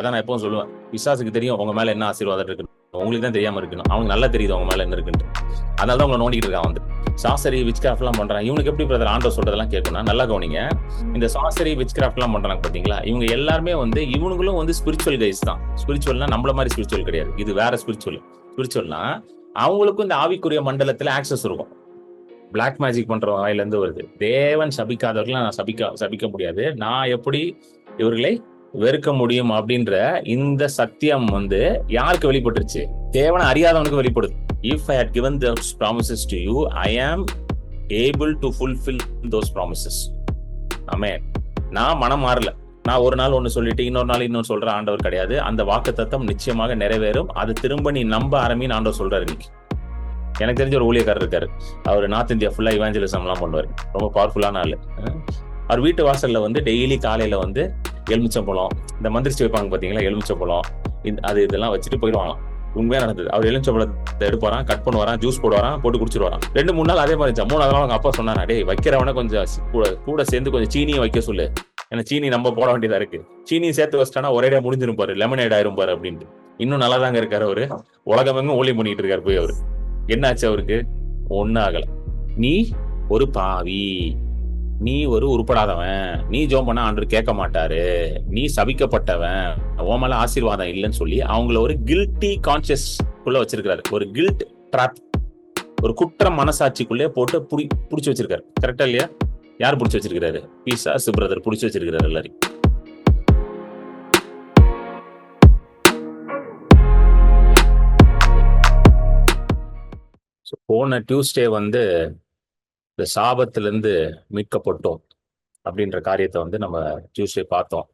அதான் நான் எப்பவும் சொல்லுவேன், பிசாசுக்கு தெரியும் உங்க மேல என்ன ஆசீர்வாதம் இருக்குன்னு, உங்களுக்கு தான் தெரியாம இருக்கணும். அவங்க நல்லா தெரியுது உங்க மேல என்ன இருக்குன்னு. அதனால தான் உங்களை நோண்டிட்டு இருக்கான் வந்து. சாசரி விச் கிராஃப்ட் எல்லாம் பண்றான். இவனுக்கு எப்படி பிரதர் ஆண்டவர் சொல்றதெல்லாம் கேட்கணும்? நல்லா கவனிங்க. இந்த சாசரி விச் கிராஃப்ட் எல்லாம் பண்றாங்க பாத்தீங்களா, இவங்க எல்லாருமே வந்து இவனுங்களும் வந்து ஸ்பிரிச்சுவல் கைஸ் தான். ஸ்பிரிச்சுவல்னா நம்மள மாதிரி ஸ்பிரிச்சுவல் கிடையாது, இது வேற ஸ்பிரிச்சுவல். ஸ்பிரிச்சுவல்னா அவங்களுக்கும் இந்த ஆவிக்குரிய மண்டலத்துல ஆக்சஸ் இருக்கும். பிளாக் மேஜிக் பண்ற வாயில இருந்து வருது. தேவன் சபிக்காதவர்களை நான் சபிக்க முடியாது, நான் எப்படி இவர்களை வெறுக்க முடியும் அப்படின்ற இந்த சத்தியம் வந்து யாருக்கு வெளிப்பட்டுருச்சு? தேவனை அறியாதவனுக்கு வெளிப்படுது. If I had given those promises to you, I am able to fulfill those promises. ஆமென். நான் மனம் மாறல. நான் ஒரு நாள் ஒன்னு சொல்லிட்டு இன்னொரு நாள் இன்னொன்னு சொல்ற ஆண்டவர் கிடையாது. அந்த வாக்குத்தத்தம் நிச்சயமாக நிறைவேறும். அது திரும்ப நீ நம்ப ஆரம்பின்னு ஆண்டவர் சொல்றாரு இன்னைக்கு. எனக்கு தெரிஞ்ச ஒரு ஊழியக்காரர் இருக்காரு. அவர் நார்த் இந்தியா ஃபுல்லா இவாஞ்சலிசம் எல்லாம் பண்ணுவாரு. ரொம்ப பவர்ஃபுல்லான ஆளு. அவர் வீட்டு வாசல்ல வந்து டெய்லி காலையில வந்து எலுமிச்சம்பழம், இந்த மந்திரிச்சு வைப்பாங்க பாத்தீங்களா, எலுமிச்சம்பழம் அது இதெல்லாம் வச்சுட்டு போயிடுவாங்க. உண்மையா நடந்தது. அவர் எலுமிச்சம்பழத்தை எடுப்பாராம், கட் பண்ணுவாராம், ஜூஸ் போடுவாராம், போட்டு குடிச்சிருவாராம். 2-3 நாள் அதே மாதிரி 3 நாள் அவங்க அப்பா சொன்னாரா, டேய் வைக்கிறவன கொஞ்சம் கூட சேர்ந்து கொஞ்சம் சீனியும் வைக்க சொல்லு, ஏன்னா சீனி நம்ம போட வேண்டியதா இருக்கு, சீனியும் சேர்த்து வச்சிட்டானா ஒரேடியா முடிஞ்சிரும் பாரு, லெமனேட் ஆயிரும் பாரு அப்படின்ட்டு. இன்னும் நல்லா தாங்க இருக்காரு அவரு. உலகமெங்கும் ஊழியம் பண்ணிட்டு இருக்காரு போய் அவரு. என்னாச்சு அவருக்கு? ஒன்னும் ஆகல. நீ ஒரு பாவி, நீ ஒரு உருப்படாதவன், நீ ஜெபம் பண்ணா ஆண்டவர் கேட்க மாட்டாரு, நீ சபிக்கப்பட்டவன், உன் மேல ஆசீர்வாதம் இல்லைன்னு சொல்லி அவங்கள ஒரு கில்ட்டி கான்சியஸ் குள்ள வச்சிருக்காரு. ஒரு கில்ட் ட்ராப், ஒரு குற்ற மனசாட்சிக்குள்ளே போட்டு புடிச்சு வச்சிருக்காரு. கரெக்டா இல்லையா? யார் புடிச்சு வச்சிருக்காரு? பிசாசு பிரதர் புடிச்சு வச்சிருக்காரு எல்லாரையும். போன டியூஸ்டே வந்து இந்த சாபத்திலிருந்து மீட்கப்பட்டோம் அப்படின்ற காரியத்தை வந்து நம்ம டியூஸ்டே பார்த்தோம்.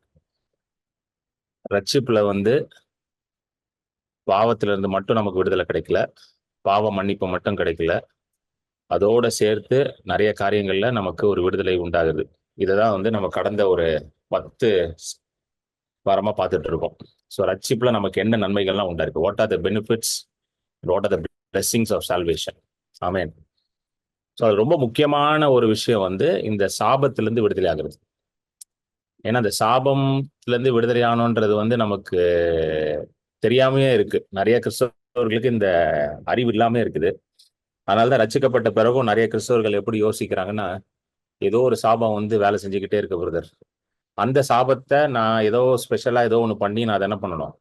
ரட்சிப்புல வந்து பாவத்திலிருந்து மட்டும் நமக்கு விடுதலை கிடைக்கல, பாவ மன்னிப்பு மட்டும் கிடைக்கல, அதோட சேர்த்து நிறைய காரியங்கள்ல நமக்கு ஒரு விடுதலை உண்டாகுது. இததான் வந்து நம்ம கடந்த ஒரு 10 வாரமா பார்த்துட்டு இருக்கோம். ஸோ ரட்சிப்புல நமக்கு என்ன நன்மைகள்லாம் உண்டாயிருக்கு? What are the benefits, what are the blessings of salvation? Amen. So அது ரொம்ப முக்கியமான ஒரு விஷயம் வந்து இந்த சாபத்திலிருந்து விடுதலை ஆகுறது. ஏன்னா அந்த சாபத்திலிருந்து விடுதலை ஆனோன்றது வந்து நமக்கு தெரியாமையே இருக்கு. நிறைய கிறிஸ்தவர்களுக்கு இந்த அறிவு இல்லாம இருக்குது. அதனாலதான் ரட்சிக்கப்பட்ட பிறகும் நிறைய கிறிஸ்தவர்கள் எப்படி யோசிக்கிறாங்கன்னா, ஏதோ ஒரு சாபம் வந்து வேலை செஞ்சுக்கிட்டே இருக்கு பிரதர், அந்த சாபத்தை நான் ஏதோ ஸ்பெஷலா ஏதோ ஒண்ணு பண்ணி நான் அதை என்ன பண்ணணும்,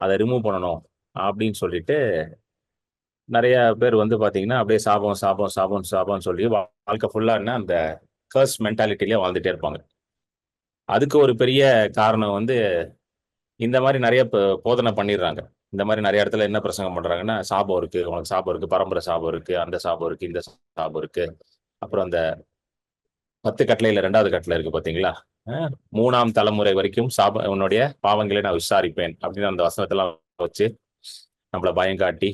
அதை ரிமூவ் பண்ணணும் அப்படின்னு சொல்லிட்டு நிறைய பேர் வந்து பாத்தீங்கன்னா அப்படியே சாபம் சாபம் சாபம் சாபம்னு சொல்லி வாழ்க்கை ஃபுல்லா என்ன அந்த கர்ஸ் மென்டாலிட்டிலேயே வாழ்ந்துட்டே இருப்பாங்க. அதுக்கு ஒரு பெரிய காரணம் வந்து இந்த மாதிரி நிறைய போதனை பண்ணிடுறாங்க. இந்த மாதிரி நிறைய இடத்துல என்ன பிரசங்கம் பண்றாங்கன்னா, சாபம் இருக்கு, உனக்கு சாபம் இருக்கு, பரம்பரை சாபம் இருக்கு, அந்த சாபம் இருக்கு, இந்த சாபம் இருக்கு. அப்புறம் அந்த 10 கட்டளையில 2வது கட்டளை இருக்கு பாத்தீங்களா, 3ஆம் தலைமுறை வரைக்கும் உன்னுடைய பாவங்களை நான் விசாரிப்பேன் அப்படின்னு அந்த வசனத்தெல்லாம் வச்சு நம்மள பயம் காட்டி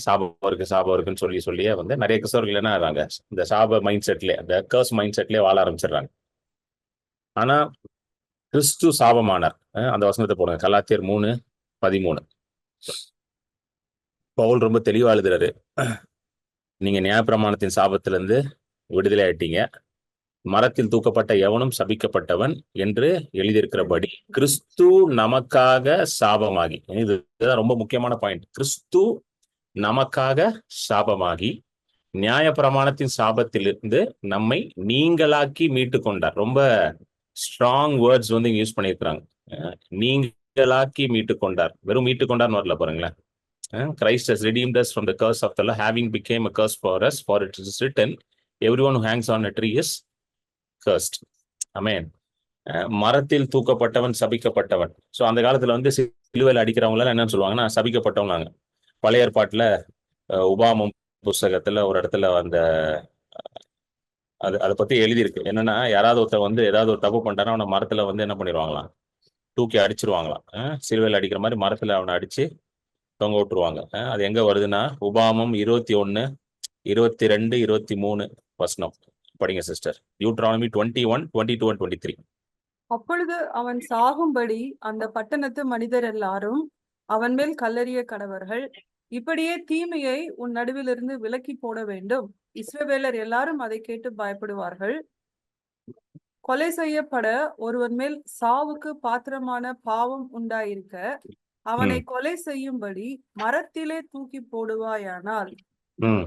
சாபம் இருக்கு சாபம் இருக்குன்னு சொல்லி சொல்லியே வந்து நிறைய கிறிஸ்தவர்கள் என்ன ஆகிறாங்க, இந்த சாப மைண்ட் செட்லயே, அந்த கர்ஸ் மைண்ட் செட்லயே வாழ ஆரம்பிச்சிடுறாங்க. ஆனா கிறிஸ்து சாபமானார். அந்த வசனத்தை போடுங்க, கலாத்தியர் 3:13. பவுல் ரொம்ப தெளிவா எழுதுறாரு, நீங்க நியாயப்பிரமாணத்தின் சாபத்திலிருந்து விடுதலை ஆயிட்டீங்க, மரத்தில் தூக்கப்பட்ட எவனும் சபிக்கப்பட்டவன் என்று எழுதியிருக்கிறபடி கிறிஸ்து நமக்காக சாபமாகி, இதுதான் ரொம்ப முக்கியமான பாயிண்ட், கிறிஸ்து நமக்காக சாபமாகி நியாயப்பிரமாணத்தின் சாபத்திலிருந்து நம்மை நீங்களாக்கி மீட்டு கொண்டார். ரொம்ப ஸ்ட்ராங் வேர்ட்ஸ் வந்து யூஸ் பண்ணியிருக்கிறாங்க. நீங்களாக்கி மீட்டு கொண்டார். வெறும் மீட்டு கொண்டார்னு வரல பாருங்களேன். Christ has redeemed us from the curse of the law, having became a curse for us, for it is written, everyone who hangs on a tree is cursed. Amen. மரத்தில் தூக்கப்பட்டவன் சபிக்கப்பட்டவன். ஸோ அந்த காலத்துல வந்து சிலுவையில் அடிக்கிறவங்களாம் என்னன்னு சொல்லுவாங்கன்னா சபிக்கப்பட்டவங்க. பழைய ஏற்பாட்டுல உபாமம் புஸ்தகத்துல ஒரு இடத்துல அந்த அதை பத்தி எழுதியிருக்கு. என்னன்னா, யாராவது ஒருத்தர் வந்து ஏதாவது ஒரு தப்பு பண்ணிட்டானா அவனை மரத்துல வந்து என்ன பண்ணிடுவாங்களாம், தூக்கி அடிச்சிருவாங்களாம். சிலுவையில் அடிக்கிற மாதிரி மரத்துல அவனை அடிச்சு தொங்க விட்டுருவாங்க. அது எங்க வருதுன்னா உபாமம் 21, 22, 23 வசனம் படிங்க சிஸ்டர். Deuteronomy 21, 22 and 23. அப்பொழுது அவன் சாகும்படி அந்த பட்டணத்து மனிதர் எல்லாரும் அவன் மேல் கல்லெறிய கடவர்கள். இப்படியே தீமையை உன் நடுவிலிருந்து விலக்கி போட வேண்டும். இஸ்ரவேலர் எல்லாரும் அதை கேட்டு பயப்படுவார்கள். கொலை செய்யப்பட ஒருவன் மேல் சாவுக்கு பாத்திரமான பாவம் உண்டாயிருக்க அவனை ம் கொலை செய்யும்படி மரத்திலே தூக்கி போடுவாயானால் ம்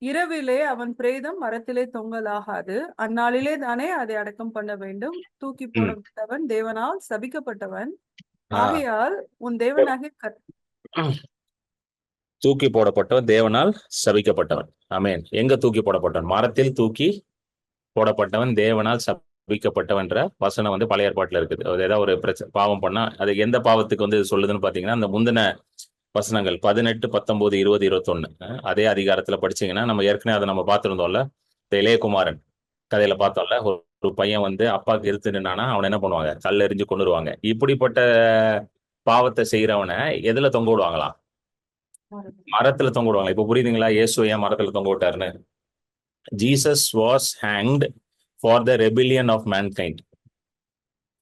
இரவிலே அவன் பிரேதம் மரத்திலே தொங்கலாகாது. அந்நாளிலே தானே அதை அடக்கம் பண்ண வேண்டும். தூக்கி ம் போடப்பட்டவன் தேவனால் சபிக்கப்பட்டவன். ஆ ஆகையால் உன் தேவனாகிய தூக்கி போடப்பட்டவன் தேவனால் சபிக்கப்பட்டவன். ஆமென். எங்க தூக்கி போடப்பட்டவன்? மரத்தில் தூக்கி போடப்பட்டவன் தேவனால் சபிக்கப்பட்டவன்ற வசனம் வந்து பழைய ஏற்பாட்டுல இருக்குது. அது ஏதாவது ஒரு பாவம் பண்ணா அது எந்த பாவத்துக்கு வந்து இது சொல்லுதுன்னு பாத்தீங்கன்னா, அந்த முந்தின வசனங்கள் 18, 19, 20, 21 அதே அதிகாரத்துல படிச்சீங்கன்னா, நம்ம ஏற்கனவே அதை நம்ம பார்த்திருந்தோம்ல. இந்த இளையகுமாரன் கதையில பார்த்தோம்ல. ஒரு பையன் வந்து அப்பாவுக்கு எதிர்த்து நின்னானா அவனை என்ன பண்ணுவாங்க? கல் எறிஞ்சு கொன்னுருவாங்க. இப்படிப்பட்ட பாவத்தை செய்யறவனை எதுல தொங்க விடுவாங்களாம்? மரத்துல தொங்க விடுவாங்க. இப்ப புரியுதுங்களா? இயேசு ஏன் மரத்துல தொங்க விட்டாருன்னு? Jesus was hanged for the rebellion of mankind.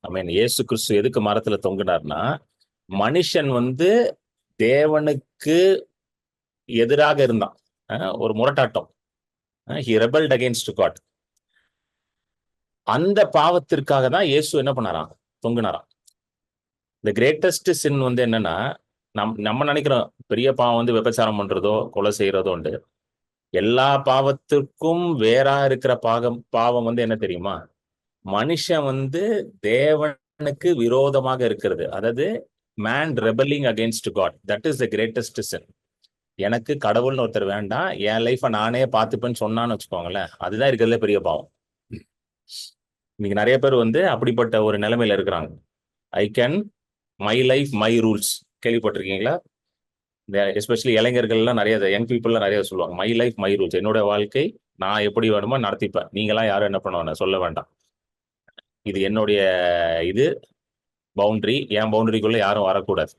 I mean இயேசு கிறிஸ்து எதுக்கு மரத்துல தொங்கினார்னா, மனுஷன் வந்து தேவனுக்கு எதிராக இருந்தான். ஒரு முரட்டாட்டம். He rebelled against God. அந்த பாவத்திற்காக தான் இயேசு என்ன பண்ணாராம்? தொங்கினாராம். த கிரேட்டஸ்ட் சின் வந்து என்னன்னா, நம்ம நினைக்கிறோம் பெரிய பாவம் வந்து விபச்சாரம் பண்றதோ கொலை செய்யறதோ உண்டு. எல்லா பாவத்திற்கும் வேறா இருக்கிற பாவம் வந்து என்ன தெரியுமா? மனுஷன் வந்து தேவனுக்கு விரோதமாக இருக்கிறது. அதாவது man rebelling against God. That is the greatest sin. எனக்கு கடவுள்னு ஒருத்தர் வேண்டாம், என் லைஃபை நானே பார்த்துப்பேன்னு சொன்னான்னு வச்சுக்கோங்களேன், அதுதான் இருக்கிறதுல பெரிய பாவம். இன்னைக்கு நிறைய பேர் வந்து அப்படிப்பட்ட ஒரு நிலைமையில இருக்கிறாங்க. I can my life my rules. கேள்விப்பட்டிருக்கீங்களா? எஸ்பெஷலி இளைஞர்கள்லாம் நிறைய யங் பீப்புள்லாம் நிறைய சொல்லுவாங்க, மை லைஃப் மை ரூல்ஸ். என்னோட வாழ்க்கை நான் எப்படி வேணுமோ நடத்திப்பேன், நீங்களாம் யாரும் என்ன பண்ணுவாங்க சொல்ல வேண்டாம். இது என்னுடைய இது பவுண்டரி, என் பவுண்டரிக்குள்ள யாரும் வரக்கூடாது,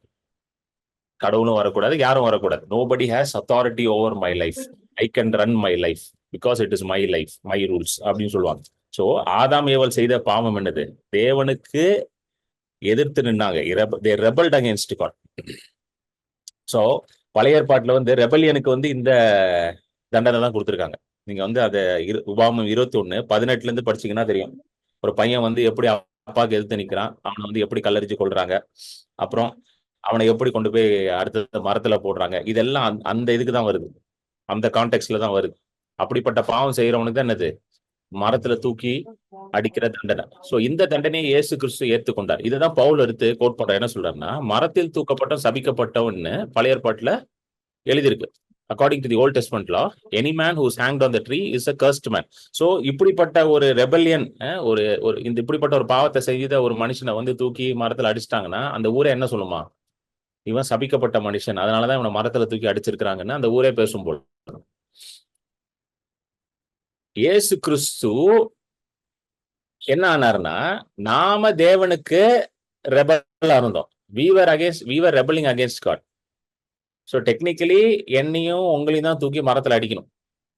கடவுளும் வரக்கூடாது, யாரும் வரக்கூடாது. Nobody has authority over my life. I can run my life because it is my life my rules அப்படின்னு சொல்லுவாங்க. ஸோ ஆதாம் ஏவல் செய்த பாவம் என்னது? தேவனுக்கு எதிர்த்து நின்னாங்க. they rebelled against God. So பழைய ஏற்பாட்டில் வந்து ரெபல்லியனுக்கு வந்து இந்த தண்டனை தான் கொடுத்துருக்காங்க. நீங்க வந்து அதை உபாகமம் 21:18 படிச்சீங்கன்னா தெரியும். ஒரு பையன் வந்து எப்படி அப்பாவுக்கு எதிர்த்து நிற்கிறான், அவனை வந்து எப்படி கல்லறிச்சு கொள்றாங்க, அப்புறம் அவனை எப்படி கொண்டு போய் அடுத்த மரத்துல போடுறாங்க. இதெல்லாம் அந்த இதுக்கு தான் வருது, அந்த கான்டெக்ட்ல தான் வருது. அப்படிப்பட்ட பாவம் செய்யறவனுக்கு தான் என்னது? மரத்துல தூக்கி அடிக்கிற தண்டனை. சோ இந்த தண்டனையை இயேசு கிறிஸ்து ஏற்றுக்கொண்டார். இதுதான் பவுல் எடுத்து கோட் பண்ற. என்ன சொல்றாருன்னா, மரத்தில் தூக்கப்பட்ட சபிக்கப்பட்டவன்னு பழைய ஏற்பாட்டுல எழுதியிருக்கு. According to the Old Testament law, any man who is hanged on the tree is a cursed man. So இப்படிப்பட்ட ஒரு ரெபல்லியன், ஒரு இந்த இப்படிப்பட்ட ஒரு பாவத்தை செய்த ஒரு மனுஷனை வந்து தூக்கி மரத்துல அடிச்சிட்டாங்கன்னா அந்த ஊரே என்ன சொல்லுமா? இவன் சபிக்கப்பட்ட மனுஷன், அதனாலதான் இவனை மரத்துல தூக்கி அடிச்சிருக்கிறாங்கன்னு அந்த ஊரே பேசும் போல். இயேசு கிறிஸ்து என்ன ஆனார்னா, நாம தேவனுக்கு ரெபலா இருந்தோம். we were rebelling against God. So technically என்னையும் உங்களையும் தான் தூக்கி மரத்துல அடிக்கணும்.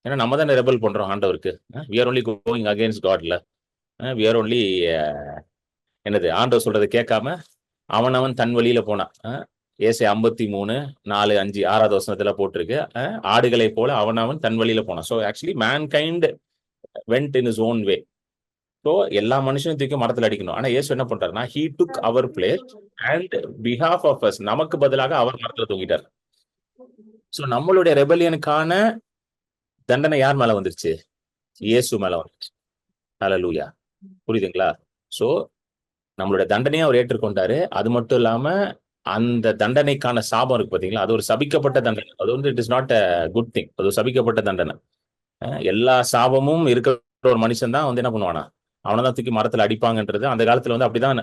ஏன்னா நம்ம தானே ரெபல் பண்றோம் ஆண்டவருக்கு. we are only going against Godல. we are only என்னது ஆண்டவர் சொல்றதை கேட்காம அவன் தன் வழியில போனான். ஏசை 53:4, 5, 6வது வசனத்துல போட்டிருக்கு. ஆடுகளை போல அவன் தன் வழியில போனான். So actually mankind went in his own way. So எல்லா மனுஷனும் தூக்கி மரத்துல அடிக்கணும். ஆனா இயேசு என்ன பண்றாருன்னா, he took our place and behalf of us, நமக்கு பதிலாக அவர் மரத்துல தூங்கிட்டார். ஸோ நம்மளுடைய ரெபலியனுக்கான தண்டனை யார் மேல வந்துருச்சு? இயேசு மேல வந்துருச்சு. ஹல்லேலூயா. புரியுதுங்களா? ஸோ நம்மளுடைய தண்டனையை அவர் ஏற்றுக்கொண்டாரு. அது மட்டும் இல்லாம அந்த தண்டனைக்கான சாபம் இருக்கு பாத்தீங்களா, அது ஒரு சபிக்கப்பட்ட தண்டனை. அது வந்து it is not a good thing. அது ஒரு சபிக்கப்பட்ட தண்டனை. எல்லா சாபமும் இருக்கிற ஒரு மனுஷன் தான் வந்து என்ன பண்ணுவானா, அவனை தான் தூக்கி மரத்துல அடிப்பாங்கன்றது அந்த காலத்துல வந்து அப்படிதான்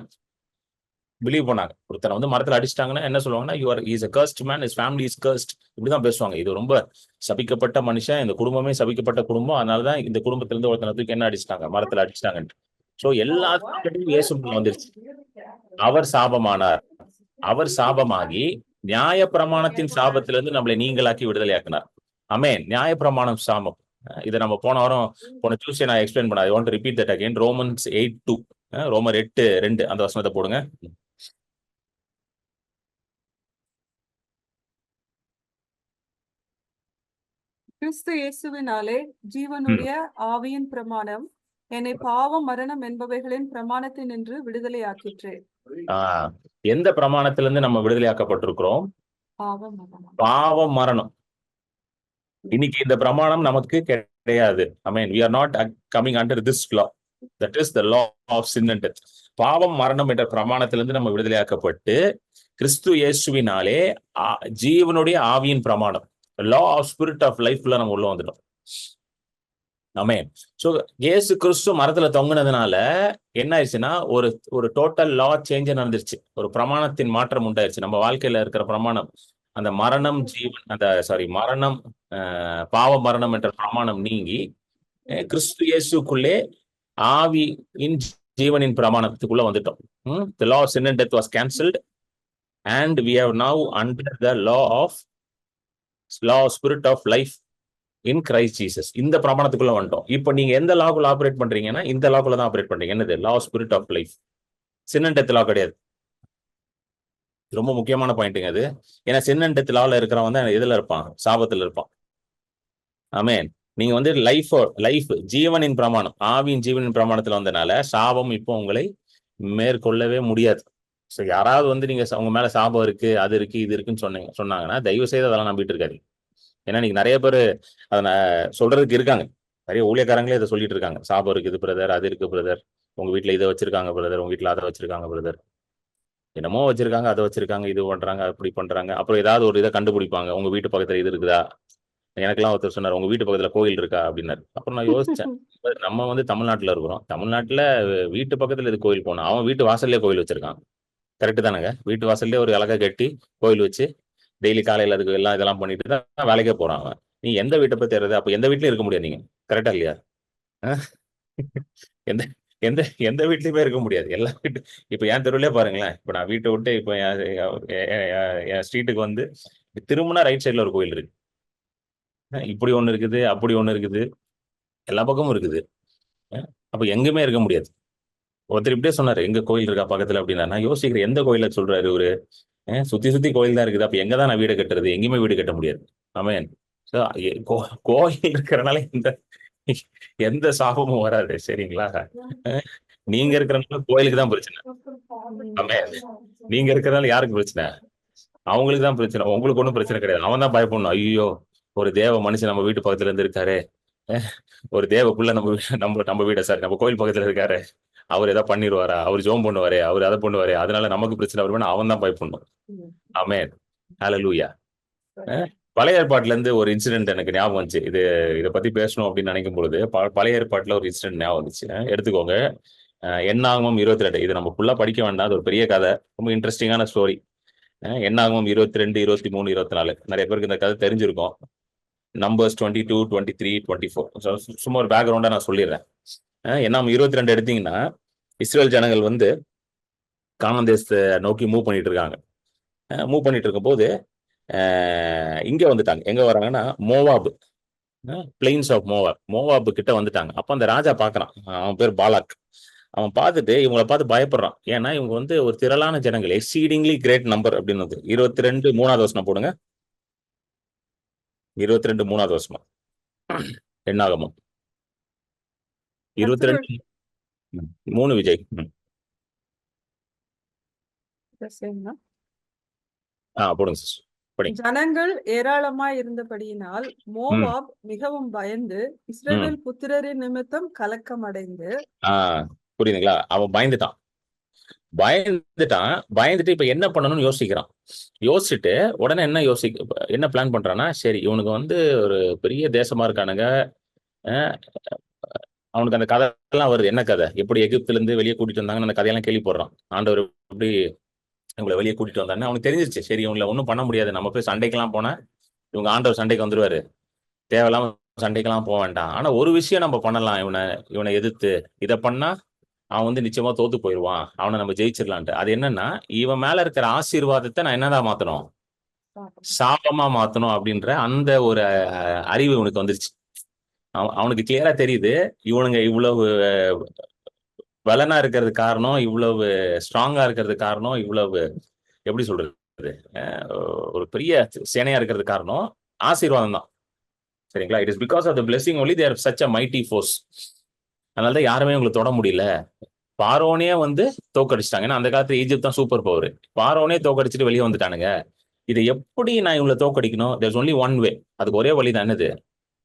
பிலீவ் பண்ணாங்க. ஒருத்தனை வந்து மரத்துல அடிச்சிட்டாங்கன்னா என்ன சொல்லுவாங்கன்னா, is a cursed man, his family is cursed. இப்படிதான் பேசுவாங்க. இது ரொம்ப சபிக்கப்பட்ட மனுஷன், இந்த குடும்பமே சபிக்கப்பட்ட குடும்பம், அதனாலதான் இந்த குடும்பத்துல இருந்து ஒருத்தனை தூக்கி என்ன அடிச்சிட்டாங்க, மரத்துல அடிச்சிட்டாங்கன்ட்டு. சோ எல்லாத்துக்கிட்டையும் இயேசு வந்துருச்சு. அவர் சாபமானார். அவர் சாபமாகி நியாய பிரமாணத்தின் சாபத்திலிருந்து நம்மளை நீங்களாக்கி விடுதலையாக்கினார். ஆமென். நியாய பிரமாணம் சாபம். இதை நம்ம போன டியூஸ்டே நான் எக்ஸ்பிளைன் பண்ண. I want to repeat that again. Romans 8:2, ரோமர் 8:2 அந்த வசனத்தை போடுங்க. கிறிஸ்து இயேசுவினாலே ஜீவனுடைய ஆவியின் பிரமாணம் என்னை பாவம் மரணம் என்பவைகளின் பிரமாணத்தினின்று விடுதலையாக்கிற்றே. ஆஹ் எந்த பிரமாணத்திலிருந்து நம்ம விடுதலையாக்கப்பட்டிருக்கிறோம்? பாவம் மரணம். பாவம் மரணம். இன்னைக்கு இந்த பிரமாணம் நமக்கு கிடையாது. I mean, we are not coming under this law. That is the law of sin and death. பாவம் மரணம் என்ற பிரமாணத்திலிருந்து நம்ம விடுதலையாக்கப்பட்டு கிறிஸ்து இயேசுவினாலே ஜீவனுடைய ஆவியின் பிரமாணம், law of spirit of lifeல நம்ம உள்ள வந்துட்டோம். ஆமென். சோ இயேசு கிறிஸ்து மரத்துல தொங்குனதுனால என்ன ஆயிடுச்சுன்னா ஒரு ஒரு டோட்டல் லா சேஞ்ச் நடந்துருச்சு. ஒரு பிரமாணத்தின் மாற்றம் உண்டாயிருச்சு. நம்ம வாழ்க்கையில இருக்கிற பிரமாணம், அந்த மரணம் ஜீவன், அந்த மரணம், பாவ மரணம் என்ற பிரமாணம் நீங்கி கிறிஸ்து இயேசுக்குள்ளே ஆவியின் ஜீவனின் பிரமாணத்துக்குள்ள வந்துட்டோம். The law of sin and death was cancelled and we are now under the law of spirit of life in Christ Jesus. இந்த பிரமாணத்துக்குள்ள வந்துட்டோம். இப்போ நீங்க எந்த லாக்குள்ள ஆபரேட் பண்றீங்கன்னா இந்த லாக்குள்ள தான் ஆபரேட் பண்றீங்க. என்னது? Law of spirit of life. Sin and death law கிடையாது. ரொம்ப முக்கியமான பாயிண்ட்டுங்க அது. ஏன்னா சின் அண்ட் டெத் லால இருக்கிறவன் தான் எதுல இருப்பான்? சாபத்துல இருப்பான். ஆமென். நீங்க வந்து லைஃப் ஜீவனின் பிரமாணம், ஆவியின் ஜீவனின் பிரமாணத்துல வந்தனால சாபம் இப்போ உங்களை மேற்கொள்ளவே முடியாது. ஸோ யாராவது வந்து நீங்க உங்க மேல சாபம் இருக்கு, அது இருக்கு, இது இருக்குன்னு சொன்னாங்கன்னா தயவு செய்து அதெல்லாம் நம்பிட்டு இருக்காரு. ஏன்னா நீங்க நிறைய பேர் அதை சொல்றதுக்கு இருக்காங்க. நிறைய ஊழியக்காரங்களே இதை சொல்லிட்டு இருக்காங்க. சாபம் இருக்குது பிரதர், அது இருக்கு பிரதர், உங்க வீட்டுல இதை வச்சிருக்காங்க பிரதர், உங்க வீட்டுல அதை வச்சிருக்காங்க பிரதர், என்னமோ வச்சிருக்காங்க, அதை வச்சிருக்காங்க, இது பண்றாங்க, அப்படி பண்றாங்க. அப்புறம் ஏதாவது ஒரு இதை கண்டுபிடிப்பாங்க. உங்க வீட்டு பக்கத்துல இது இருக்குதா? எனக்கெல்லாம் ஒருத்தர் சொன்னார், உங்க வீட்டு பக்கத்துல கோயில் இருக்கா அப்படின்னாரு. அப்புறம் நான் யோசிச்சேன், நம்ம வந்து தமிழ்நாட்டுல இருக்கிறோம், தமிழ்நாட்டுல வீட்டு பக்கத்துல இது கோயில் போனோம், அவன் வீட்டு வாசல்லே கோயில் வச்சிருக்கான். கரெக்டு தானேங்க? வீட்டு வாசல்லே ஒரு அழகா கட்டி கோயில் வச்சு டெய்லி காலையில் அதுக்கு எல்லாம் இதெல்லாம் பண்ணிட்டு தான் வேலைக்கே போறான் அவன். நீ எந்த வீட்டை பத்தி தேர்றது? அப்ப எந்த வீட்லயும் இருக்க முடியாது. நீங்க கரெக்டா இல்லையா? எந்த எந்த எந்த வீட்லயுமே இருக்க முடியாது. எல்லா வீட்டு இப்ப என் தெருவிலே பாருங்களேன். இப்ப நான் வீட்டை விட்டு இப்ப என் ஸ்ட்ரீட்டுக்கு வந்து திரும்பினா ரைட் சைட்ல ஒரு கோயில் இருக்கு. இப்படி ஒண்ணு இருக்குது, அப்படி ஒண்ணு இருக்குது, எல்லா பக்கமும் இருக்குது. அப்ப எங்குமே இருக்க முடியாது. ஒருத்தர் இப்படியே சொன்னாரு, எங்க கோயில் இருக்கா பக்கத்துல அப்படின்னா. நான் யோசிக்கிறேன், எந்த கோயில சொல்றாரு இவரு? சுத்தி சுத்தி கோயில் தான் இருக்குது. அப்ப எங்கதான் நான் வீடு கட்டுறது? எங்கேயுமே வீடு கட்ட முடியாது. ஆமென். கோயில் இருக்கிறனால எந்த சாபமும் வராது. சரிங்களா? நீங்க இருக்கிறனால கோயிலுக்கு தான் பிரச்சனை. ஆமென். நீங்க இருக்கிறனால யாருக்கு பிரச்சனை? அவங்களுக்கு தான் பிரச்சனை. உங்களுக்கு ஒன்றும் பிரச்சனை கிடையாது. அவன் தான் பயப்படணும். ஐயோ, ஒரு தேவ மனுஷன் நம்ம வீட்டு பக்கத்துல இருந்து இருக்காரு, ஒரு தேவக்குள்ள நம்ம வீட நம்ம கோயில் பக்கத்துல இருக்காரு, அவர் ஏதாவது பண்ணிடுவாரா, அவர் ஜோம் பண்ணுவாரு, அவர் அதை பண்ணுவாரு, அதனால நமக்கு பிரச்சனை வருவேன்னு அவன் தான் பயப்படணும். ஆமென். ஹல்லேலூயா. பழைய ஏற்பாட்டுல இருந்து ஒரு இன்சிடென்ட் எனக்கு ஞாபகம் வந்துச்சு. இதை பத்தி பேசணும் அப்படின்னு நினைக்கும் பொழுது பழைய ஏற்பாட்டுல ஒரு இன்சிடென்ட் ஞாபகம் வந்துச்சு. எடுத்துக்கோங்க. என்னாகமம் 22. இது நம்ம ஃபுல்லா படிக்க வேண்டாம், அது ஒரு பெரிய கதை, ரொம்ப இன்ட்ரெஸ்டிங்கான ஸ்டோரி. என்னாகமம் 22, 23, 24. நிறைய பேருக்கு இந்த கதை தெரிஞ்சிருக்கும். நம்பர்ஸ் 22, 23, 24. சும்மா ஒரு பேக்ரவுண்டா நான் சொல்லிடுறேன். என்னாகமம் 22 எடுத்தீங்கன்னா இஸ்ரேல் ஜனங்கள் வந்து கானான் தேசத்தை நோக்கி மூவ் பண்ணிட்டு இருக்காங்க. மூவ் பண்ணிட்டு இருக்கும் போது இங்க வந்துட்டாங்க. எங்க வராங்கன்னா மோவாபு, பிளெயின்ஸ் ஆஃப் மோவாபு கிட்ட வந்துட்டாங்க. அப்ப அந்த ராஜா பாக்குறான், அவன் பேர் பாலாக். அவன் பார்த்துட்டு இவங்களை பார்த்து பயப்படுறான். ஏன்னா இவங்க வந்து ஒரு திரளான ஜனங்கள், எக்ஸீடிங்லி கிரேட் நம்பர் அப்படின்னு. 22 3வது வசனம் போடுங்க. 22 3வது வசனம் என்னாகமம் 22 3 விஜய். போடுங்க சிஸ்டர். ஜனங்கள் ஏராளமாய் இருந்தபடியினால் மோவாப் மிகவும் பயந்து இஸ்ரவேல் புத்திரரின் நிமித்தம் கலக்கம் அடைந்து. புரியுதுங்களா? அவன் பயந்துட்டு இப்ப என்ன பண்ணணும்னு யோசிக்கிறான். யோசிச்சுட்டு உடனே என்ன பிளான் பண்றான்னா, சரி இவனுக்கு வந்து ஒரு பெரிய தேசமா இருக்கானுங்க, அவனுக்கு அந்த கதையெல்லாம் வருது. என்ன கதை? எப்படி எகிப்துல இருந்து வெளியே கூட்டிட்டு வந்தாங்கன்னு அந்த கதையெல்லாம் கேள்வி போடுறான். ஆண்டவர் எப்படி இவங்களை வெளியே கூட்டிட்டு வந்தாருன்னு அவனுக்கு தெரிஞ்சிருச்சு. சரி இவங்களை ஒன்றும் பண்ண முடியாது, நம்ம போய் சண்டைக்கெல்லாம் போனா இவங்க ஆண்டவர் சண்டைக்கு வந்துருவாரு, தேவையில்லாம சண்டைக்கெல்லாம் போக வேண்டாம். ஆனா ஒரு விஷயம் நம்ம பண்ணலாம், இவனை எதிர்த்து இதை பண்ணா அவன் வந்து நிச்சயமா தோத்து போயிடுவான், அவனை நம்ம ஜெயிச்சிடலான்ட்டு. அது என்னன்னா, இவன் மேல இருக்கிற ஆசீர்வாதத்தை நான் என்னதான் மாத்தணும்? சாபமா மாத்தணும் அப்படின்ற அந்த ஒரு அறிவு இவனுக்கு வந்துருச்சு. அவனுக்கு கிளியரா தெரியுது, இவனுங்க இவ்வளவு பலனா இருக்கிறது காரணம், இவ்வளவு ஸ்ட்ராங்கா இருக்கிறது காரணம், இவ்வளவு எப்படி சொல்றது, ஒரு பெரிய சேனையா இருக்கிறது காரணம் ஆசீர்வாதம் தான். சரிங்களா? It is because of the blessing only they are such a mighty force. அதனாலதான் யாருமே உங்களுக்கு தொட முடியல. பாரோனே வந்து தோக்கடிச்சிட்டாங்க. ஏன்னா அந்த காலத்துல ஈஜிப்ட் தான் சூப்பர் பவர். பாரோனே தோக்கடிச்சிட்டு வெளியே வந்துட்டானுங்க. இதை எப்படி நான் இவங்களை தோக்கடிக்கணும்? There's only one way. அதுக்கு ஒரே வழி தான். என்னது?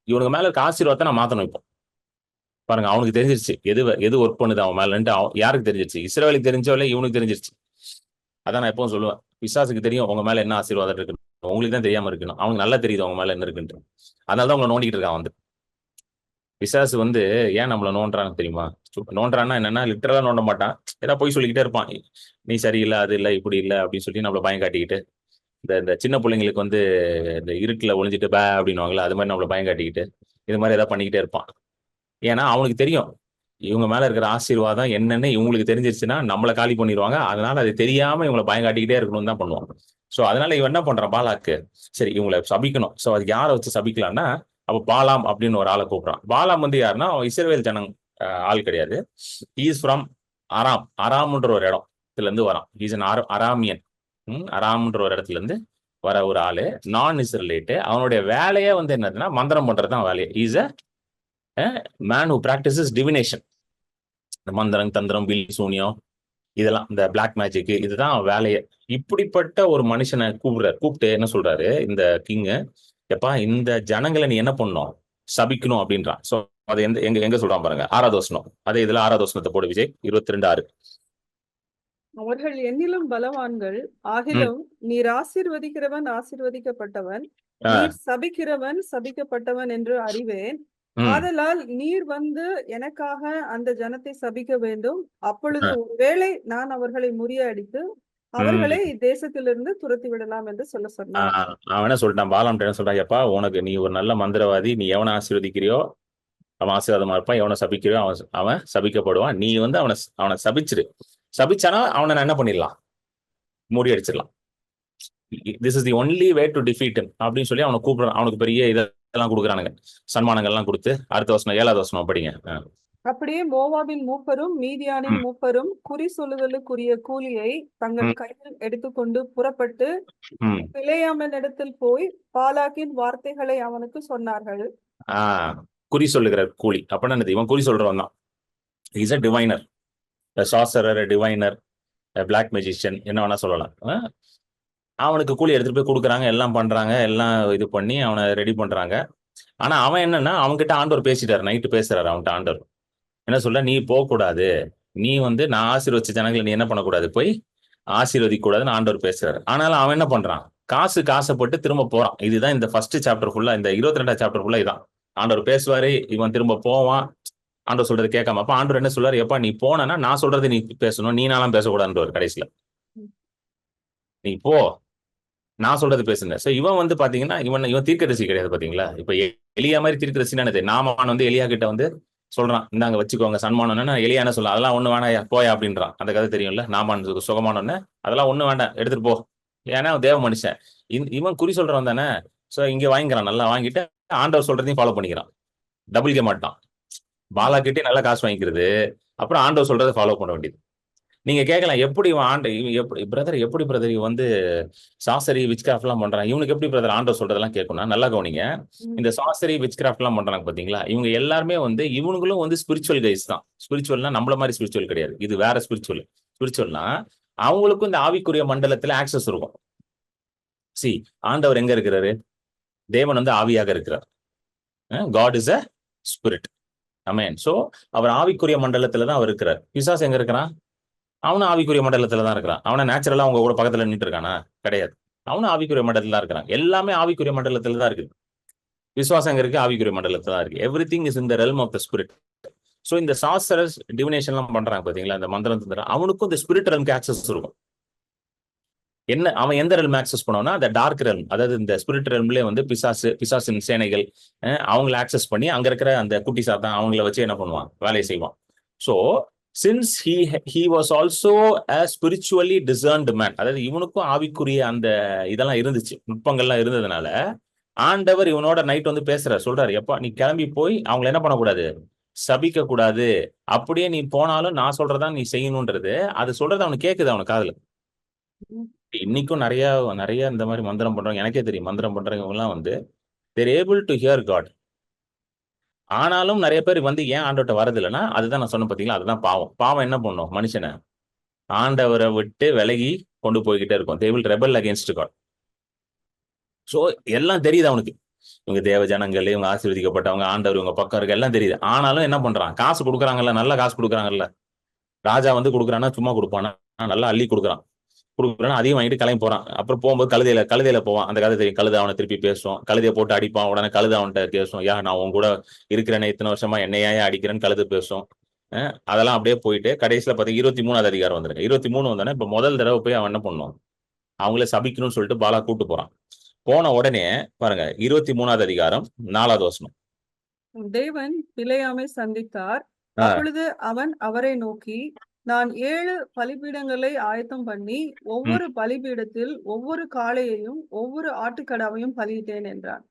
இவனுக்கு மேல இருக்க ஆசீர்வாதத்தை நான் மாத்தணும். இப்போ பாருங்க, அவனுக்கு தெரிஞ்சிருச்சு எது ஒர்க் பண்ணுது அவன் மேலன்ட்டு. யாருக்கு தெரிஞ்சிருச்சு? இஸ்ரவேலுக்கு தெரிஞ்சவளே இவனுக்கு தெரிஞ்சிருச்சு. அதான் நான் எப்பவும் சொல்லுவேன், பிசாசுக்கு தெரியும் உங்க மேல என்ன ஆசீர்வாதம் இருக்குன்னு. உங்களுக்கு தான் தெரியாம இருக்கணும். அவனுக்கு நல்லா தெரியுது உங்க மேல என்ன இருக்குன்ட்டு. அதனாலதான் உங்களை நோண்டிக்கிட்டு இருக்கான் வந்து. பிசாசு வந்து ஏன் நம்மள நோண்டுறான்னு தெரியுமா? நோண்டுறான்னா என்னன்னா, லிட்டரலா நோண்ட மாட்டான். ஏதாவது போய் சொல்லிக்கிட்டே இருப்பான். நீ சரியில்லை, அது இல்லை, இப்படி இல்லை அப்படின்னு சொல்லி நம்மள பயம் காட்டிக்கிட்டு, இந்த இந்த சின்ன பிள்ளைங்களுக்கு வந்து இந்த இருட்டுல ஒளிஞ்சிட்டு பே அப்படின்னுவாங்களா, அது மாதிரி நம்மள பயம் காட்டிக்கிட்டு இது மாதிரி ஏதாவது பண்ணிக்கிட்டே இருப்பான். ஏன்னா அவனுக்கு தெரியும் இவங்க மேல இருக்கிற ஆசீர்வாதம் என்னன்னு இவங்களுக்கு தெரிஞ்சிருச்சுன்னா நம்மளை காலி பண்ணிடுவாங்க. அதனால அது தெரியாம இவங்களை பயம் காட்டிக்கிட்டே இருக்கணும்னு தான் பண்ணுவான். ஸோ அதனால இவன் என்ன பண்றான் பாலாக்கு, சரி இவங்களை சபிக்கணும். ஸோ அதுக்கு யாரை வச்சு சபிக்கலாம்னா, அப்ப பாலாம் அப்படின்னு ஒரு ஆளை கூப்பிடுறான். பாலாம் வந்து யாருன்னா இஸ்ரவேல் ஜனங்க ஆள் கிடையாது. Is from Aram. அராம்ன்ற ஒரு இடத்துல இருந்து வரான். Is an அராமியன். அராம்ன்ற ஒரு இடத்துல இருந்து வர ஒரு ஆளு. நான் இஸ்ரேலேட்டு. அவனுடைய வேலையே வந்து என்னதுன்னா மந்திரம் பண்றதுதான் வேலையை. Is a man who practices divination. இந்த மந்திரம், தந்திரம், வில், சூனியம், இதெல்லாம் இந்த பிளாக் மேஜிக், இதுதான் வேலையை. இப்படிப்பட்ட ஒரு மனுஷனை கூப்பிட்டு என்ன சொல்றாரு இந்த கிங்கு, எப்பா இந்த ஜனங்களை நீ என்ன பண்ணணும்? சபிக்கணும் அப்படின்றான். சோ அது எங்க எங்க சொல்றான் பாருங்க, 6வது வசனம். அதே இதுல 6வது வசனத்தை போடு விஜய். 22:6. அவர்கள் என்னிலும் பலவான்கள் ஆகிலும் நீர் ஆசீர்வதிக்கிறவன் ஆசீர்வதிக்கப்பட்டவன், நீர் சபிக்கிறவன் சபிக்கப்பட்டவன் என்று அறிவேன். ஆதலால் நீர் வந்து எனக்காக அந்த ஜனத்தை சபிக்க வேண்டும். அப்பொழுது ஒருவேளை நான் அவர்களை முறியடித்து அவர்களை இத்தேசத்திலிருந்து துரத்தி விடலாம் என்று சொன்னான். அவன் என்ன சொல்லிட்டான், பாலாம் என்ன சொல்றான், எப்பா உனக்கு நீ ஒரு நல்ல மந்திரவாதி. நீ எவனை ஆசீர்வதிக்கிறியோ அவன் ஆசீர்வாதமா இருப்பான். எவனை சபிக்கிறியோ அவன் சபிக்கப்படுவான். நீ வந்து அவனை சபிச்சிரு. சபிச்சானா அவனை நான் என்ன பண்ணிடலாம்? முறியடிச்சிடலாம். This is the only way to defeat him அப்படின்னு சொல்லி அவனை கூப்பிடுறான். அவனுக்கு பெரிய இதெல்லாம் கொடுக்குறானுங்க, சன்மானங்கள்லாம் கொடுத்து. அடுத்த வசனம் 7வது வசனம் படிங்க. அப்படியே மோவாபின் மூப்பரும் மீதியானின் மூப்பரும் குறி சொல்லுதலுக்குரிய கூலியை தங்கள் கையில் எடுத்துக்கொண்டு புறப்பட்டு பிலேயாமின் இடத்தில் போய் பாலாக்கின் வார்த்தைகளை அவனுக்கு சொன்னார்கள். குறி சொல்லுகிற கூலி அப்படின்னா இவன் குறி சொல்றவன் தான். Is a diviner, sorcerer, diviner, black magician, என்ன வேணா சொல்லலாம். அவனுக்கு கூலி எடுத்துட்டு போய் கொடுக்குறாங்க, எல்லாம் பண்றாங்க, எல்லாம் இது பண்ணி அவனை ரெடி பண்றாங்க. ஆனா அவன் என்னன்னா, அவன்கிட்ட ஆண்டவர் பேசிட்டாரு, நைட்டு பேசுறாரு அவன்கிட்ட ஆண்டவர். என்ன சொல்ற, நீ போகக்கூடாது, நீ வந்து நான் ஆசீர்வதிச்ச ஜனங்களை நீ என்ன பண்ணக்கூடாது, போய் ஆசீர்வதிக்க கூடாதுன்னு ஆண்டவர் பேசுறாரு. ஆனாலும் அவன் என்ன பண்றான், காசுப்பட்டு திரும்ப போறான். இதுதான் இந்த ஃபர்ஸ்ட் சாப்டர் ஃபுல்லா, இந்த 22வது சாப்டர் ஃபுல்லா இதான். ஆண்டவர் பேசுவாரு, இவன் திரும்ப போவான், ஆண்டவர் சொல்றது கேட்காம. அப்ப ஆண்டவர் என்ன சொல்றாரு, எப்பா நீ போனா நான் சொல்றது நீ பேசணும், நீ நானும் பேசக்கூடாதுன்ற கடைசியில. நீ போ, நான் சொல்றது பேசுங்க. சோ இவன் வந்து பாத்தீங்கன்னா இவன் தீர்க்கதரிசி கிடையாது. பாத்தீங்களா, இப்ப எலியா மாதிரி தீர்க்கதரிசின்னு நாமான் வந்து எலியா கிட்ட வந்து சொல்றான், இந்தாங்க வச்சுக்கோங்க சன்மானம். எலியா என்ன சொல்ல, அதெல்லாம் ஒண்ணு வேணாம் போயா அப்படின்றான். அந்த கதை தெரியும்ல, நாமான் சுகமானோன்னு, அதெல்லாம் ஒண்ணு வேண்டாம் எடுத்துட்டு போ, ஏன்னா தேவ மனுஷன். இவன் குறி சொல்றவன் தானே. சோ இங்க வாங்கிக்கிறான், நல்லா வாங்கிட்டு ஆண்டவர் சொல்றதையும் ஃபாலோ பண்ணிக்கிறான். டபுள் கேம் மாட்டான். பாலா கிட்டே நல்லா காசு வாங்கிக்கிறது, அப்புறம் ஆண்டவர் சொல்றதை ஃபாலோ பண்ண வேண்டியது. நீங்க கேட்கலாம், எப்படி எப்படி பிரதர் இவன் வந்து சாசரி விச் கிராஃப்ட் எல்லாம் பண்றான், இவனுக்கு எப்படி பிரதர் ஆண்டவர் சொல்றதெல்லாம் கேட்கணும்? நல்லா கவனிங்க. இந்த சாசரி விச் கிராஃப்ட் எல்லாம் பண்றாங்க பாத்தீங்களா, இவங்க எல்லாருமே வந்து இவனுங்களும் வந்து ஸ்பிரிச்சுவல் கைஸ் தான். ஸ்பிரிச்சுவல்னா நம்மள மாதிரி ஸ்பிரிச்சுவல் கிடையாது, இது வேற ஸ்பிரிச்சுவல்னா அவங்களுக்கும் இந்த ஆவிக்குரிய மண்டலத்துல ஆக்சஸ் இருக்கும். சி, ஆண்டவர் எங்க இருக்கிறாரு? தேவன் வந்து ஆவியாக இருக்கிறார். God is a spirit. Amen. So அவர் ஆவிக்குரிய மண்டலத்துல தான் அவர் இருக்கிறார். பிசாசு எங்க இருக்கிறான்? அவனும் ஆவிக்குரிய மண்டலத்துல தான் இருக்கிறான். அவனை நேச்சுரலா அவங்க கூட பக்கத்துல நின்று இருக்கானா? கிடையாது. அவனும் ஆவிக்குரிய மண்டலத்துல தான் இருக்கிறான். எல்லாமே ஆவிக்குரிய மண்டலத்துல தான் இருக்குது. விசுவாசம் எங்க இருக்கு? ஆவிக்குரிய மண்டலத்துல தான் இருக்கு. Everything is in the realm of the spirit. So இந்த சாஸ்டரஸ் டிவினேஷன் எல்லாம் பண்றாங்க பாத்தீங்களா, இந்த மந்திரம் தந்திரம், அவனுக்கும் இந்த ஸ்பிரிட் ரெல்ம்க்கு ஆக்சஸ் இருக்கும். என்ன அவன் எந்த ரெல்ம் ஆக்சஸ் பண்ணுவான்னா, அந்த டார்க் ரெல்ம், அதாவது இந்த ஸ்பிரிட் ரெல்ம்லயே வந்து பிசாசின் சேனைகள் அவங்களை ஆக்சஸ் பண்ணி அங்க இருக்கிற அந்த குட்டி சாத்தான் அவங்கள வச்சு என்ன பண்ணுவான், வேலையை செய்வான். So since he was also a spiritually discerned man, அதாவது இவனுக்கும் ஆவிக்குரிய அந்த இதெல்லாம் இருந்துச்சு, நுட்பங்கள்லாம் இருந்ததுனால ஆண்டவர் இவனோட நைட் வந்து பேசுறாரு, சொல்றாரு, எப்பா நீ கிளம்பி போய் அவங்களை என்ன பண்ணக்கூடாது, சபிக்க கூடாது. அப்படியே நீ போனாலும் நான் சொல்றதான் நீ செய்யணும்ன்றது, அது சொல்றது அவனுக்கு கேக்குது, அவனுக்கு காதுல. இன்னைக்கும் நிறைய இந்த மாதிரி மந்திரம் பண்றவங்க, எனக்கே தெரியும், மந்திரம் பண்றவங்க எல்லாம் வந்து they're able to hear God. ஆனாலும் நிறைய பேர் வந்து ஏன் ஆண்டவர்கிட்ட வரது இல்லைன்னா, அதுதான் நான் சொன்னேன் பார்த்தீங்களா, அதுதான் பாவம். பாவம் என்ன பண்ணும் மனுஷனை? ஆண்டவரை விட்டு விலகி கொண்டு போய்கிட்டே இருக்கும். They will rebel against God. So எல்லாம் தெரியுது அவனுக்கு. இவங்க தேவ ஜனங்கள், இவங்க ஆசீர்வதிக்கப்பட்டவங்க, ஆண்டவர் இவங்க பக்கம் இருக்கு, எல்லாம் தெரியுது. ஆனாலும் என்ன பண்றான்? காசு கொடுக்குறாங்கல்ல, நல்ல காசு கொடுக்குறாங்கல்ல. ராஜா வந்து கொடுக்குறான்னா சும்மா கொடுப்பானா? நல்லா அள்ளி கொடுக்குறான். கொடுக்குறான்னா அதையும் வாங்கிட்டு கிளம்பி போறான். அப்புறம் போகும்போது கழுதையில போவான். அந்த கதை தெரியும். கழுதை அவனை திருப்பி பேசும். கழுதையை போட்டு அடிப்பான். உடனே கழுதை அவன்கிட்ட பேசும். நான் உன் கூட இருக்கிறேன்னு இத்தனை வருஷமா என்னையா அடிக்கிறேன்னு கழுதை பேசும். அதெல்லாம் அப்படியே போயிட்டு கடைசியில பார்த்தீங்கன்னா 23வது அதிகாரம் வந்துருங்க. 23 வந்தோடனே இப்ப முதல் தடவை போய் அவன் என்ன பண்ணும்? அவங்களே சபிக்கணும்னு சொல்லிட்டு பாலா கூட்டு போறான். போன உடனே பாருங்க 23வது அதிகாரம் 4வது வசனம். தேவன் பிலேயாமை சந்தித்தார். அப்பொழுது அவன் அவரை நோக்கி, நான் 7 பலிபீடங்களை ஆயத்தம் பண்ணி ஒவ்வொரு பலிபீடத்தில் ஒவ்வொரு காளையையும் ஒவ்வொரு ஆட்டுக்கடாவையும் பலியிட்டேன் என்றான்.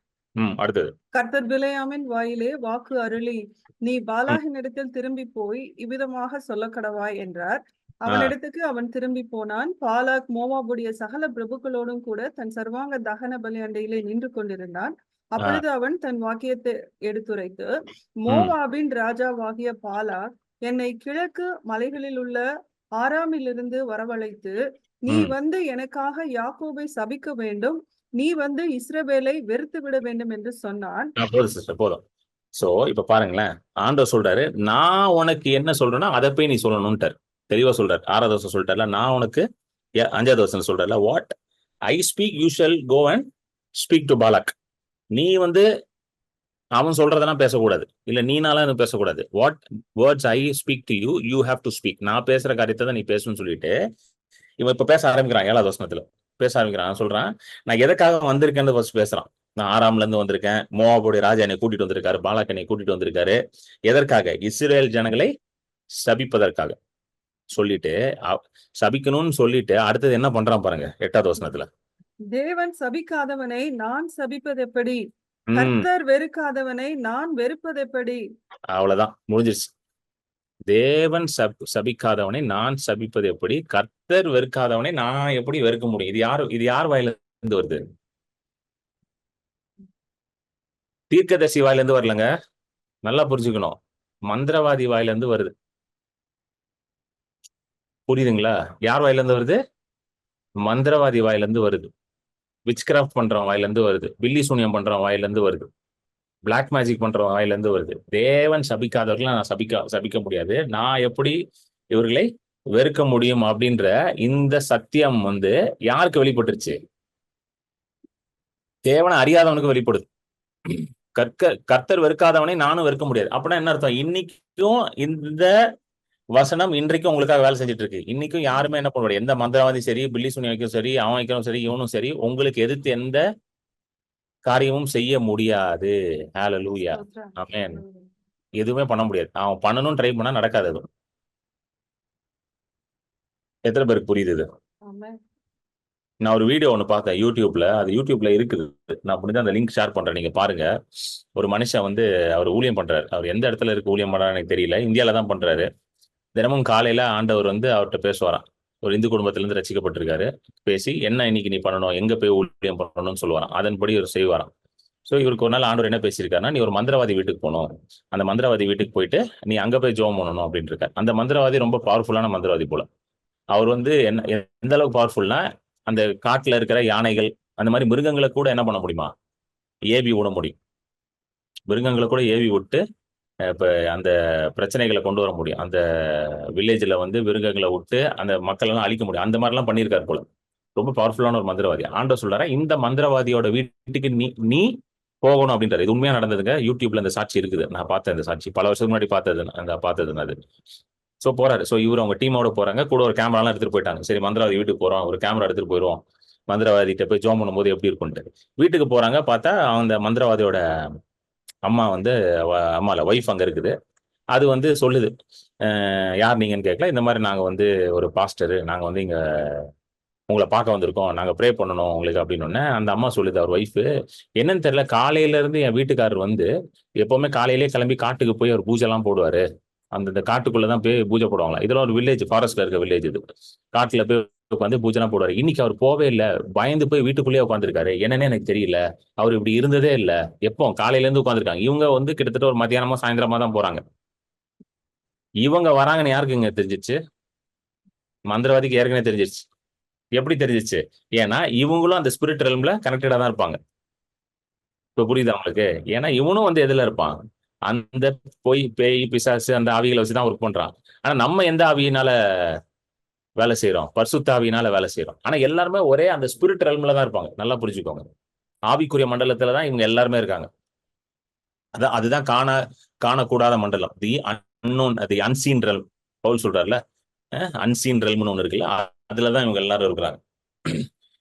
அடுத்தது கர்த்தர் பிலேயாமின் வாயிலே வாக்கு அருளி, நீ பாலாகினிடத்தில் திரும்பி போய் இவ்விதமாக சொல்ல கடவாய் என்றார். அவனிடத்துக்கு அவன் திரும்பி போனான். பாலாக் மோவாபுடைய சகல பிரபுக்களோடும் கூட தன் சர்வாங்க தகன பலி அண்டையிலே நின்று கொண்டிருந்தான். அப்பொழுது அவன் தன் வாக்கியத்தை எடுத்துரைத்து, மோவாபின் ராஜாவாகிய பாலாக் என்னை கிழக்கு மலைகளில் உள்ள ஆராமிலிருந்து வரவழைத்து, நீ வந்து எனக்காக யாக்கோபை சபிக்க வேண்டும், நீ வந்து இஸ்ரவேலை வெறுத்து விட வேண்டும் என்று சொன்னான். போதும் சிஸ்டர், போதும். சோ இப்ப பாருங்களேன், ஆண்டவர் சொல்றாரு, நான் உனக்கு என்ன சொல்றேன்னா அதை போய் நீ சொல்லணும்ட்டார். தெளிவா சொல்றாரு. 6வது வருஷம் சொல்லிட்டார்ல, நான் உனக்கு 5வது வருஷம் சொல்றாருல, what I speak you shall go and speak to Balak. நீ வந்து அவன் சொல்றதெல்லாம் பேசக்கூடாது, இல்ல நீனாலும் பேசக்கூடாது. What words I speak to you, you have to speak. நான் பேசுற காரியத்தை தான் நீ பேசணும்னு சொல்லிட்டு இவன் இப்ப பேச ஆரம்பிக்கிறான். 7வது வசனத்துல பேச ஆரம்பிக்கிறான். சொல்றான், நான் எதுக்காக வந்திருக்கேன்னு ஃபர்ஸ்ட் பேசுறான். நான் ஆராம்ல இருந்து வந்திருக்கேன், மோவாபுடைய ராஜா என்னை கூட்டிட்டு வந்திருக்காரு, பாலாக் என்னை கூட்டிட்டு வந்திருக்காரு. எதற்காக? இஸ்ரேல் ஜனங்களை சபிப்பதற்காக சொல்லிட்டு, சபிக்கணும்னு சொல்லிட்டு அடுத்தது என்ன பண்றான் பாருங்க 8வது வசனத்துல. தேவன் சபிக்காதவனை நான் சபிப்பது எப்படி? கர்த்தர் வெறுக்காதவனை நான் வெறுப்பது எப்படி? அவ்வளவுதான், முடிஞ்சிருச்சு. தேவன் சபிக்காதவனை நான் சபிப்பது எப்படி? கர்த்தர் வெறுக்காதவனை நான் எப்படி வெறுக்க முடியும்? இது யார் வாயில இருந்து வருது? தீர்க்கதரிசி வாயில இருந்து வரலங்க, நல்லா புரிஞ்சுக்கணும். மந்திரவாதி வாயில இருந்து வருது. புரியுதுங்களா? யார் வாயில இருந்து வருது? மந்திரவாதி வாயில இருந்து வருது. விச் கிராஃப்ட் பண்றவன் வாயில இருந்து வருது. பில்லி சூனியம் பண்றவன் வாயில இருந்து வருது. பிளாக் மேஜிக் பண்றவன் வாயில இருந்து வருது. தேவன் சபிக்காதவர்களை நான் சபிக்க முடியாது. நான் எப்படி இவர்களை வெறுக்க முடியும் அப்படின்ற இந்த சத்தியம் வந்து யாருக்கு வெளிப்பட்டுருச்சு? தேவனை அறியாதவனுக்கு வெளிப்படுது. கர்த்தர் வெறுக்காதவனை நானும் வெறுக்க முடியாது. அப்படின்னா என்ன அர்த்தம்? இன்னைக்கும் இந்த வசனம் இன்றைக்கும் உங்களுக்காக வேலை செஞ்சுட்டு இருக்கு. இன்னைக்கும் யாருமே என்ன பண்ணுவாரு? எந்த மந்திரவாதி சரி, பில்லி சுனி வைக்கும் சரி, அவன் வைக்கவும் சரி, இவனும் சரி, உங்களுக்கு எதிர்த்து எந்த காரியமும் செய்ய முடியாது. ஹல்லேலூயா, ஆமென். எதுவுமே பண்ண முடியாது. அவன் பண்ணணும்னு ட்ரை பண்ணா நடக்காது. அது எத்தனை பேருக்கு புரியுது இது? நான் ஒரு வீடியோ ஒன்று பார்த்தேன் யூடியூப்ல. அது யூடியூப்ல இருக்குது. நான் முடிஞ்ச அந்த லிங்க் ஷேர் பண்றேன், நீங்க பாருங்க. ஒரு மனுஷன் வந்து அவர் ஊழியம் பண்றாரு. அவர் எந்த இடத்துல இருக்கு ஊழியம் பண்றாரு எனக்கு தெரியல. இந்தியால தான் பண்றாரு. தினமும் காலையில ஆண்டவர் வந்து அவர்கிட்ட பேசுவாராம். ஒரு இந்து குடும்பத்திலிருந்து ரசிக்கப்பட்டிருக்காரு. பேசி என்ன இன்னைக்கு நீ பண்ணணும், எங்க போய் ஊழியம் பண்ணணும்னு சொல்லுவாராம். அதன்படி இவர் செய்வாராம். ஸோ இவருக்கு ஒரு நாள் ஆண்டவர் என்ன பேசியிருக்காருன்னா, நீ ஒரு மந்திரவாதி வீட்டுக்கு போகணும், அந்த மந்திரவாதி வீட்டுக்கு போயிட்டு நீ அங்க போய் ஜோம் பண்ணணும் அப்படின்னு இருக்காரு. அந்த மந்திரவாதி ரொம்ப பவர்ஃபுல்லான மந்திரவாதி போல. அவர் வந்து எந்த அளவுக்கு பவர்ஃபுல்னா, அந்த காட்டுல இருக்கிற யானைகள் அந்த மாதிரி மிருகங்களை கூட என்ன பண்ண முடியுமா? ஏவி விட முடியும். மிருகங்களை கூட ஏவி விட்டு இப்ப அந்த பிரச்சனைகளை கொண்டு வர முடியும். அந்த வில்லேஜ்ல வந்து மிருகங்களை விட்டு அந்த மக்கள் எல்லாம் அழிக்க முடியும். அந்த மாதிரி எல்லாம் பண்ணியிருக்காரு போல. ரொம்ப பவர்ஃபுல்லான ஒரு மந்திரவாதி. ஆண்டவர் சொல்றாரு, இந்த மந்திரவாதியோட வீட்டுக்கு நீ போகணும் அப்படின்றாரு. இது உண்மையா நடந்ததுங்க. யூடியூப்ல இந்த சாட்சி இருக்குது. நான் பார்த்தேன் இந்த சாட்சி. பல வருஷத்துக்கு முன்னாடி பார்த்தது அது. ஸோ போறாரு. ஸோ இவர் அவங்க டீமோட போறாங்க. கூட ஒரு கேமராலாம் எடுத்துட்டு போயிட்டாங்க. சரி மந்திரவாதி வீட்டுக்கு போறோம், ஒரு கேமரா எடுத்துட்டு போயிடுவோம், மந்திரவாதிகிட்ட போய் ஜோம் பண்ணும்போது எப்படி இருக்கும்ட்டு. வீட்டுக்கு போறாங்க. பார்த்தா அந்த மந்திரவாதியோட அம்மா வந்து அம்மால ஒய்ஃப் அங்க இருக்குது. அது வந்து சொல்லுது, யார் நீங்கன்னு கேட்கல. இந்த மாதிரி நாங்க வந்து ஒரு பாஸ்டரு, நாங்க வந்து இங்க உங்களை பார்க்க வந்திருக்கோம், நாங்க ப்ரே பண்ணணும் உங்களுக்கு அப்படின்னு. அந்த அம்மா சொல்லுது, அவர் ஒய்ஃப், என்னன்னு தெரியல, காலையில இருந்து என் வீட்டுக்காரர் வந்து எப்பவுமே காலையிலேயே கிளம்பி காட்டுக்கு போய் அவர் பூஜை எல்லாம் போடுவாரு. அந்த காட்டுக்குள்ளதான் போய் பூஜை போடுவாங்களா. இதெல்லாம் ஒரு வில்லேஜ், ஃபாரஸ்ட்ல இருக்க வில்லேஜ். இது காட்டுல போய் உட்காந்து பூஜனை போடுவாரு. இன்னைக்கு அவர் போவே இல்லை, பயந்து போய் வீட்டுக்குள்ளேயே உட்காந்துருக்காரு. என்னன்னே எனக்கு தெரியல, அவர் இப்படி இருந்ததே இல்லை. எப்போ காலையில இருந்து உட்காந்துருக்காங்க. இவங்க வந்து கிட்டத்தட்ட ஒரு மத்தியானமா சாயந்தரமா தான் போறாங்க. இவங்க வராங்கன்னு யாருக்கு இங்க தெரிஞ்சிச்சு? மந்திரவாதிக்கு ஏற்கனவே தெரிஞ்சிருச்சு. எப்படி தெரிஞ்சிச்சு? ஏன்னா இவங்களும் அந்த ஸ்பிரிட் ரெல்ம்ல கனெக்டடா தான் இருப்பாங்க. இப்ப புரியுதா உங்களுக்கு? ஏன்னா இவனும் வந்து எதுல இருப்பான்? அந்த பேய் பிசாசு அந்த ஆவிகளை வச்சுதான் ஒர்க் பண்றான். ஆனா நம்ம எந்த ஆவியினால வேலை செய்யறோம்? பரிசுத்த ஆவியினால வேலை செய்யறோம். ஆனா எல்லாருமே ஒரே அந்த ஸ்பிரிட் ரெல்ம்ல தான் இருப்பாங்க. நல்லா புரிஞ்சுக்கோங்க. ஆவிக்குரிய மண்டலத்துல தான் இவங்க எல்லாருமே இருக்காங்க. அதுதான் காணக்கூடாத மண்டலம். The unknown, the unseen realm. Paul சொல்றாருல, அன்சீன் ரெல்ம்னு ஒண்ணு இருக்குல்ல, அதுலதான் இவங்க எல்லாரும் இருக்கிறாங்க.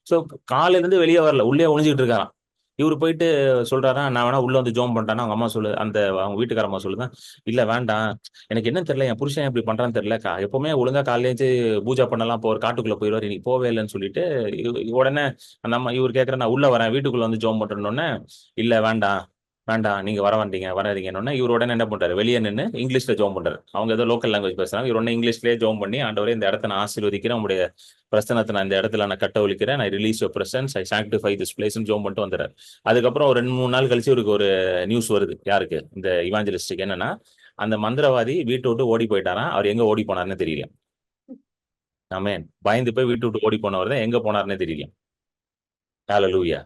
சோ காலையில இருந்து வெளியே வரல, உள்ளே ஒளிஞ்சுக்கிட்டு இருக்காராம். இவரு போயிட்டு சொல்றாரா, நான் வேணா உள்ள வந்து ஜோம் பண்ணிட்டானா, அவங்க அம்மா அவங்க வீட்டுக்கார அம்மா சொல்லுதான், இல்ல வேண்டாம், எனக்கு என்ன தெரியல, என் புருஷன் இப்படி பண்றான்னு தெரியல, எப்பவுமே ஒழுங்கா காலையிலேருந்து பூஜை பண்ணலாம் போற, காட்டுக்குள்ள போயிடுவாரு, இன்னைக்கு போவே இல்லைன்னு சொல்லிட்டு உடனே அந்த அம்மா இவர் கேட்கற, நான் உள்ள வரேன், வீட்டுக்குள்ள வந்து ஜோம் பண்றேன்னு, இல்ல வேண்டாம் வேண்டாம், நீங்க வராதீங்கன்னு இவர் உடனே என்ன பண்றாரு, வெளியே நின்று இங்கிலீஷ்ல ஜோம் பண்றாரு. அவங்க ஏதோ லோக்கல் லாங்குவேஜ் பேசுறாங்க, இவர் உடனே இங்கிலீஷ்லயே ஜோம் பண்ணி, ஆண்டவரே இந்த இடத்த நான் ஆசீர்வதிக்கிறேன், உங்களுடைய பிரசனத்தை நான் இந்த இடத்துல நான் கட்ட ஒழிக்கிறேன், நான் release your presence, I sanctify this place ஜோம் பண்ணிட்டு வந்துறாரு. அதுக்கப்புறம் ஒரு 2-3 நாள் கழிச்சு இவருக்கு ஒரு நியூஸ் வருது. யாருக்கு? இந்த இவாஞ்சலிஸ்டுக்கு. என்னன்னா, அந்த மந்திரவாதி வீட்டை விட்டு ஓடி போயிட்டாராம். அவர் எங்க ஓடி போனார்னு தெரியல. ஆமென். பயந்து போய் வீட்டு விட்டு ஓடி போனவர் தான் எங்க போனார்னே தெரியல. ஹல்லேலூயா.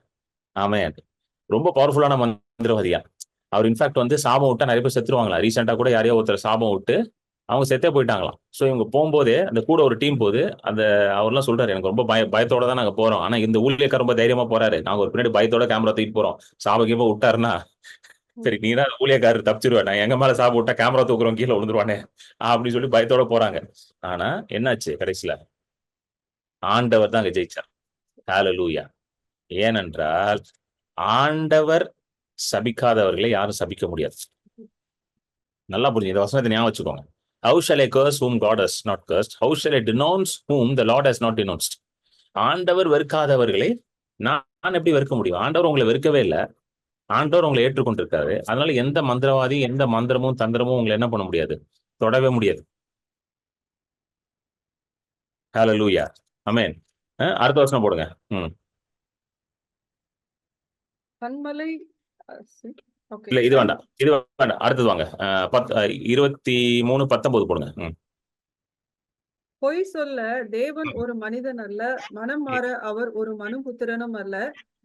ஆமென். ரொம்ப பவர்ஃபுல்லான மந்திரவாதியா. அவர் இன்ஃபேக்ட் வந்து சாபம் விட்டா நிறைய பேர் செத்துருவாங்களா. ரீசெண்டா கூட யாரையோ ஒருத்தர் சாபம் விட்டு அவங்க செத்தே போயிட்டாங்களாம். ஸோ இவங்க போகும்போதே அந்த கூட ஒரு டீம் போகுது. அந்த அவர்லாம் சொல்றாரு, எனக்கு ரொம்ப பயத்தோட தான் நாங்க போறோம். ஆனா இந்த ஊழியக்காரர் ரொம்ப தைரியமா போறாரு. நாங்க ஒரு பின்னாடி பயத்தோட கேமரா தூக்கிட்டு போறோம். சாபகீப விட்டாருன்னா, சரி நீ தான் ஊழியக்காரர் தப்பிச்சிருவேன், நான் எங்க மேல சாபம் விட்டா கேமரா தூக்குறோம் கீழே விழுந்துருவானே அப்படின்னு சொல்லி பயத்தோட போறாங்க. ஆனா என்னாச்சு கடைசியில? ஆண்டவர் தான் அங்க ஜெயிச்சார். ஹல்லேலூயா. ஏனென்றால் ஆண்டவர் சபிக்காதவர்களை யாரும் சபிக்க முடியாது. நல்லா புரிஞ்சு இந்த வசனத்தை ஞாபகம் வச்சுக்கோங்க. How shall I curse whom God has not cursed? How shall I denounce whom the Lord has not denounced? ஆண்டவர் வெறுக்காதவர்களை நான் எப்படி வெறுக்க முடியும்? ஆண்டவர் உங்களை வெறுக்கவே இல்லை. ஆண்டவர் உங்களை ஏற்றுக்கொண்டிருக்காரு. அதனால எந்த மந்திரவாதி, எந்த மந்திரமும் தந்திரமும் உங்களை என்ன பண்ண முடியாது? தொடவே முடியாது. ஹல்லேலூயா. ஆமென். அடுத்த வசனம் போடுங்க. கன்மலை இல்ல இது வேண்டாம், அடுத்தது வாங்க. 23:19 போடுங்க. பொய் சொல்ல தேவன் ஒரு மனிதன் அல்ல, மனம் மாற அவர் ஒரு மனுபுத்திரனும் அல்ல.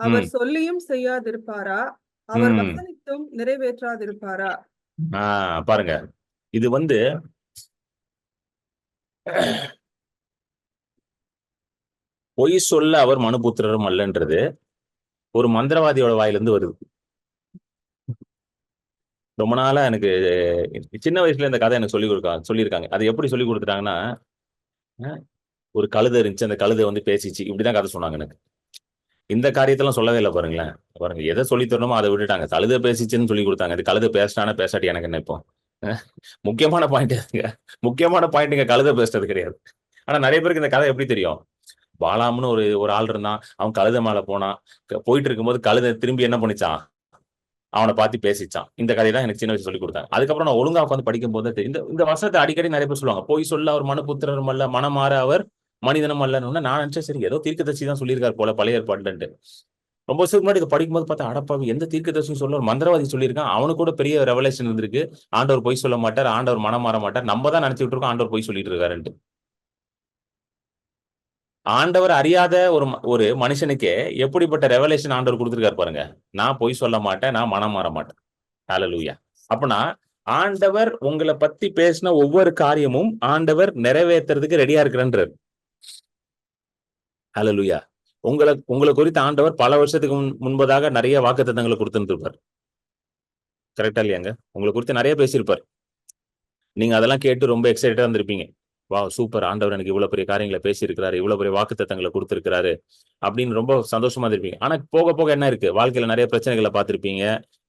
அவர் சொல்லியும் செய்யாதிருப்பாரா? அவர் வசனித்தும் நிறைவேற்றாதிருப்பாரா? பாருங்க, இது வந்து பொய் சொல்ல அவர் மனுபுத்திரரும் அல்லன்றது ஒரு மந்திரவாதியோட வாயிலிருந்து வருது. ரொம்ப நாளா எனக்கு சின்ன வயசுல இந்த கதை எனக்கு சொல்லியிருக்காங்க. அது எப்படி சொல்லி கொடுத்துட்டாங்கன்னா, ஒரு கழுதை இருந்துச்சு, அந்த கழுதை வந்து பேசிச்சு, இப்படிதான் கதை சொன்னாங்க எனக்கு. இந்த காரியத்தெல்லாம் சொல்லவே இல்லை பாருங்களேன். பாருங்க, எதை சொல்லி தரணுமோ அதை விட்டுட்டாங்க. கழுதை பேசிச்சுன்னு சொல்லி கொடுத்தாங்க. இது கழுதை பேசிட்டானா பேசாட்டி எனக்கு என்ன இப்போ? முக்கியமான பாயிண்ட் கழுதை பேசுறது கிடையாது. ஆனா நிறைய பேருக்கு இந்த கதை எப்படி தெரியும்? பாலாம்னு ஒரு ஆள் இருந்தான், அவன் கழுதை மேல போனான், போயிட்டு இருக்கும்போது கழுதை திரும்பி என்ன பண்ணிச்சான்? அவனை பார்த்து பேசிச்சான். இந்த கதை தான் எனக்கு சின்ன வயசு சொல்லி கொடுத்தாங்க. அதுக்கப்புறம் நான் ஒழுங்கா உட்காந்து படிக்கும் போது இந்த வசனத்தை அடிக்கடி நிறைய பேர் சொல்லுவாங்க. போய் சொல்ல அவர் மனுபுத்திரரும் அல்ல, மனமாற அவர் மனிதனும் அல்லன்னு. நான் நினைச்சேன், சரி ஏதோ தீர்க்கதரிசி தான் சொல்லியிருக்காரு போல பழைய ஏற்பாடுன்ட்டு. ரொம்ப வருஷத்துக்கு முன்னாடி இதை படிக்கும்போது பார்த்தா, அடப்பாவி, எந்த தீர்க்கதரிசி சொல்ல ஒரு மந்திரவாதி சொல்லியிருக்கான், அவனுக்கு கூட பெரிய ரெவலேஷன் இருந்திருக்கு. ஆண்டவர் பொய் சொல்ல மாட்டார், ஆண்டவர் மனம் மாற மாட்டார். நம்ம தான் நினைச்சுட்டு இருக்கோம் ஆண்டவர் பொய் சொல்லிட்டு இருக்காருன்ட்டு. ஆண்டவர் அறியாத ஒரு மனுஷனுக்கே எப்படிப்பட்ட ரெவலேஷன் ஆண்டவர் கொடுத்திருக்காரு பாருங்க. நான் பொய் சொல்ல மாட்டேன், நான் மனம் மாற மாட்டேன். ஹல்லேலூயா. அப்பனா ஆண்டவர் உங்களை பத்தி பேசின ஒவ்வொரு காரியமும் ஆண்டவர் நிறைவேற்றுறதுக்கு ரெடியா இருக்கிறன்றார். ஹல்லேலூயா. உங்களை குறித்த ஆண்டவர் பல வருஷத்துக்கு முன்பதாக நிறைய வாக்குத்தத்தங்களை கொடுத்துருப்பார். கரெக்டா இல்லையாங்க? உங்களை குறித்து நிறைய பேசியிருப்பார். நீங்க அதெல்லாம் கேட்டு ரொம்ப எக்ஸைட்டடா இருந்திருப்பீங்க. வா சூப்பர், ஆண்டவர் எனக்கு இவ்வளவு பெரிய காரியங்களை பேசியிருக்கிறாரு, இவ்வளவு பெரிய வாக்குத்தத்தங்களை கொடுத்திருக்கிறாரு அப்படின்னு ரொம்ப சந்தோஷமா இருப்பீங்க. ஆனா போக போக என்ன இருக்கு, வாழ்க்கையில நிறைய பிரச்சனைகளை பார்த்திருப்பீங்க,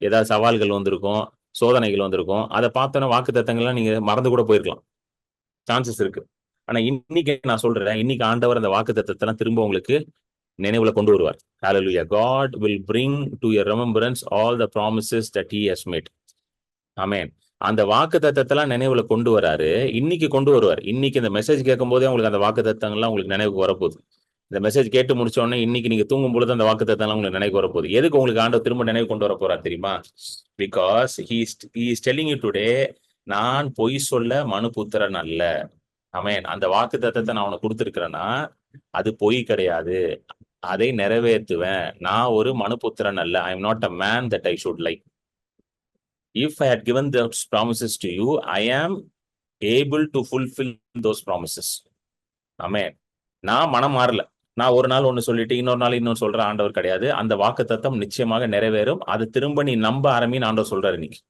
ஏதாவது சவால்கள் வந்திருக்கும், சோதனைகள் வந்திருக்கும். அதை பார்த்தோன்னா வாக்குத்தத்தங்கள்லாம் நீங்க மறந்து கூட போயிருக்கலாம், சான்சஸ் இருக்கு. ஆனா இன்னைக்கு நான் சொல்றேன், இன்னைக்கு ஆண்டவர் அந்த வாக்குத்தத்தத்தெல்லாம் திரும்ப உங்களுக்கு நினைவுல கொண்டு வருவார். Hallelujah. God will bring to your remembrance all the promises that he has made. Amen. அந்த வாக்கு தத்தத்தெல்லாம் நினைவுல கொண்டு வராரு. இன்னைக்கு கொண்டு வருவார். இன்னைக்கு இந்த மெசேஜ் கேட்கும் போதே உங்களுக்கு அந்த வாக்கு தத்தங்கள்லாம் உங்களுக்கு நினைவுக்கு வரப்போகுது. இந்த மெசேஜ் கேட்டு முடிச்ச உடனே இன்னைக்கு நீங்க தூங்கும் பொழுது அந்த வாக்கு தத்தம்லாம் உங்களுக்கு நினைவு வரப்போகுது. எதுக்கு உங்களுக்கு ஆண்டவர் திரும்ப நினைவு கொண்டு வர போறார் தெரியுமா? Because he is telling you today, நான் பொய் சொல்ல மனுபுத்திரன் அல்ல. ஆமென். அந்த வாக்கு தத்தத்தை நான் உனக்கு கொடுத்திருக்கிறேன்னா அது பொய் கிடையாது. அதை நிறைவேற்றுவேன். நான் ஒரு மனுபுத்திரன் அல்ல. I am not a man that I should lie. If I had given those promises to you, I am able to fulfill those promises. ஆமென். நான் மனம் மாறல. நான் ஒரு நாள் ஒன்னு சொல்லிட்டு இன்னொரு நாள் இன்னொன்னு சொல்ற ஆண்டவர் கிடையாது. அந்த வாக்கு தத்தம் நிச்சயமாக நிறைவேறும். அது திரும்ப நீ நம்ப ஆரம்பின்னு ஆண்டவர் சொல்றாரு இன்னைக்கு.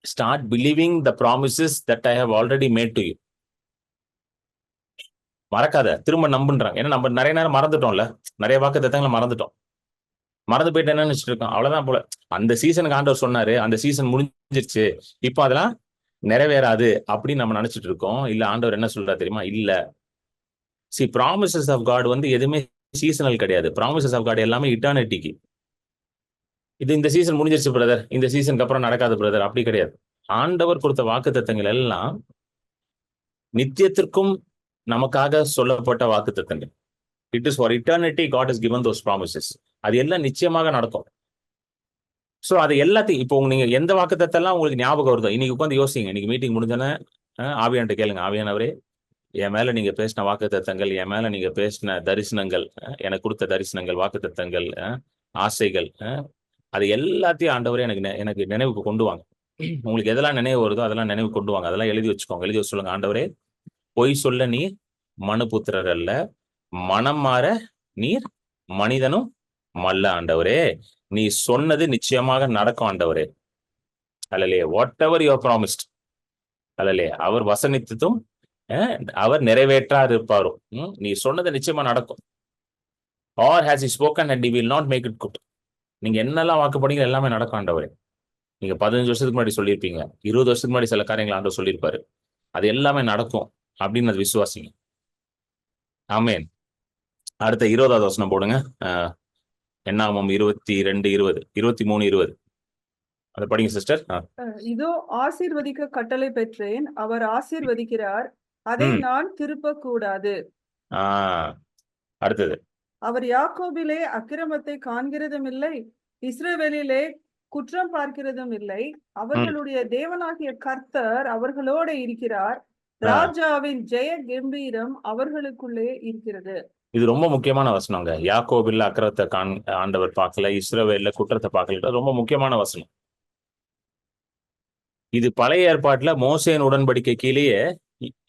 Start believing the promises that I have already made to you. மறக்காத, திரும்ப நம்புன்றாங்க. ஏன்னா நம்ம நிறைய நேரம் மறந்துட்டோம்ல, நிறைய வாக்கு தத்தங்களை மறந்துட்டோம். மறந்து போயிட்டு என்ன நினைச்சிட்டு இருக்கோம், அவ்வளவுதான் போல. அந்த சீசனுக்கு ஆண்டவர் சொன்னாரு, அந்த சீசன் முடிஞ்சிருச்சு, இப்போ அதெல்லாம் நிறைவேறாது அப்படின்னு நம்ம நினைச்சிட்டு இருக்கோம். இல்ல ஆண்டவர் என்ன சொல்றாரு தெரியுமா? இல்ல, சி ப்ராமிசஸ் ஆஃப் காட் வந்து எதுவுமே சீசனல் கிடையாது. ப்ராமிசஸ் ஆஃப் காட் எல்லாமே இட்டர்னிட்டிக்கு. இது இந்த சீசன் முடிஞ்சிருச்சு பிரதர், இந்த சீசனுக்கு அப்புறம் நடக்காது பிரதர், அப்படி கிடையாது. ஆண்டவர் கொடுத்த வாக்கு தத்தங்கள் எல்லாம் நித்தியத்திற்கும் நமக்காக சொல்லப்பட்ட வாக்கு தத்தங்கள். It is for eternity God is given those promises. அது எல்லாம் நிச்சயமாக நடக்கும். ஸோ அது எல்லாத்தையும் இப்போ நீங்க எந்த வாக்கு தத்தெல்லாம் உங்களுக்கு ஞாபகம் வருதோ இன்னைக்கு உட்காந்து யோசிங்க. இன்னைக்கு மீட்டிங் முடிஞ்சோன்னே ஆவியான்ட்ட கேளுங்க, ஆவியானவரே என் மேல நீங்க பேசின வாக்கு தத்தங்கள், என் மேல நீங்க பேசின தரிசனங்கள், எனக்கு கொடுத்த தரிசனங்கள், வாக்கு தத்தங்கள், ஆசைகள், அது எல்லாத்தையும் ஆண்டவரே எனக்கு நினைவுக்கு கொண்டு வாங்க. உங்களுக்கு எதெல்லாம் நினைவு வருதோ அதெல்லாம் நினைவு கொண்டு வாங்க. அதெல்லாம் எழுதி வச்சுக்கோங்க. எழுதி வச்சு சொல்லுங்க, ஆண்டவரே பொய் சொல்ல நீர் மனுபுத்திரர் அல்ல, மனம் மாற நீர் மனிதனும் மல்ல ஆண்டவரே, நீ சொன்னது நிச்சயமாக நடக்கும் ஆண்டவரே. அல்லலையே, வாட் எவர் யூ ப்ராமிஸ்ட், அல்லலையே, அவர் வசனித்ததும் அவர் நிறைவேற்றாது இருப்பாரோ. நீ சொன்னது நிச்சயமா நடக்கும். Or has he spoken and he will not make it good. நீங்க என்னெல்லாம் வாக்குப்படிங்க எல்லாமே நடக்கும் ஆண்டவரே. நீங்க 15 வருஷத்துக்கு முன்னாடி சொல்லியிருப்பீங்க, 20 வருஷத்துக்கு முன்னாடி சில காரியங்கள் ஆண்டவர் சொல்லியிருப்பாரு, அது எல்லாமே நடக்கும் அப்படின்னு அது விசுவாசிங்க. ஆமேன். அடுத்த 20வது வசனம் போடுங்க. என்னாகும் 22:20, 23:20. அதை படிங்க சிஸ்டர். இதோ ஆசீர்வதிக்க கட்டளை பெற்றேன், அவர் ஆசீர்வதிக்கிறார், அதை நான் திருப்ப கூடாது. அடுத்தது, அவர் யாக்கோபிலே அக்கிரமத்தை காண்கிறதும் இல்லை, இஸ்ரவேலிலே குற்றம் பார்க்கிறதும் இல்லை. அவர்களுடைய தேவனாகிய கர்த்தர் அவர்களோட இருக்கிறார், ராஜாவின் ஜெய கம்பீரம் அவர்களுக்குள்ளே இருக்கிறது. இது ரொம்ப முக்கியமான வசனங்க. யாக்கோபில் அக்கிரத்தை ஆண்டவர் பார்க்கல, இஸ்ரவேல்ல குற்றத்தை பார்க்கல. ரொம்ப முக்கியமான வசனம் இது. பழைய ஏற்பாட்டுல மோசேன் உடன்படிக்கை கீழேயே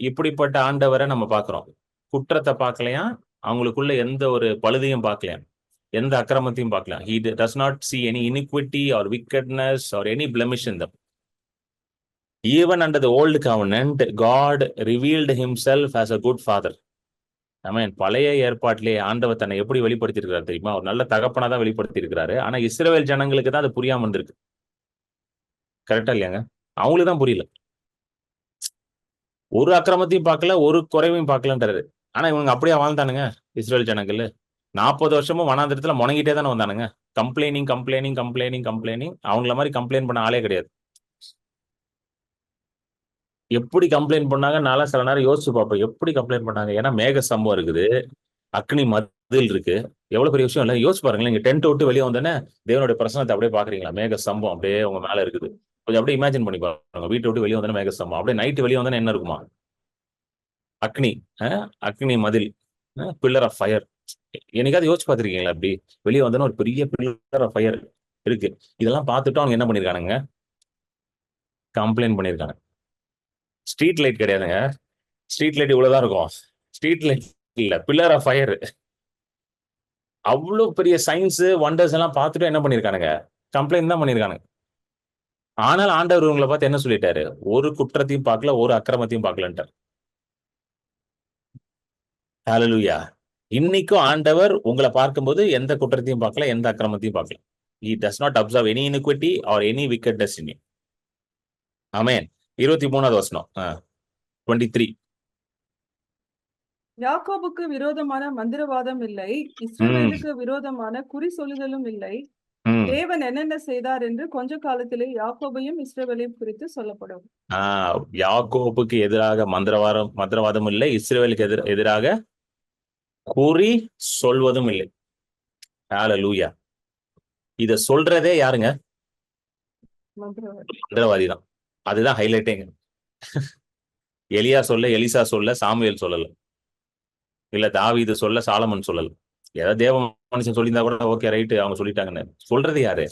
இப்படிப்பட்ட ஆண்டவரை நம்ம பார்க்கிறோம். குற்றத்தை பார்க்கலையா, அவங்களுக்குள்ள எந்த ஒரு பழுதையும் பார்க்கலையா, எந்த அக்கிரமத்தையும் பார்க்கலாம். He does not see any iniquity or wickedness or any blemish in them. Even under the old covenant, God revealed himself as a good father. ஆமென். பழைய ஏற்பாட்டிலே ஆண்டவர் தன்னை எப்படி வெளிப்படுத்தி இருக்கிறார் தெரியுமா? ஒரு நல்ல தகப்பனா தான் வெளிப்படுத்தி இருக்கிறாரு. ஆனா இஸ்ரவேல் ஜனங்களுக்கு தான் அது புரியாம இருந்திருக்கு. கரெக்டா இல்லையாங்க? அவங்களுக்கு தான் புரியல. ஒரு அக்கிரமத்தையும் பார்க்கல, ஒரு குறைவையும் பார்க்கலன்றாரு. ஆனா இவங்க அப்படியே வாழ்ந்தானுங்க இஸ்ரேல் ஜனங்கள். 40 வருஷமும் வனாந்திரத்துல முணங்கிட்டே தானே வந்தானுங்க. கம்ப்ளைனிங். அவங்கள மாதிரி கம்ப்ளைண்ட் பண்ண ஆளே கிடையாது. எப்படி கம்ப்ளைண்ட் பண்ணாங்க, நாளா சில நேரம் யோசிச்சு பார்ப்போம், எப்படி கம்ப்ளைண்ட் பண்ணாங்க. ஏன்னா மேக சம்பவம் இருக்குது, அக்னி மதில் இருக்கு, எவ்வளவு பெரிய விஷயம் இல்லை. யோசிச்சு பாருங்களேன், நீங்க டென்ட் விட்டு வெளியே வந்தோன்னே தேவனுடைய பிரசனத்தை அப்படியே பாக்குறீங்களா? மேக சம்பவம் அப்படியே உங்க மேல இருக்குது. கொஞ்சம் அப்படியே இமேஜின் பண்ணி பாருங்க. வீட்டை விட்டு வெளியே வந்தோன்னே மேக சம்பவம், அப்படியே நைட்டு வெளியே வந்தோன்னே என்ன இருக்குமா? அக்னி மதில், பில்லர் ஆஃப் ஃபயர். என்னைக்காவது யோசிச்சு பார்த்துருக்கீங்களா? அப்படி வெளியே வந்தோன்னா ஒரு பெரிய பில்லர் ஆஃப் ஃபயர் இருக்கு. இதெல்லாம் பார்த்துட்டு அவங்க என்ன பண்ணிருக்கானுங்க? கம்ப்ளைண்ட் பண்ணிருக்காங்க. ஸ்ட்ரீட் லைட் கிடையாதுங்க. ஸ்ட்ரீட் லைட் இவ்வளவுதான் இருக்கும். ஸ்ட்ரீட் லைட் இல்ல, பில்லர் ஆஃப் ஃபயர். அவ்வளவு பெரிய சயின்ஸ் வண்டர்ஸ் எல்லாம் பார்த்துட்டு என்ன பண்ணிருக்கானுங்க? கம்ப்ளைண்ட் தான் பண்ணிருக்கானுங்க. ஆனால் ஆண்டவர் இவங்களை பார்த்து என்ன சொல்லிட்டாரு? ஒரு குற்றத்தையும் பார்க்கல, ஒரு அக்கிரமத்தையும் பார்க்கலன்ட்டார். ஹல்லேலூயா. இன்னைக்கும் ஆண்டவர் உங்களை பார்க்கும்போது எந்த குற்றத்தையும் பார்க்கல, எந்த அக்கிரமத்தையும் பார்க்கல. He does not observe any iniquity or any wickedness in you. ஆமென். 23வது வசனம், 23. யாக்கோபுக்கு விரோதமான மந்திரவாதம் இல்லை, இஸ்ரவேலுக்கு விரோதமான குறி சொல்லுதலும் இல்லை. ம். தேவன் என்னென்ன செய்தார் என்று கொஞ்ச காலத்திலே யாக்கோபையும் இஸ்ரவேலையும் குறித்து சொல்லப்படும். யாக்கோபுக்கு எதிராக மந்திரவாதம் இல்லை, இஸ்ரவேலுக்கு எதிராக குறி சொல்வதும் இல்லை. ஹalleluya. இத சொல்றதே யாருங்க? மந்திரவாதி. மந்திரவாதி தான். அதுதான் ஹைலைட்டிங். எலியா சொல்ல, எலிசா சொல்ல, சாமுவேல் சொல்லல. இல்ல தாவீது சொல்ல, சாலமன் சொல்லல. ஏதாவது தேவ மனுஷன் சொல்லியிருந்தா கூட ஓகே ரைட்டு, அவங்க சொல்லிட்டாங்கன்னு. சொல்றது யாரு?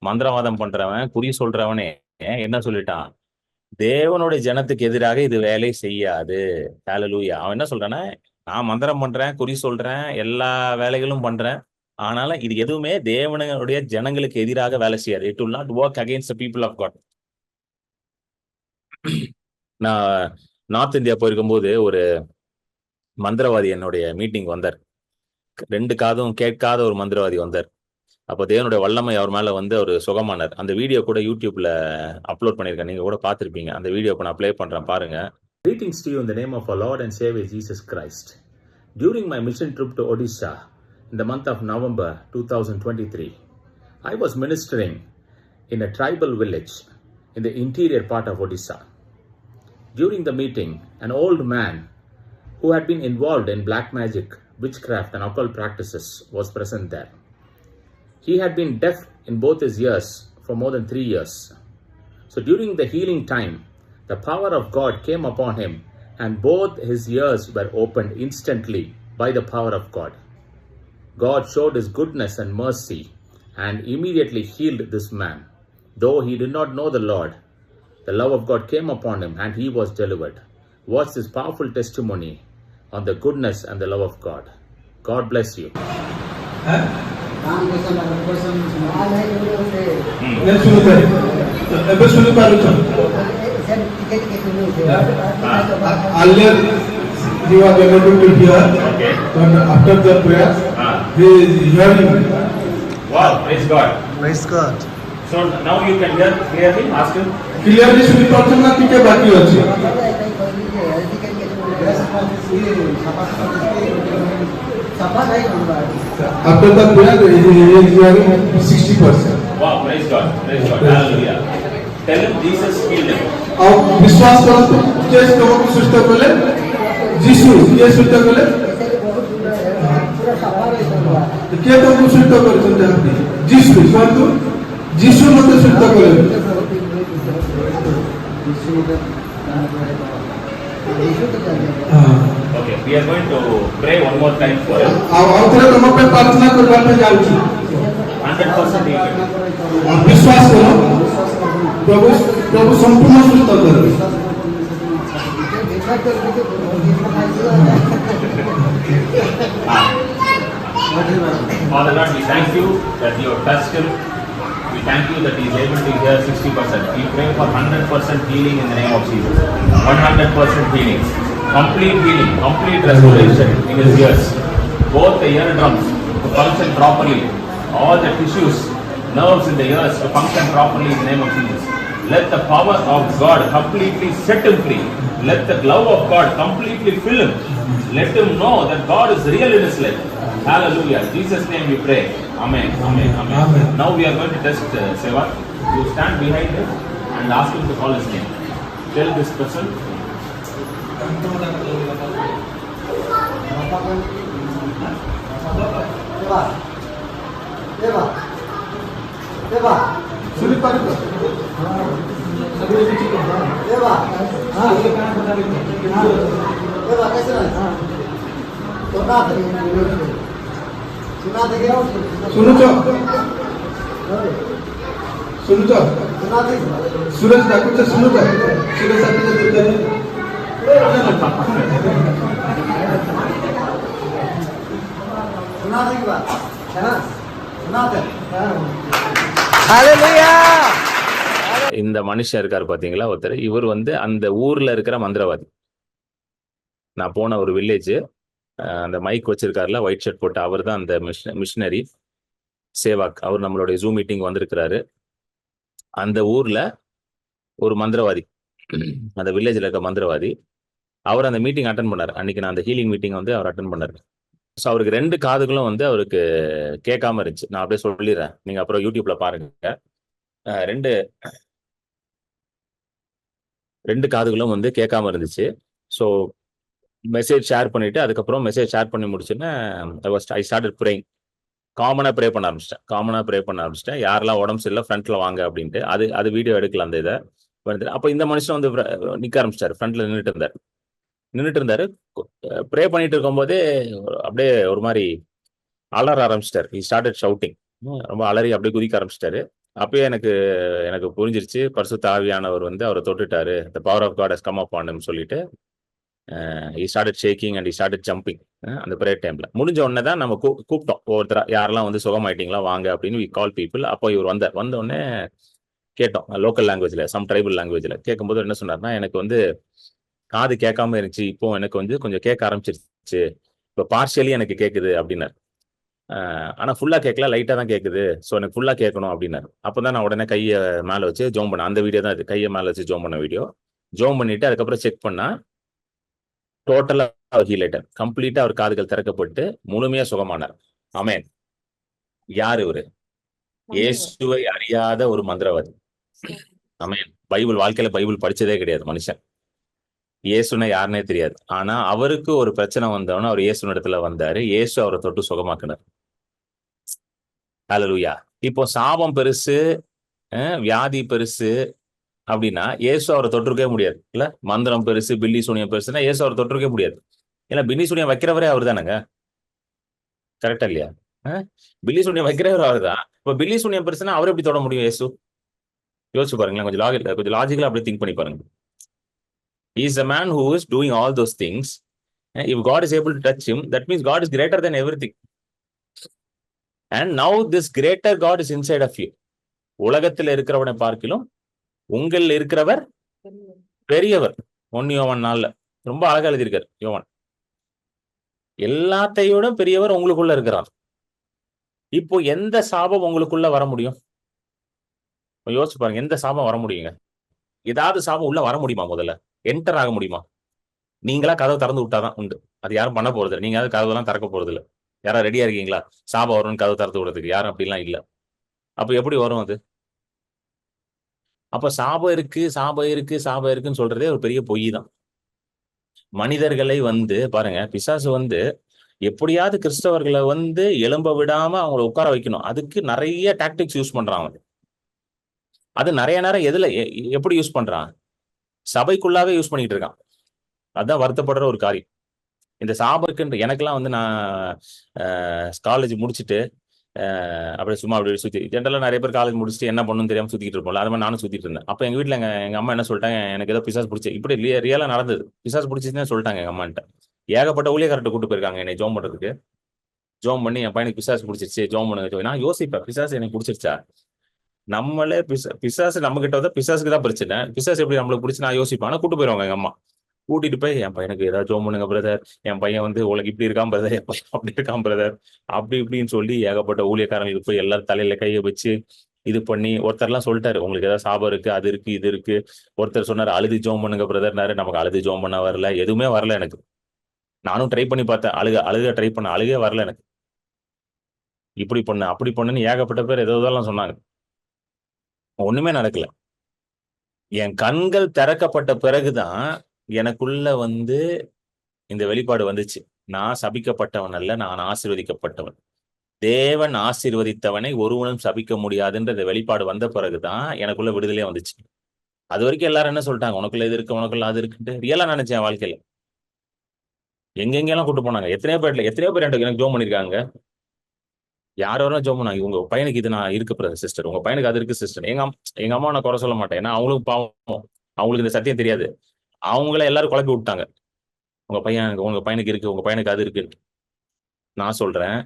மந்திரவாதம் பண்றவன், குறி சொல்றவனே என்ன சொல்லிட்டான்? தேவனுடைய ஜனத்துக்கு எதிராக இது வேலை செய்யாது. ஹalleluya. அவன் என்ன சொல்றானா, நான் மந்திரம் பண்றேன், குறி சொல்றேன், எல்லா வேலைகளும் பண்றேன். ஆனாலும் இது எதுவுமே தேவனுடைய ஜனங்களுக்கு எதிராக வேலை செய்யாது. It will not work against the people of God. நான் நார்த் இந்தியா போயிருக்கும்போது ஒரு மந்திரவாதி என்னுடைய மீட்டிங் வந்தார். 2 காதும் கேட்காத ஒரு மந்திரவாதி வந்தார். அப்போ தேவனுடைய வல்லமை அவர் மேல வந்து ஒரு சுகமானார். அந்த வீடியோ கூட யூடியூப்ல அப்லோட் பண்ணியிருக்கேன். நீங்க கூட பார்த்திருப்பீங்க. அந்த வீடியோ நான் ப்ளே பண்றேன் பாருங்க. Greetings to you in the name of our Lord and Savior Jesus Christ. During my mission trip to Odisha in the month of November 2023, I was ministering in a tribal village in the interior part of Odisha. During the meeting, an old man who had been involved in black magic, witchcraft and occult practices was present there. He had been deaf in both his ears for more than 3 years. So during the healing time, the power of God came upon him and both his ears were opened instantly by the power of God. God showed his goodness and mercy and immediately healed this man. Though he did not know the Lord, the love of God came upon him and he was delivered. Watch this powerful testimony on the goodness and the love of God. God bless you. Earlier he was able to hear, Okay. but after the prayer he is hearing. Wow, praise God. Praise God. So now you can hear clearly. Ask him. Clearly শুনি পাচ্ছেন না কি কে বাকি আছে? After the prayer he is hearing 60%. Wow, praise God. Praise God. Hallelujah. Tell him Jesus healed him. ଆଉ ବିଶ୍ୱାସ କରନ୍ତୁ ଯେ ତମକୁ ସୁସ୍ଥ କଲେ ଯୀଶୁ କିଏ ସୁସ୍ଥ କଲେ କିଏ ତମକୁ ସୁସ୍ଥ କରିଛନ୍ତି ଆପଣ ଯୀଶୁ କୁହନ୍ତୁ ଯୀଶୁ ମୋତେ ସୁସ୍ଥ କଲେ Okay, we are going to pray one more time for him. ଆଉ ଥରେ ତମ ପାଇଁ ପ୍ରାର୍ଥନା କରିବା ପାଇଁ ଯାଉଛି 100% healed. ବିଶ୍ୱାସ କର ପ୍ରଭୁ ପ୍ରଭୁ ସମ୍ପୂର୍ଣ୍ଣ ସୁସ୍ଥ କରିବେ Father Lord, we thank you that you have touched him. We thank you that he is able to hear 60%. We pray for 100% healing in the name of Jesus. 100% healing. Complete healing, complete restoration in his ears. Both the eardrums to function properly. All the tissues, nerves in the ears to function properly in the name of Jesus. Let the power of God completely set him free. Let the love of God completely fill him. Let him know that God is real in his life. Hallelujah. In Jesus' name we pray. Amen. Amen. Amen. Amen. Now we are going to test Seva. You stand behind him and ask him to call his name. Tell this person. ଶୁଣିପାରିବ ଶୁଣୁଛ ଶୁଣୁଛ Suresh ଡାକୁଛ ଶୁଣୁଛ Suresh Hallelujah. இந்த மனுஷன் இருக்காரு பாத்தீங்களா ஒருத்தர், இவர் வந்து அந்த ஊர்ல இருக்கிற மந்திரவாதி. நான் போன ஒரு வில்லேஜ், அந்த மைக் வச்சிருக்காருல ஒயிட் ஷர்ட் போட்டு, அவர் தான் அந்த மிஷினரி சேவாக். அவர் நம்மளுடைய ஜூம் மீட்டிங் வந்திருக்கிறாரு. அந்த ஊர்ல ஒரு மந்திரவாதி, அந்த வில்லேஜ்ல இருக்க மந்திரவாதி, அவர் அந்த மீட்டிங் அட்டன் பண்ணார். அன்னைக்கு நான் அந்த ஹீலிங் மீட்டிங் வந்து அவர் அட்டன் பண்ணார். ஸோ அவருக்கு 2 காதுகளும் வந்து அவருக்கு கேட்காம இருந்துச்சு. நான் அப்படியே சொல்லிடுறேன், நீங்க அப்புறம் யூடியூப்ல பாருங்க. 2 காதுகளும் வந்து கேட்காம இருந்துச்சு. ஸோ மெசேஜ் ஷேர் பண்ணிட்டு அதுக்கப்புறம் மெசேஜ் ஷேர் பண்ணி முடிச்சுன்னா ஐ ஸ்டார்டட் ப்ரேயிங். காமனா ப்ரே பண்ண ஆரம்பிச்சிட்டேன். யாரெல்லாம் உடம்பு சரியில்லை ஃப்ரண்ட்ல வாங்க அப்படின்ட்டு. அது வீடியோ எடுக்கல அந்த இதை வந்து. அப்போ இந்த மனுஷன் வந்து நிக்க ஆரம்பிச்சிட்டாரு, ஃப்ரண்ட்ல நின்றுட்டு இருந்தாரு. ப்ரே பண்ணிட்டு இருக்கும்போதே அப்படியே ஒரு மாதிரி அலற ஆரம்பிச்சிட்டாரு. He started shouting. ரொம்ப அலறி அப்படியே குதிக்க ஆரம்பிச்சிட்டாரு. அப்பயே எனக்கு புரிஞ்சிருச்சு, பரிசுத்த ஆவியானவர் வந்து அவரை தொட்டுட்டாரு, the power of God has come upon him சொல்லிட்டு he started shaking and he started jumping. அந்த ப்ரேயர் டைம்ல முடிஞ்ச உடனே தான் நம்ம கூப்பிட்டோம் ஒவ்வொருத்தரா, யாரெல்லாம் வந்து சுகமாயிட்டீங்களா வாங்க அப்படின்னு வி கால் பீப்புள். அப்போ இவர் வந்த உடனே கேட்டோம் லோக்கல் லாங்குவேஜ்ல, சம் ட்ரைபல் லாங்குவேஜ்ல. கேட்கும்போது என்ன சொன்னார்னா, எனக்கு வந்து காது கேட்காம இருந்துச்சு, இப்போ எனக்கு வந்து கொஞ்சம் கேட்க ஆரம்பிச்சிருச்சு, இப்போ பார்ஷியலி எனக்கு கேட்குது அப்படின்னாரு. ஆனா ஃபுல்லா கேட்கல, லைட்டா தான் கேட்குது, ஸோ எனக்கு ஃபுல்லா கேட்கணும் அப்படின்னாரு. அப்பதான் நான் உடனே கையை மேல வச்சு ஜோம் பண்ணேன். அந்த வீடியோ தான் இது, கையை மேல வச்சு ஜோம் பண்ண வீடியோ. ஜோம் பண்ணிட்டு அதுக்கப்புறம் செக் பண்ணா டோட்டலா ஹீல் ஆயிட்டார். கம்ப்ளீட்டா அவர் காதுகள் திறக்கப்பட்டு முழுமையா சுகமானார். ஆமென். யார் இவரு? இயேசுவை அறியாத ஒரு மந்திரவாதி. ஆமென். வாழ்க்கையில பைபிள் படிச்சதே கிடையாது மனுஷன். இயேசுனா யாருன்னே தெரியாது. ஆனா அவருக்கு ஒரு பிரச்சனை வந்தவன அவர் இயேசு இடத்துல வந்தாரு. இயேசு அவரை தொட்டு சுகமாக்குனார். ஹல்லேலூயா. இப்போ சாபம் பெருசு, வியாதி பெருசு அப்படின்னா இயேசு அவரை தொற்றுக்கவே முடியாது இல்ல. மந்திரம் பெருசு, பில்லி சூனியம் பெருசுன்னா இயேசு அவரை தொற்றுக்கவே முடியாது. ஏன்னா பில்லி சூனியம் வைக்கிறவரே அவர் தானங்க. கரெக்டா இல்லையா? பில்லி சூனியம் வைக்கிறவர் அவர் தான். இப்போ பில்லி சூனியம் பெருசுன்னா அவர் எப்படி தொட முடியும் இயேசு? யோசிச்சு பாருங்களேன், கொஞ்சம் லாஜிக்கலா அப்படியே திங்க் பண்ணி பாருங்க. He is a man who is doing all those things. If God is able to touch him, that means God is greater than everything. And now this greater God is inside of you. உலகத்தில் இருக்கிறவனை பார்க்கிலும் உங்களில் இருக்கிறவர் பெரியவர். 1 யோவான் 4 ரொம்ப அழகா எழுதியிருக்கார் யோவான். எல்லாத்தையோட பெரியவர் உங்களுக்குள்ள இருக்கிறார். இப்போ எந்த சாபம் உங்களுக்குள்ள வர முடியும்? யோசிச்சு பாருங்க, எந்த சாபம் வர முடியுங்க? ஏதாவது சாபம் உள்ள வர முடியுமா? முதல்ல என்டர் ஆக முடியுமா? நீங்களா கதவை திறந்து விட்டாதான் உண்டு. அது யாரும் பண்ண போறது இல்லை. நீங்க யாரும் கதவெல்லாம் திறக்க போறது இல்லை. யாரும் ரெடியா இருக்கீங்களா சாபம் வரும்னு கதவை திறந்து விடுறதுக்கு? யாரும் அப்படிலாம் இல்லை. அப்ப எப்படி வரும் அது? அப்ப சாபம் இருக்குன்னு சொல்றதே ஒரு பெரிய பொய் தான். மனிதர்களை வந்து பாருங்க, பிசாசு வந்து எப்படியாவது கிறிஸ்தவர்களை வந்து எழும்ப விடாம அவங்களை உட்கார வைக்கணும். அதுக்கு நிறைய டாக்டிக்ஸ் யூஸ் பண்றான். அது நிறைய நேரம் எதுல எப்படி யூஸ் பண்றான்? சபைக்குள்ளாவே யூஸ் பண்ணிட்டு இருக்கான். அதுதான் வருத்தப்படுற ஒரு காரியம். இந்த சாபருக்குன்ற எனக்கெல்லாம் வந்து நான் காலேஜ் முடிச்சுட்டு அப்படியே சும்மா அப்படி சுற்றி ஜென்ரலாக நிறைய பேர் காலேஜ் முடிச்சுட்டு என்ன பண்ணணும்னு தெரியாமல் சுற்றிட்டு இருப்போம்ல, அது மாதிரி நானும் சுற்றிட்டு இருந்தேன். அப்போ எங்கள் வீட்டில் எங்கள் அம்மா என்ன சொல்லிட்டாங்க, எனக்கு ஏதோ பிசாஸ் பிடிச்சி இப்படி ரியலாக நடந்தது. பிசாஸ் பிடிச்சிச்சுன்னு சொல்லிட்டாங்க எங்கள் அம்மான்ட்ட. ஏகப்பட்ட ஊழியக்காரர்கிட்ட கூட்டு போயிருக்காங்க என்னை ஜோம் பண்ணுறதுக்கு. ஜோம் பண்ணி என் பையனுக்கு பிசாஸ் பிடிச்சிருச்சு ஜோம் பண்ணுங்க. நான் யோசிப்பேன், பிசாஸ் எனக்கு பிடிச்சிருச்சா? நம்மளே பிசாசு நம்ம கிட்ட வந்து பிசாசுக்கு தான் பிரச்சனை. பிசாஸ் எப்படி நம்மளுக்கு பிடிச்சி நான் யோசிப்பேன். ஆனால் கூட்டு போயிருவாங்க எங்கள் அம்மா. கூட்டிட்டு போய் என் பையனுக்கு ஏதாவது ஜோம் பண்ணுங்க பிரதர், என் பையன் வந்து உலக இப்படி இருக்கான் பிரதர், என் பையன் அப்படி இருக்கான் பிரதர், அப்படி இப்படின்னு சொல்லி ஏகப்பட்ட ஊழியக்காரங்களுக்கு போய் எல்லாரும் தலையில கையை வச்சு இது பண்ணி ஒருத்தர்லாம் சொல்லிட்டாரு, உங்களுக்கு ஏதாவது சாபம் இருக்கு, அது இருக்கு, இது இருக்கு. ஒருத்தர் சொன்னாரு அழுது ஜோம் பண்ணுங்க பிரதர்னாரு. நமக்கு அழுது ஜோம் பண்ண வரல, எதுவுமே வரல எனக்கு. நானும் ட்ரை பண்ணி பார்த்தேன், அழுக ட்ரை பண்ண, அழுகே வரல எனக்கு. இப்படி பண்ணு அப்படி பண்ணுன்னு ஏகப்பட்ட பேர் எதெல்லாம் சொன்னாங்க. ஒண்ணுமே நடக்கல. என் கண்கள் திறக்கப்பட்ட பிறகுதான் எனக்குள்ள வந்து இந்த வெளிப்பாடு வந்துச்சு. நான் சபிக்கப்பட்டவன் அல்ல, நான் ஆசீர்வதிக்கப்பட்டவன். தேவன் ஆசீர்வதித்தவனை ஒருவனும் சபிக்க முடியாதுன்ற இந்த வெளிப்பாடு வந்த பிறகுதான் எனக்குள்ள விடுதலையே வந்துச்சு. அது வரைக்கும் எல்லாரும் என்ன சொல்லிட்டாங்க, உனக்குள்ள இது இருக்கு, உனக்குள்ள அது இருக்குன்ட்டு ரியலா நினைச்சேன் என் வாழ்க்கையில. எங்கெங்கெல்லாம் கூட்டு போனாங்க. எத்தனையோ பேர் எனக்கு ஜோம் பண்ணிருக்காங்க. யாரும் ஜோம் பண்ணாங்க, உங்க பையனுக்கு இது நான் இருக்கு சிஸ்டர், உங்க பையனுக்கு அது இருக்கு சிஸ்டர். எங்க அம்மா நான் குறை சொல்ல மாட்டேன், ஏன்னா அவங்களுக்கு பாவம், அவங்களுக்கு இந்த சத்தியம் தெரியாது. அவங்கள எல்லாரும் குழப்பி விட்டாங்க, உங்க பையனுக்கு இருக்கு, உங்க பையனுக்கு அது இருக்கு. நான் சொல்றேன்,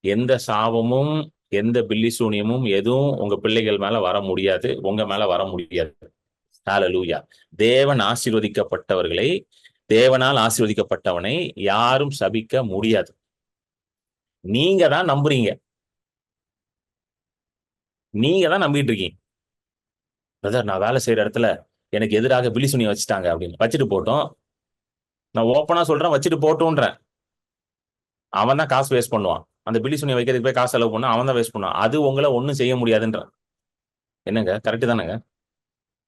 எந்த சாபமும் எந்த பில்லி சூனியமும் எதுவும் உங்க பிள்ளைகள் மேல வர முடியாது, உங்க மேல வர முடியாது. ஹல்லேலூயா. தேவனால் ஆசீர்வதிக்கப்பட்டவனை யாரும் சபிக்க முடியாது. நீங்க தான் நம்புறீங்க, நீங்க தான் நம்பிட்டு இருக்கீங்க. பிரதர், நான் வேலை செய்யற இடத்துல எனக்கு எதிராக பில்லி சூனியம் வச்சுட்டாங்க அப்படின்னு. வச்சுட்டு போட்டோம். நான் ஓப்பனா சொல்றேன், வச்சுட்டு போட்டோன்றேன். அவன் தான் காசு வேஸ்ட் பண்ணுவான். அந்த பில்லி சுனியை வைக்கிறதுக்கு போய் காசு செலவு பண்ணா அவன் தான் வேஸ்ட் பண்ணுவான். அது உங்களை ஒன்றும் செய்ய முடியாதுன்ற. என்னங்க கரெக்டு தானேங்க?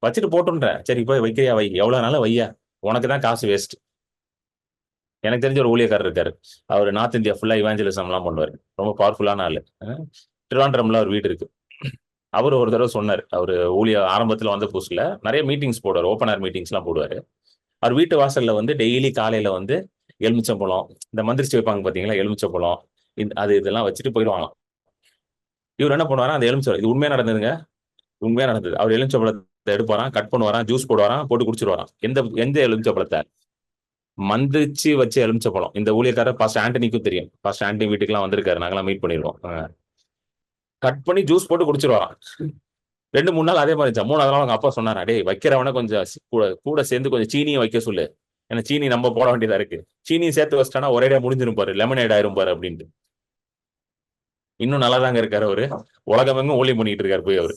வச்சுட்டு போட்டுன்ற. சரி போய் வைக்கிறியா வை, எவ்வளவு நாளும் வையா, உனக்கு தான் காசு வேஸ்ட். எனக்கு தெரிஞ்ச ஒரு ஊழியக்காரர் இருக்காரு. அவர் நார்த் இந்தியா ஃபுல்லா இவாஞ்சலிசம் எல்லாம் பண்ணுவாரு. ரொம்ப பவர்ஃபுல்லான ஆளு. திருவாண்டரம்ல ஒரு வீடு இருக்கு. அவர் ஒரு தடவை சொன்னார். அவர் ஊழிய ஆரம்பத்துல வந்த புதுசுல நிறைய மீட்டிங்ஸ் போடுவார், ஓப்பன் ஏர் மீட்டிங்ஸ் எல்லாம் போடுவாரு. அவர் வீட்டு வாசல்ல வந்து டெய்லி காலையில வந்து எலுமிச்சம்பழம், இந்த மந்திரிச்சு வைப்பாங்க பாத்தீங்களா, எலுமிச்சம்பழம் அது இதெல்லாம் வச்சுட்டு போயிடுவாங்க. இவர் என்ன பண்ணுவாரா, அந்த எலுமிச்சம், இது உண்மையா நடந்ததுங்க, உண்மையா நடந்தது. அவர் எலுமிச்சம்பழத்தை எடுப்பாராம், கட் பண்ணுவாராம், ஜூஸ் போடுவாராம், போட்டு குடிச்சிருவாராம். எந்த எந்த எலுமிச்சம்பழத்தை? மந்திரிச்சு வச்ச எலுமிச்சம்பழம். இந்த ஊழியக்காரர் பாஸ்டர் ஆண்டனிக்கும் தெரியும். பாஸ்டர் ஆண்டனி வீட்டுக்குலாம் வந்திருக்காரு, நாங்கெல்லாம் மீட் பண்ணிருக்கோம். கட் பண்ணி ஜூஸ் போட்டு குடிச்சிருவாராம். 2-3 நாள் அதே மாதிரி இருந்துச்சு. 3வது நாள் அவங்க அப்பா சொன்னாரா, டேய் வைக்கிறவன கொஞ்சம் கூட சேர்ந்து கொஞ்சம் சீனியும் வைக்க சொல்லு, ஏன்னா சீனி நம்ம போட வேண்டியதா இருக்கு, சீனியும் சேர்த்து வச்சிட்டானா ஒரேடியா முடிஞ்சிரும் பாரு, லெமனேட் ஆயிரும் பாரு அப்படின்ட்டு. இன்னும் நல்லா தாங்க இருக்காரு அவரு. உலகமெங்கும் ஊழியம் பண்ணிட்டு இருக்காரு போய் அவரு.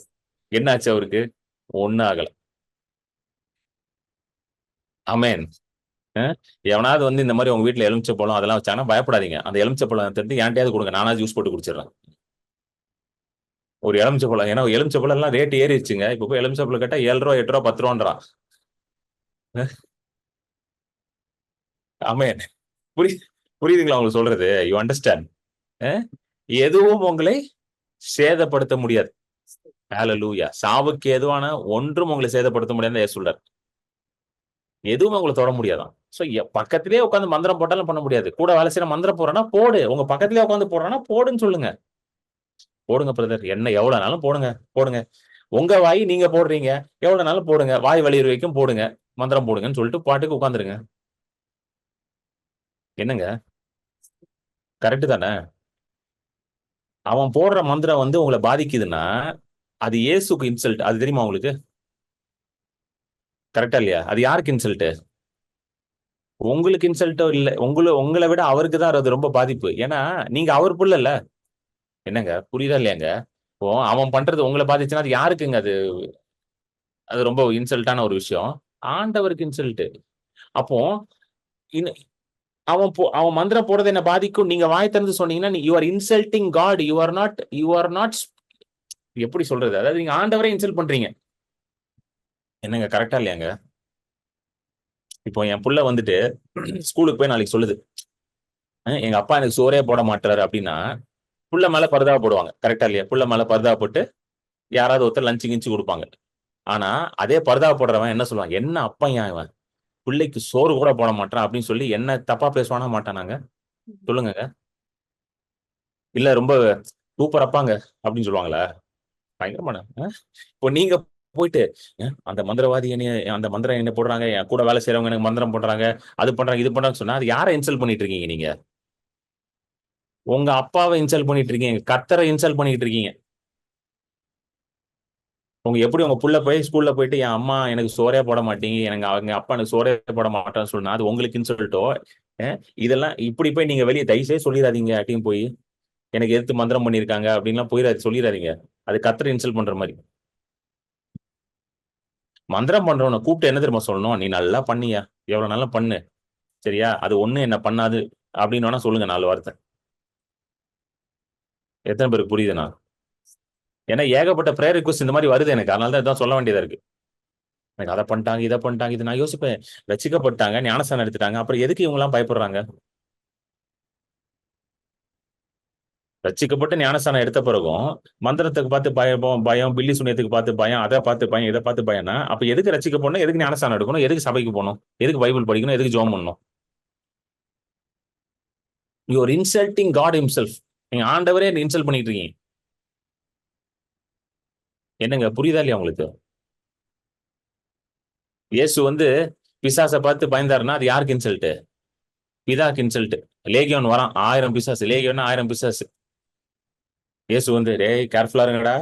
என்ன ஆச்சு அவருக்கு? ஒன்னும் ஆகல. ஆமென். எவனாவது வந்து இந்த மாதிரி உங்க வீட்டுல எலுமிச்சப்பழம் அதெல்லாம் வச்சாங்கன்னா பயப்படாதீங்க. அந்த எலுமிச்சப்பழம் தெரிஞ்சு என்கிட்டயாவது கொடுங்க, நானா ஜூஸ் போட்டு குடிச்சிடறேன். ஒரு எலுமிச்சப்பழம், ஏன்னா எலுமிச்சப்பழம் எல்லாம் ரேட் ஏறிடுச்சுங்க. இப்ப போய் எலுமிச்சப்பழம் கேட்டா 7 ரூபா 8 ரூபா 10 ரூபான்றான். ஆமென். புரியுதுங்களா உங்களுக்கு சொல்றது? You understand? எதுவும் உங்களை சேதப்படுத்த முடியாது. ஹalleluya. சாவுக்கு எதுவான ஒன்றும் உங்களை சேதப்படுத்த முடியாது சொல்றார். எதுவும் உங்களை தொட முடியாதான். சோ பக்கத்திலேயே உட்காந்து மந்திரம் போட்டாலும் பண்ண முடியாது. கூட வேலை செய்யற மந்திரம் போடுறனா போடு, உங்க பக்கத்திலேயே உட்காந்து போடுறனா போடுன்னு சொல்லுங்க. போடுங்க பிரதர், என்ன எவ்வளவு நாளும் போடுங்க போடுங்க. உங்க வாய் நீங்க போடுறீங்க, எவ்வளவு நாளும் போடுங்க, வாய் வலியுற வரைக்கும் போடுங்க, மந்திரம் போடுங்கன்னு சொல்லிட்டு பாட்டுக்கு உட்காந்துருங்க. என்னங்க கரெக்ட் தானே? அவன் போடுற மந்திரம் வந்து உங்களை பாதிக்குதுன்னா அது இயேசுக்கு இன்சல்ட். அது தெரியுமா உங்களுக்கு? கரெக்டா இல்லையா? அது யாருக்கு இன்சல்ட்? உங்களுக்கு இன்சல்ட்டோ இல்ல, உங்களை விட அவருக்கு தான் அது ரொம்ப பாதிப்பு. ஏன்னா நீங்க அவர் புள்ள இல்ல. என்னங்க புரியுதா இல்லையாங்க? இப்போ அவன் பண்றது உங்களை பாதிச்சுன்னா அது யாருக்குங்க? அது அது ரொம்ப இன்சல்ட்டான ஒரு விஷயம். ஆண்டவருக்கு இன்சல்ட். அப்போ அவன் மந்திரம் போடுறது என்ன பாதிக்கும்? நீங்க வாய் திறந்து சொன்னீங்கன்னா you are insulting God. You are not எப்படி சொல்றது, அதாவது நீங்க ஆண்டவரை இன்சல்ட் பண்றீங்க. என்னங்க கரெக்டா இல்லையாங்க? இப்போ என் புள்ள வந்துட்டு ஸ்கூலுக்கு போய் நாளைக்கு சொல்லுது, எங்க அப்பா எனக்கு சோறே போட மாட்டாரு அப்படின்னா புள்ள மேல பர்தா போடுவாங்க. கரெக்டா இல்லையா? புள்ள மேல பர்தா போட்டு யாராவது ஒருத்தர் லஞ்சு கிஞ்சு கொடுப்பாங்க. ஆனா அதே பர்தா போடுறவன் என்ன சொல்லுவான், என்ன அப்பா இவன் பிள்ளைக்கு சோறு கூட போட மாட்டான் அப்படின்னு சொல்லி என்ன தப்பா பேசுவானா மாட்டானாங்க? சொல்லுங்க. இல்ல ரொம்ப சூப்பர் அப்பாங்க அப்படின்னு சொல்லுவாங்களா? பயங்கரமான. இப்போ நீங்க போயிட்டு அந்த மந்திரவாதி என்னைய, அந்த மந்திரம் என்ன போடுறாங்க, என் கூட வேலை செய்யறவங்க எனக்கு மந்திரம் போடுறாங்க, அது பண்றாங்க இது பண்றாங்கன்னு சொன்னா அது யாரை இன்சல்ட் பண்ணிட்டு இருக்கீங்க நீங்க? உங்க அப்பாவை இன்சல்ட் பண்ணிட்டு இருக்கீங்க, கர்த்தரை இன்சல்ட் பண்ணிட்டு இருக்கீங்க. உங்க எப்படி உங்க புள்ள போய் ஸ்கூல்ல போயிட்டு என் அம்மா எனக்கு சோறே போட மாட்டீங்க, எனக்கு அவங்க அப்பா எனக்கு சோறே போட மாட்டான்னு சொன்னா அது உங்களுக்கு இன்சல்ட்டோ? இதெல்லாம் இப்படி போய் நீங்க வெளியே தயவுசெய்து சொல்லிடாதீங்க. யார்ட்டையும் போய் எனக்கு எதிர்த்து மந்திரம் பண்ணியிருக்காங்க அப்படின்லாம் போயிடாது, சொல்லிடாதீங்க. அது கர்த்தரை இன்சல்ட் பண்ற மாதிரி. மந்திரம் பண்றவனை கூப்பிட்டு என்ன தெரியுமா சொல்லணும், நீ நல்லா பண்ணியா, எவ்வளவு நல்லா பண்ணு, சரியா, அது ஒண்ணு என்ன பண்ணாது அப்படின்னு வேணா சொல்லுங்க 4 வார்த்தை. எத்தனை பேருக்கு புரியுதுண்ணா? ஏன்னா ஏகப்பட்ட ப்ரேயர் ரிக்வஸ்ட் இந்த மாதிரி வருது எனக்கு, அதனால தான் இதான் சொல்ல வேண்டியதா இருக்கு. எனக்கு அதை பண்ணிட்டாங்க இதை பண்ணிட்டாங்க, இது நான் யோசிப்பேன், ரட்சிக்கப்பட்டாங்க, ஞானஸ்தானம் எடுத்துட்டாங்க, அப்புறம் எதுக்கு இவங்க எல்லாம் பயப்படுறாங்க? ரட்சிக்கப்பட்டு ஞானஸ்தானம் எடுத்த பிறகும் மந்திரத்துக்கு பார்த்து பயம், பில்லி சுனியத்துக்கு பார்த்து பயம், அதை பார்த்து பயம், இதை பார்த்து பயம்னா அப்ப எதுக்கு ரட்சிக்கப்படணும், எதுக்கு ஞானஸ்தானம் எடுக்கணும், எதுக்கு சபைக்கு போகணும், எதுக்கு பைபிள் படிக்கணும், எதுக்கு ஜெபம் பண்ணணும்? You are insulting God himself. நீங்க ஆண்டவரே இன்சல்ட் பண்ணிட்டு இருக்கீங்க. என்னங்க புரியுதா இல்லையா உங்களுக்கு? இயேசு வந்து பிசாசை பார்த்து பயந்தாருன்னா அது யாருக்கு இன்சல்ட்? பிதாக்கு இன்சல்ட். லேகியோன் வரான் 1000 பிசாசு, லேகியோன் 1000 பிசாசு. இயேசு வந்து டேய் கேர்ஃபுல்லா இருங்கடா,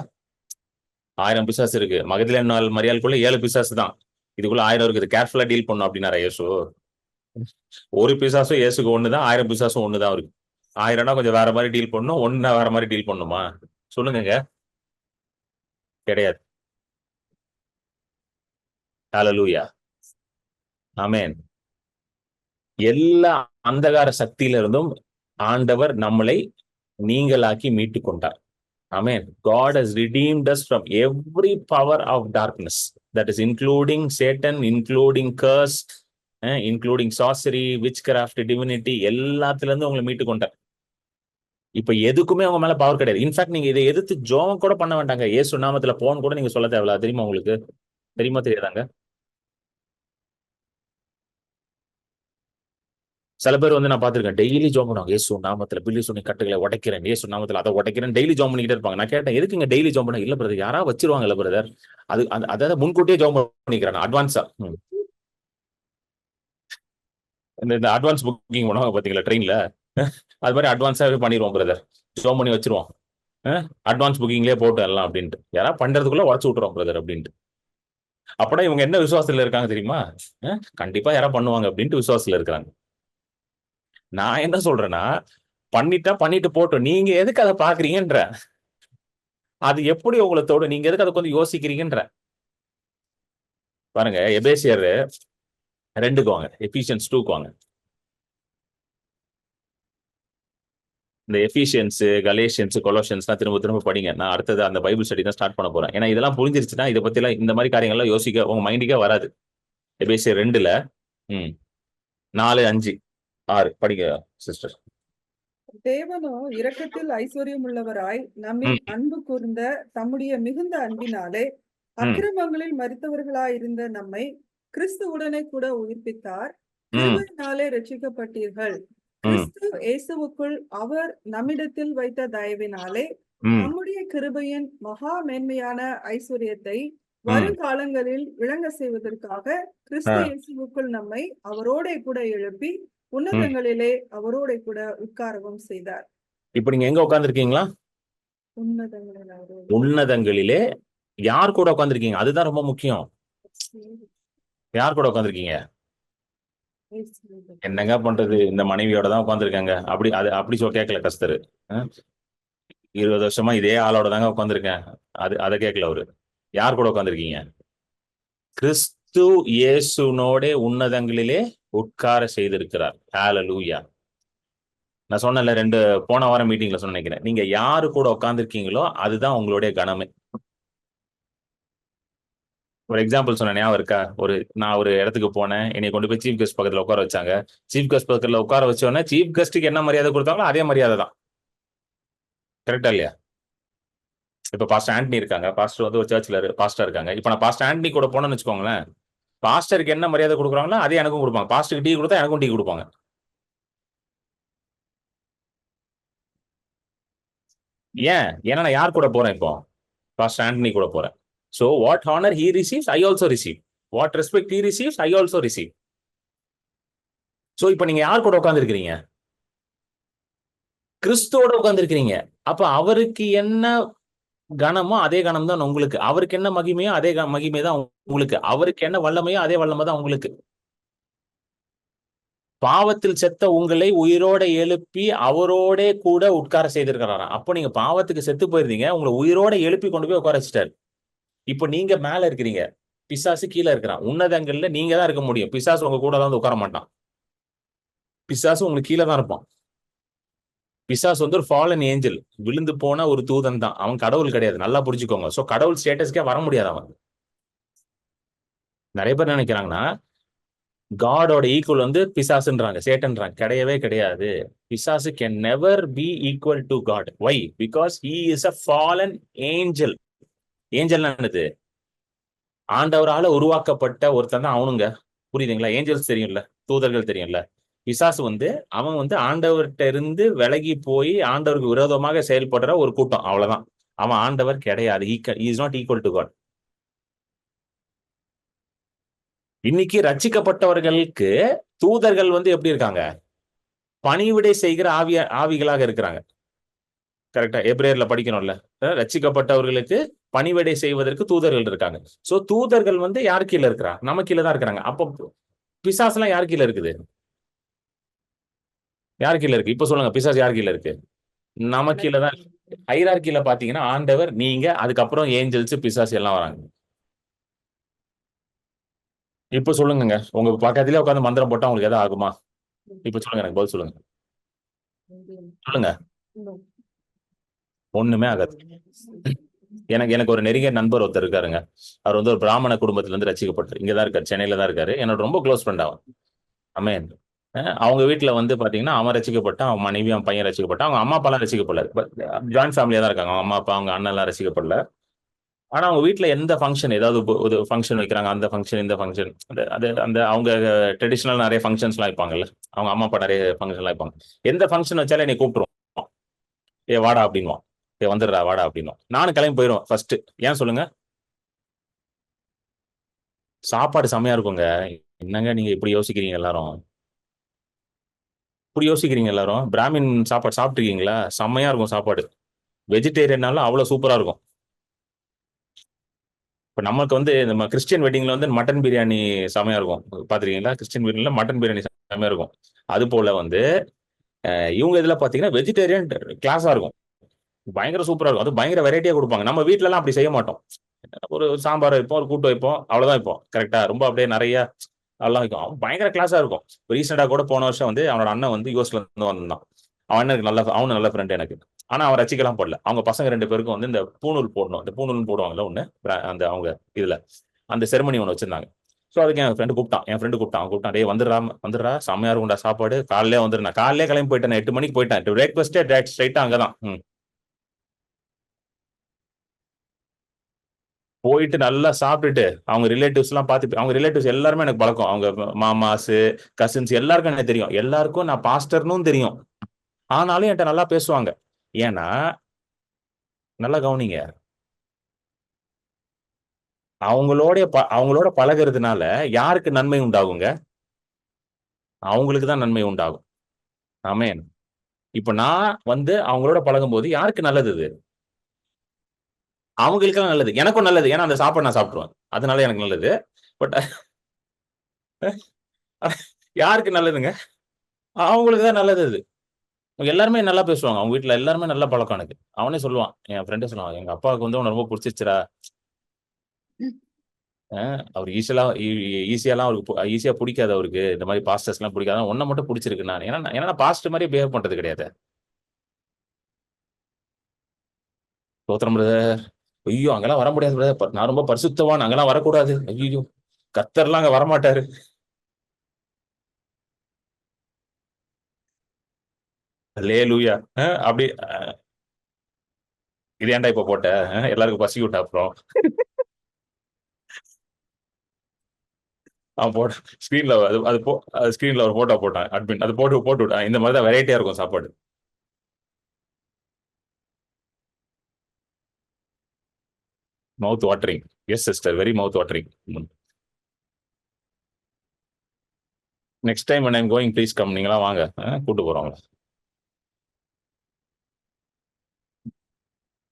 1000 பிசாசு இருக்கு, மகதலேனா மரியாளுக்குள்ள 7 பிசாசு தான், இதுக்குள்ள 1000 இருக்குது, கேர்ஃபுல்லா டீல் பண்ணும் அப்படின்னாரா இயேசு? ஒரு பிசாசும் இயேசுக்கு ஒண்ணுதான், 1000 பிசாசும் ஒண்ணுதான் இருக்கு. 1000னா கொஞ்சம் வேற மாதிரி டீல் பண்ணும், ஒண்ணுனா வேற மாதிரி டீல் பண்ணுமா? சொல்லுங்க. கிடையாது. ஹalleluya. ஆமென். எல்லா அந்தகார சக்தியில இருந்தும் ஆண்டவர் நம்மளை நீங்களாக்கி மீட்டு கொண்டார். Amen. God has redeemed us from every power of darkness. That is including Satan, including curse, including sorcery, witchcraft, divinity, எல்லாத்துல இருந்து உங்களை மீட்டு கொண்டார். இப்ப எதுக்குமே உங்க மேல பவர் கிடையாது. இன்ஃபேக்ட் நீங்க இதை எதிர்த்து ஜோம் கூட பண்ண வேண்டாங்க. இயேசு நாமத்துல போன் கூட நீங்க சொல்ல தேவையில்ல. தெரியுமா உங்களுக்கு? தெரியுமா தெரியாதாங்க? சில பேர் வந்து நான் பார்த்திருக்கேன், டெய்லி ஜோம் பண்ணுவாங்க. இயேசு நாமத்துல பில்லி சுனி கட்டுகளை உடைக்கிறேன், இயேசு நாமத்துல அதை உடைக்கிறேன், டெய்லி ஜோம் பண்ணிக்கிட்டே இருப்பாங்க. நான் கேட்டேன், எதுக்குங்க டெய்லி ஜோம் பண்ண? இல்ல பிரதர், யாரா வச்சிருவாங்க. இல்ல பிரதர், அது அதாவது முன்கூட்டியே ஜோம் பண்ணிக்கிறாங்க, அட்வான்ஸா. இந்த அட்வான்ஸ் புக்கிங் பண்ணுவாங்க பாத்தீங்களா ட்ரெயின்ல, அது மாதிரி அட்வான்ஸாவே பண்ணிடுவோம் பிரதர், ஜோம் பண்ணி வச்சிருவோம், அட்வான்ஸ் புக்கிங்லேயே போட்டு எல்லாம் அப்படின்ட்டு. யாரா பண்றதுக்குள்ள உடச்சு விட்டுருவோம் பிரதர் அப்படின்ட்டு. அப்படா இவங்க என்ன விசுவாசத்துல இருக்காங்க தெரியுமா? கண்டிப்பா யாரா பண்ணுவாங்க அப்படின்ட்டு விசுவாசத்துல இருக்காங்க. நான் என்ன சொல்றேன்னா, பண்ணிட்டா பண்ணிட்டு போட்டோம், நீங்க எதுக்கு அதை பாக்குறீங்கன்ற, அது எப்படி உங்களை தோடு, நீங்க எதுக்கு அதை கொஞ்சம் யோசிக்கிறீங்கன்ற பாருங்க. எபேசியர் 2க்கு வாங்க, எபிஷியன்ஸ் 2க்கு வாங்க. இந்த எபிஷியன்ஸ், கலேஷியன்ஸ், கொலோஷியன்ஸ்லாம் திரும்ப திரும்ப படிங்க. நான் அடுத்தது அந்த பைபிள் ஸ்டடி தான் ஸ்டார்ட் பண்ண போறேன். ஏன்னா இதெல்லாம் புரிஞ்சிருச்சுன்னா இதை பத்தி எல்லாம், இந்த மாதிரி காரியங்கள்லாம் யோசிக்க உங்க மைண்டுக்கே வராது. எபேசியர் 2ல 4, 5, 6 படிங்க சிஸ்டர். தேவனோ இரக்கத்தில் ஐஸ்வர்யம் உள்ளவராய் நம்மில் அன்பு கூர்ந்த தம்முடைய மிகுந்த அன்பினாலே அக்கிரமங்களில் மரித்தவர்களாயிருந்த நம்மை கிறிஸ்துவுடனே கூட உயிர்ப்பித்தார். கிருபையினாலே ரட்சிக்கப்பட்டீர்கள். கிறிஸ்து இயேசுவுக்குள் அவர் நம்மிடத்தில் வைத்த தயவினாலே நம்முடைய கிருபையின் மகா மேன்மையான ஐஸ்வர்யத்தை வருங்காலங்களில் விளங்க செய்வதற்காக கிறிஸ்து இயேசுவுக்குள் நம்மை அவரோட கூட எழுப்பி உன்னதங்களிலே அவரோட கூட உட்காரவும் செய்தார். இப்ப நீங்க எங்க உட்கார்ந்துருக்கீங்களா? உன்னதங்களிலே யார் கூட உட்கார்ந்துருக்கீங்க? அதுதான் ரொம்ப முக்கியம். யார் கூட உட்கார்ந்துருக்கீங்க? என்னங்க பண்றது, இந்த மனைவியோட தான் உட்கார்ந்துருக்காங்க. அப்படி கேட்கல கஸ்தர். 20 வருஷமா இதே ஆளோட தாங்க உட்கார்ந்துருக்கேன். அதை கேட்கல அவரு. யார் கூட உட்கார்ந்துருக்கீங்க? கிறிஸ்து இயேசுனோட உன்னதங்களிலே உட்கார செய்திருக்கிறார். ஹல்லேலூயா. நான் சொன்னல, போன வாரம் மீட்டிங்ல சொன்ன நினைக்கிறேன், நீங்க யாரு கூட உட்கார்ந்துருக்கீங்களோ அதுதான் உங்களுடைய கனமே. ஒரு எக்ஸாம்பிள் சொன்ன ஞாபகம் இருக்கா? நான் ஒரு இடத்துக்கு போனேன், என்னை கொண்டு போய் சீஃப் கெஸ்ட் பக்கத்துல உட்கார வச்சாங்க. சீஃப் கெஸ்ட் பக்கத்துல உட்கார வச்சோன்னே சீஃப் கெஸ்ட்டுக்கு என்ன மரியாதை கொடுத்தாங்களோ அதே மரியாதை தான். கரெக்டா இல்லையா? இப்ப பாஸ்டர் ஆண்டனி இருக்காங்க, பாஸ்டர் வந்து ஒரு சர்ச்ல பாஸ்டர் இருக்காங்க. இப்ப நான் பாஸ்டர் ஆண்டனி கூட போனேன்னு வச்சுக்கோங்களேன், பாஸ்டருக்கு என்ன மரியாதை கொடுக்குறாங்களோ அதே எனக்கும் கொடுப்பாங்க. பாஸ்டருக்கு டீ கொடுத்தா எனக்கும் டீ கொடுப்பாங்க. ஏன்னா நான் யார் கூட போறேன்? இப்போ பாஸ்டர் ஆண்டனி கூட போறேன். So what honor he receives, I also receive. What respect he receives, I also receive. So இப்ப நீங்க யார் கூட உட்கார்ந்துருக்கீங்க? கிறிஸ்துவோட உட்கார்ந்துருக்கீங்க. அப்ப அவருக்கு என்ன கனமோ அதே கனம் தான் உங்களுக்கு. அவருக்கு என்ன மகிமையோ அதே மகிமை தான் உங்களுக்கு. அவருக்கு என்ன வல்லமையோ அதே வல்லமை தான் உங்களுக்கு. பாவத்தில் செத்த உங்களை உயிரோட எழுப்பி அவரோட கூட உட்கார செய்திருக்கிறாராம். அப்போ நீங்க பாவத்துக்கு செத்து போயிருந்தீங்க, உங்களை உயிரோட எழுப்பி கொண்டு போய் உட்கார வச்சுட்டாரு. இப்போ நீங்க மேல இருக்கிறீங்க, பிசாசு கீழே இருக்கிறான். உன்னதங்கள்ல நீங்க தான் இருக்க முடியும். பிசாசு உங்க கூட தான் உட்கார மாட்டான். பிசாசு உங்களுக்கு கீழே தான் இருப்பான். பிசாசு வந்து ஒரு ஃபாலன் ஏஞ்சல், விழுந்து போன ஒரு தூதன் தான். அவன் கடவுள் கிடையாது, நல்லா புரிஞ்சுக்கோங்க. சோ கடவுள் ஸ்டேட்டஸ்க்கே வர முடியாது அவன். நிறைய பேர் நினைக்கிறாங்கன்னா காடோட ஈக்குவல் வந்து பிசாசுன்றாங்க, சேட்டன்றாங்க. கிடையவே கிடையாது. பிசாசு can never be equal to God. Why? Because he is a fallen angel. Angel என்னது? ஆண்டவரால உருவாக்கப்பட்ட ஒருத்தன் தான் அவனுங்க. புரியுதுங்களா? ஏஞ்சல்ஸ் தெரியும்ல, தூதர்கள் தெரியும்ல. பிசாசு வந்து அவன் வந்து ஆண்டவர்கிட்ட இருந்து விலகி போய் ஆண்டவருக்கு விரோதமாக செயல்படுற ஒரு கூட்டம், அவ்வளவுதான். அவன் ஆண்டவர் கிடையாது. he is not equal to God. இன்னைக்கு ரட்சிக்கப்பட்டவர்களுக்கு தூதர்கள் வந்து எப்படி இருக்காங்க? பணிவிடை செய்கிற ஆவிகளாக இருக்கிறாங்க. கரெக்டா? எபிரேயர்ல படிக்கணும்ல, ரட்சிக்கப்பட்டவர்களுக்கு பணிவிடை செய்வதற்கு தூதர்கள் இருக்காங்க. சோ தூதர்கள் வந்து யார் கீழே இருக்கிறா? நம்ம கீழே தான் இருக்கிறாங்க. அப்போ பிசாசு எல்லாம் யார் கீழே இருக்குது? யார் கீழே இருக்கு? இப்ப சொல்லுங்க, பிசாசு யார் கீழே இருக்கு? நம்ம கீழே தான். ஹைரார்கில பாத்தீங்கன்னா ஆண்டவர், நீங்க, அதுக்கப்புறம் ஏஞ்சல்ஸ், பிசாசு எல்லாம் வராங்க. இப்ப சொல்லுங்க, உங்க பக்கத்திலே உட்காந்து மந்திரம் போட்டா உங்களுக்கு எதாவது ஆகுமா? இப்ப சொல்லுங்க, எனக்கு பதில் சொல்லுங்க. சொல்லுங்க. ஒண்ணுமே ஆகாது. எனக்கு ஒரு நெருங்கிய நண்பர் ஒருத்தர் இருக்காருங்க. அவர் வந்து ஒரு பிராமண குடும்பத்துல இருந்து ரசிக்கப்பட்டார். இங்கதான் இருக்காரு, சென்னையில தான் இருக்காரு. என்னோட ரொம்ப க்ளோஸ் ஃப்ரெண்ட் அவன். அமேன். அவங்க வீட்டுல வந்து பாத்தீங்கன்னா அவன் ரசிக்கப்பட்டான், அவன் மனைவி அவன் பையன் ரசிக்கப்பட்டான். அவங்க அம்மா அப்பா எல்லாம் ரசிக்கப்படல. ஜாயின்ட் ஃபேமிலியா தான் இருக்காங்க. அவங்க அம்மா அப்பா அவங்க அண்ணன் எல்லாம் ரசிக்கப்படல. ஆனா அவங்க வீட்டுல எந்த ஃபங்க்ஷன், ஏதாவது ஒரு ஃபங்க்ஷன் வைக்கிறாங்க, அந்த ஃபங்க்ஷன் இந்த ஃபங்க்ஷன், அது அந்த அவங்க ட்ரெடிஷனல் நிறைய ஃபங்க்ஷன்ஸ் எல்லாம் வைப்பாங்கல்ல, அவங்க அம்மா அப்பா நிறைய ஃபங்க்ஷன் எல்லாம் வைப்பாங்க. எந்த ஃபங்க்ஷன் வச்சாலும் என்னை கூப்பிட்டுருவோம். ஏ வாடா அப்படின்வான். ஏ வந்துடுறா வாடா அப்படின்னும். நானும் கிளம்பி போயிடுவேன் ஃபர்ஸ்ட். ஏன் சொல்லுங்க? சாப்பாடு செம்மையா இருக்குங்க. என்னங்க நீங்க இப்படி யோசிக்கிறீங்க எல்லாரும்? இப்படி யோசிக்கிறீங்க எல்லாரும்? பிராமின் சாப்பாடு சாப்பிட்டுருக்கீங்களா? செம்மையா இருக்கும் சாப்பாடு. வெஜிடேரியனாலும் அவ்வளவு சூப்பரா இருக்கும். இப்ப நமக்கு வந்து நம்ம கிறிஸ்டியன் வெட்டிங்ல வந்து மட்டன் பிரியாணி செமையா இருக்கும். பாத்திருக்கீங்களா? கிறிஸ்டியன் பிரியாணில மட்டன் பிரியாணி செமையா இருக்கும். அது போல வந்து இவங்க இதுல பாத்தீங்கன்னா வெஜிடேரியன் கிளாஸா இருக்கும். பயங்கர சூப்பரா இருக்கும். அது பயங்கர வெரைட்டியா கொடுப்பாங்க. நம்ம வீட்ல எல்லாம் அப்படி செய்ய மாட்டோம். ஒரு சாம்பார் வைப்போம், ஒரு கூட்டு வைப்போம், அவ்வளவுதான் வைப்போம். கரெக்டா? ரொம்ப அப்படியே நிறைய அதெல்லாம் வைக்கும். அவன் பயங்கர கிளாஸா இருக்கும். ரீசெண்டா கூட போன வருஷம் வந்து அவனோட அண்ணன் வந்து யூஎஸ்ல இருந்து வந்தான். அவன் அண்ணனுக்கு அவனு நல்ல ஃப்ரெண்ட் எனக்கு. ஆனா அவன் ரசிக்கலாம் போடல. அவங்க பசங்க 2 பேருக்கும் வந்து இந்த பூணூல் போடணும். இந்த பூணூல் போடுவாங்கல்ல ஒண்ணு, அந்த அவங்க இதுல அந்த செரமனி ஒண்ணு வச்சிருந்தாங்க. ஸோ அதுக்கு என் ஃப்ரெண்டு கூப்பிட்டான். அவன் கூப்பிட்டான், டேய் வந்துடுறா செம்மையா இருக்கும்டா சாப்பாடு, காலையிலே வந்துருந்தேன். காலையிலே கிளம்பி போயிட்டேன், 8 மணிக்கு போயிட்டேன். பிரேக்ஃபாஸ்டே ஸ்ட்ரைட்டா அங்கதான். போயிட்டு நல்லா சாப்பிட்டுட்டு அவங்க ரிலேட்டிவ்ஸ் எல்லாம் பார்த்து, அவங்க ரிலேட்டிவ்ஸ் எல்லாருமே எனக்கு பழக்கம். அவங்க மாமாஸ், கசின்ஸ் எல்லாருக்கும் எனக்கு தெரியும். எல்லாருக்கும் நான் பாஸ்டர்னும் தெரியும். ஆனாலும் என்கிட்ட நல்லா பேசுவாங்க. ஏன்னா நல்லா கவனிங்க, அவங்களோட பழகிறதுனால யாருக்கு நன்மை உண்டாகுங்க? அவங்களுக்கு தான் நன்மை உண்டாகும். ஆமென். இப்ப நான் வந்து அவங்களோட பழகும் போது யாருக்கு நல்லது? இது அவங்களுக்கெல்லாம் நல்லது, எனக்கும் நல்லது. ஏன்னா அந்த சாப்பாடு நான் சாப்பிடுவேன், அதனால எனக்கு நல்லது. பட் யாருக்கு நல்லதுங்க? அவங்களுக்கு தான் நல்லது. அது எல்லாருமே நல்லா பேசுவாங்க. அவங்க வீட்டுல எல்லாருமே நல்ல பழக்கம் எனக்கு. அவனே சொல்லுவான், என் ஃப்ரெண்டே சொல்லுவான், எங்க அப்பாவுக்கு வந்து உன்னை ரொம்ப பிடிச்சிச்சுரா. அவர் ஈஸியாலாம் அவருக்கு ஈஸியா பிடிக்காது. அவருக்கு இந்த மாதிரி பாஸ்டர்ஸ் எல்லாம் பிடிக்காது. ஒன்ன மட்டும் பிடிச்சிருக்கு. நான் ஏன்னா பாஸ்டர் மாதிரி பிஹேவ் பண்றது கிடையாது. ஸ்தோத்திரம் பிரதர். ஐயோ அங்கெல்லாம் வர முடியாது பிரதர், நான் ரொம்ப பரிசுத்தவான், அங்கெல்லாம் வரக்கூடாது. ஐயோ கர்த்தர்லாம் அங்க வரமாட்டாரு. அல்லேலூயா. அப்படி இது ஏன்டா இப்ப போட்ட? எல்லாருக்கும் பசி விட்டா அப்புறம் அவன் போட்ட ஸ்கிரீன்ல அது ஸ்கிரீன்ல ஒரு போட்டோ போட்டான் அட்மின். அது போட்டு விட்டான். இந்த மாதிரி தான் வெரைட்டியா இருக்கும் சாப்பாடு. மவுத் watering. Yes sister, very mouth watering. Next time when I'm going please come. நீங்களா வாங்க, கூட்டு போறோம்.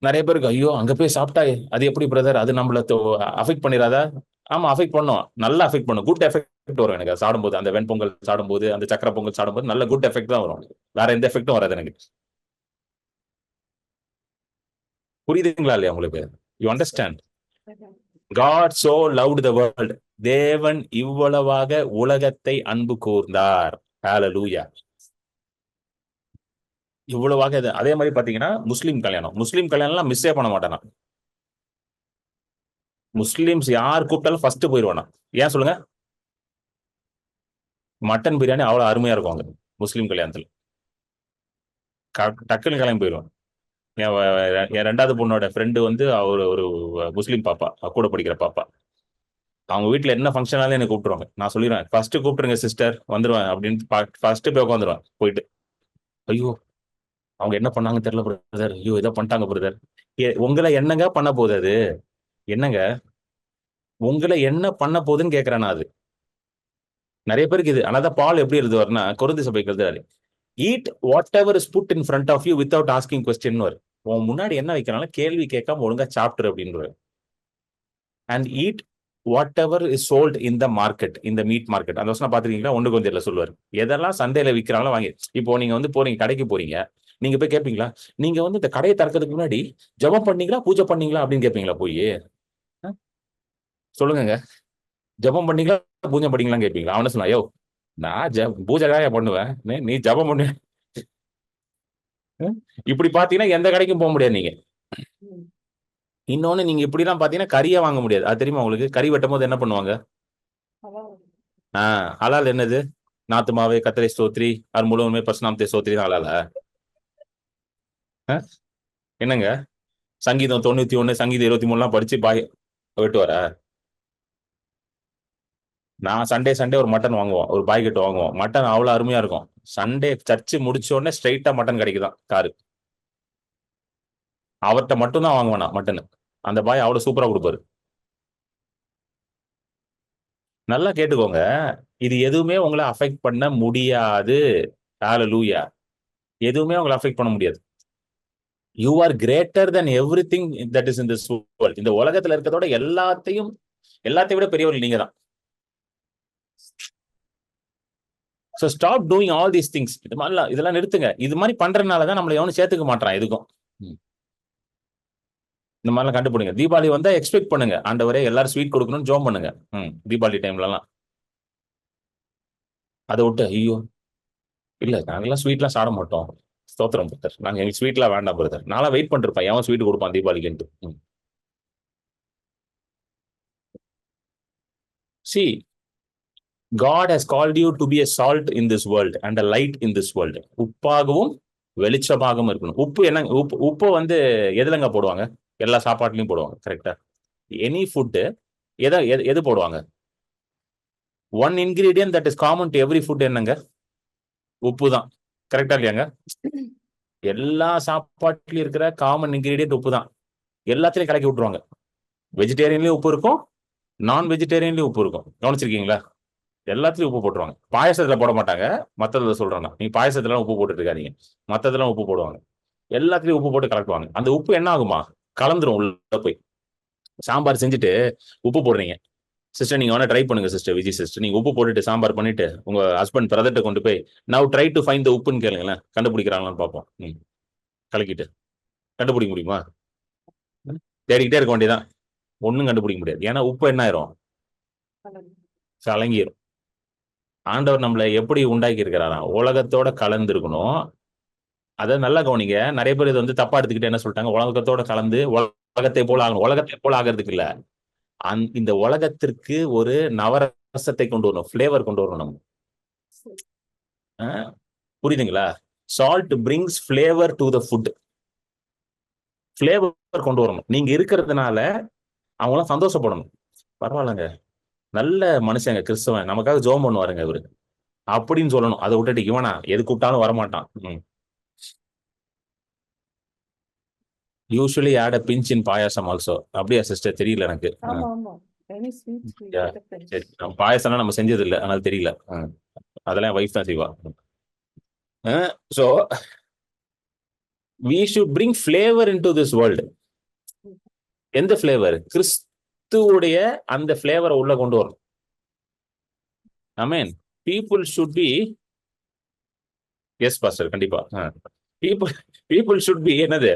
நிறைய பேருக்கு ஐயோ அங்க போய் சாப்பிட்டா அது எப்படி பிரதர், அது நம்மள அஃபெக்ட் பண்ணிடாதா? ஆமா அஃபெக்ட் பண்ணும், நல்லா அஃபெக்ட் பண்ணும். குட் எஃபெக்ட் வரும் எனக்கு சாப்பிடும்போது. அந்த வெண்பொங்கல் சாப்பிடும்போது, அந்த சக்கரை பொங்கல் சாப்பிடும்போது நல்ல குட் எஃபெக்ட் தான் வரும். வேற எந்த எஃபெக்டும் வராது எனக்கு. புரியுதுங்களா இல்லையா உங்களுக்கு? You understand? God so loved the world. தேவன் இவ்வளவாக உலகத்தை அன்பு கூர்ந்தார். ஹalleluya. இவ்வளவாக அதே மாதிரி பாத்தீங்கன்னா முஸ்லீம் கல்யாணம் மிஸ்ஸே பண்ண மாட்டானா. முஸ்லிம்ஸ் யார் கூப்பிட்டாலும் ஃபர்ஸ்ட் போயிடுவானா. ஏன் சொல்லுங்க? மட்டன் பிரியாணி அவ்வளவு அருமையா இருக்கும் அங்க முஸ்லீம் கல்யாணத்துல. டக்குன்னு கிளம்பி போயிடுவான். என் 2வது பொண்ணோட ஃப்ரெண்டு வந்து அவர் ஒரு முஸ்லீம் பாப்பா, கூட படிக்கிற பாப்பா. அவங்க வீட்டுல என்ன ஃபங்க்ஷனாலும் எனக்கு கூப்பிட்டுருவாங்க. நான் சொல்லிடுவேன், ஃபர்ஸ்ட் கூப்பிட்டுருங்க சிஸ்டர், வந்துருவேன் அப்படின்னு ஃபர்ஸ்ட் போய் உட்காந்துருவேன். போயிட்டு ஐயோ அவங்க என்ன பண்ணாங்க தெரியல பிரதர், ஐயோ இதை பண்ணிட்டாங்க பிரதர். உங்களை என்னங்க பண்ண போகுது? அது என்னங்க உங்களை என்ன பண்ண போகுதுன்னு கேட்கிறேன் நான். அது நிறைய பேருக்கு இது. அதான் பால் எப்படி எழுதுவார்னா, கொரிந்தி சபைக்கு எழுதுறாரு, eat whatever is put in front of you without asking question. உன் முன்னாடி என்ன வைக்கிறாலும் கேள்வி கேட்காம ஒழுங்கா சாப்பிட்டு அப்படின்ற. And eat whatever is sold in the market, இந்த மீட் மார்க்கெட். அந்த வருஷம் பாத்துருக்கீங்களா? 1 சொல்லுவார், எதெல்லாம் சந்தையில விற்கிறாங்களோ வாங்கி. இப்போ நீங்க வந்து போறீங்க, கடைக்கு போறீங்க, நீங்க போய் கேட்பீங்களா, நீங்க வந்து இந்த கடையை திறக்கிறதுக்கு முன்னாடி ஜெபம் பண்ணீங்களா, பூஜை பண்ணீங்களா அப்படின்னு கேட்பீங்களா? போய் சொல்லுங்க, ஜெபம் பண்ணீங்களா, பூஜை பண்ணீங்களான்னு கேட்பீங்களா? அவன சொன்னா, யோ நான் பூஜைக்காக பண்ணுவேன், நீ ஜெபம் பண்ணு. இப்படி பாத்தீங்கன்னா எந்த கடைக்கும் போக முடியாது நீங்க. ம். இன்னொன்னு நீங்க இப்படிலாம் பாத்தீங்கன்னா கறியே வாங்க முடியாது. அது தெரியுமா உங்களுக்கு? கறி வெட்டும் போது என்ன பண்ணுவாங்க? அதான். ஹலால் என்னது? நாத்து மாவு, கத்தரை ஸ்தோத்ரி, அது முழுவதுமே பசுநாமத்தை ஸ்தோத்ரி தான் ஹலாலா? என்னங்க சங்கீதம் 91 சங்கீதம் 23 படிச்சு பாய் வெட்டுவாரா? நான் சண்டே ஒரு மட்டன் வாங்குவோம், ஒரு பாய் கட்டு வாங்குவோம். மட்டன் அவ்வளவு அருமையா இருக்கும். சண்டே சர்ச்சு முடிச்ச உடனே ஸ்ட்ரைட்டா மட்டன் கிடைக்குதான் காரு. அவர்கிட்ட மட்டும் தான் வாங்குவேன் நான் மட்டன். அந்த பாய் அவ்வளவு சூப்பரா கொடுப்பாரு. நல்லா கேட்டுக்கோங்க. இது எதுவுமே உங்களை அஃபெக்ட் பண்ண முடியாது. ஹalleluya. எதுவுமே உங்களை அஃபெக்ட் பண்ண முடியாது. You are greater than everything that is in this world. இந்த உலகத்துல இருக்கிறதோட எல்லாத்தையும் விட பெரியவர்கள் நீங்க தான். So stop doing all these things. இதெல்லாம் நிறுத்துங்க. இது மாதிரி பண்றதுனாலதான் நம்மளை எவனும் சேர்த்துக்க மாட்டான் எதுக்கும். இந்த மாதிரிலாம் கண்டுபிடிங்க. தீபாவளி வந்தா எக்ஸ்பெக்ட் பண்ணுங்க, ஆண்டவரே எல்லாரும் ஸ்வீட் கொடுக்கணும்னு ஜோம் பண்ணுங்க. தீபாவளி டைம்ல எல்லாம் அதை விட்டு ஐயோ இல்ல நாங்கெல்லாம் ஸ்வீட்லாம் சாப்பிட மாட்டோம், ஸ்தோத்திரம் பிரதர், நாங்க எங்களுக்கு ஸ்வீட்லாம் வேண்டாம் பிரதர், நான்லாம் வெயிட் பண்ணிருப்பேன் எவன் ஸ்வீட் கொடுப்பான் தீபாவளிக்குன்ட்டு. See, God has called you to be a salt in this world and a light in this world. உப்பாகவும் வெளிச்சமாகவும் இருக்கணும். உப்பு என்ன? உப்பு வந்து எதுலங்க போடுவாங்க? எல்லா சாப்பாட்டுலயும் போடுவாங்க, கரெக்டா? எனி ஃபுட்டு எது போடுவாங்க? One ingredient that is common to every food என்னங்க? உப்பு தான், கரெக்டா இல்லையாங்க? எல்லா சாப்பாட்டுலயும் இருக்கிற காமன் இன்கிரீடியன்ட் உப்பு தான். எல்லாத்துலயும் கலக்கி விட்டுருவாங்க. வெஜிடேரியன்லயும் உப்பு இருக்கும், நான் வெஜிடேரியன்லயும் உப்பு இருக்கும். கவனிச்சிருக்கீங்களா? எல்லாத்துலயும் உப்பு போட்டுருவாங்க. பாயசத்துல போட மாட்டாங்க, மத்ததுல சொல்றேன். நீங்க பாயசத்துல உப்பு போட்டுட்டு இருக்காதீங்க, மத்ததெல்லாம் உப்பு போடுவாங்க. எல்லாத்துலயும் உப்பு போட்டு கலக்குவாங்க. அந்த உப்பு என்ன ஆகுமா? கலந்துரும் உள்ள போய். சாம்பார் செஞ்சுட்டு உப்பு போடுறீங்க சிஸ்டர், நீங்க வேணா ட்ரை பண்ணுங்க சிஸ்டர், விஜய் சிஸ்டர். நீங்க உப்பு போட்டுட்டு சாம்பார் பண்ணிட்டு உங்க ஹஸ்பண்ட் பிரதர்ட்ட கொண்டு போய் now try to find the உப்புன்னு கேளுங்களேன், கண்டுபிடிக்கிறாங்களான்னு பார்ப்போம். கலக்கிட்டு கண்டுபிடிக்க முடியுமா? தேடிக்கிட்டே இருக்க வேண்டியதான், ஒன்னும் கண்டுபிடிக்க முடியாது. ஏன்னா உப்பு என்ன ஆயிரும்? கலங்கிரும். ஆண்டவர் நம்மளை எப்படி உண்டாக்கி இருக்கிறாராம்? உலகத்தோட கலந்து இருக்கணும். அதை நல்லா கவனிங்க. நிறைய பேர் இது வந்து தப்பா எடுத்துக்கிட்டு என்ன சொல்லிட்டாங்க, உலகத்தோட கலந்து உலகத்தை போல ஆகணும். உலகத்தை போல ஆகிறதுக்கு இல்ல, இந்த உலகத்திற்கு ஒரு நவரசத்தை கொண்டு வரணும், பிளேவர் கொண்டு வரணும் நம்ம. புரியுதுங்களா? Salt brings flavour to the food. Flavour கொண்டு வரணும். நீங்க இருக்கிறதுனால அவங்களாம் சந்தோஷப்படணும். பரவாயில்லங்க, நல்ல மனுஷங்க கிறிஸ்தவன், நமக்காக ஜெபம் பண்ணுவாருங்க இவரு அப்படின்னு சொல்லணும். அதை விட்டுட்டு இவனா எது கூப்பிட்டாலும் வரமாட்டான். Usually add a pinch in payasam also. அப்படியா சிஸ்டர்? தெரியல எனக்கு. சரி, பாயாசம்லாம் நம்ம செஞ்சது இல்லை, அதனால தெரியல. அதெல்லாம் வைஃப் தான் செய்வா. So we should bring flavor into this world. எந்த ஃபிளேவர்? கிறிஸ்துவுடைய அந்த ஃபிளேவரை உள்ள கொண்டு வரும். ஆமென். people should be, yes pastor, கண்டிப்பா. people should be என்னது?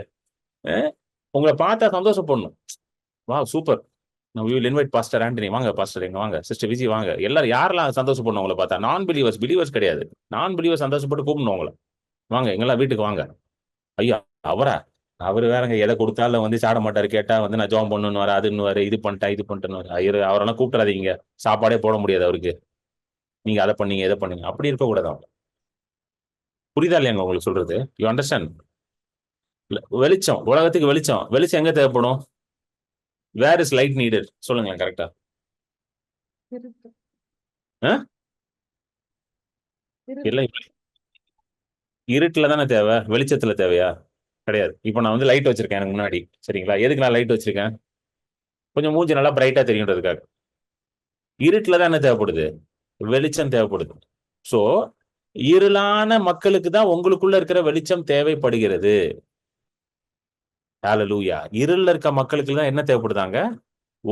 உங்களை பார்த்தா சந்தோஷப்படணும். வா super, we will invite pastor Antony, வாங்க பாஸ்டர், எங்க வாங்க, சிஸ்டர் விஜி வாங்க. எல்லாரும் யாரெல்லாம் சந்தோஷப்படணும் உங்களை பார்த்தா? நான் பிலீவர்ஸ் கிடையாது. நான் பிலீவர்ஸ் சந்தோஷப்பட்டு கூப்பிடணும் உங்களை. வாங்க எங்கெல்லாம் வீட்டுக்கு வாங்க. ஐயா அவரு வேறங்க, எதை கொடுத்தாலும் வந்து சாட மாட்டாரு. கேட்டா வந்து நான் ஜாம் பண்ணணுன்னு வர, அதுன்னு வர, இது பண்ணிட்டேன்னு ஐயர் அவரெல்லாம் கூப்பிடாதீங்க. சாப்பாடே போட முடியாது அவருக்கு. நீங்க அதை பண்ணீங்க இதை பண்ணீங்க, அப்படி இருக்கக்கூடாது. அவங்க புரியுதா இல்லையாங்க உங்களுக்கு சொல்றது? You understand? வெளிச்சம், உலகத்துக்கு வெளிச்சம் எங்க தேவைப்படும்? Where is light needed? சொல்லுங்களேன் கரெக்டா. இல்லை, இருட்டுல தானே தேவை, வெளிச்சத்துல தேவையா? கிடையாது. இப்போ நான் வந்து லைட் வச்சிருக்கேன் எனக்கு முன்னாடி, சரிங்களா? எதுக்கு நான் லைட் வச்சிருக்கேன்? கொஞ்சம் மூஞ்சி நல்லா பிரைட்டா தெரியுன்றதுக்காக. இருட்டுல தான் என்ன தேவைப்படுது? வெளிச்சம் தேவைப்படுது. சோ இருளான மக்களுக்கு தான் உங்களுக்குள்ள இருக்கிற வெளிச்சம் தேவைப்படுகிறது. ஹalleluya. இருள்ல இருக்க மக்களுக்கு தான் என்ன தேவைப்படுதாங்க?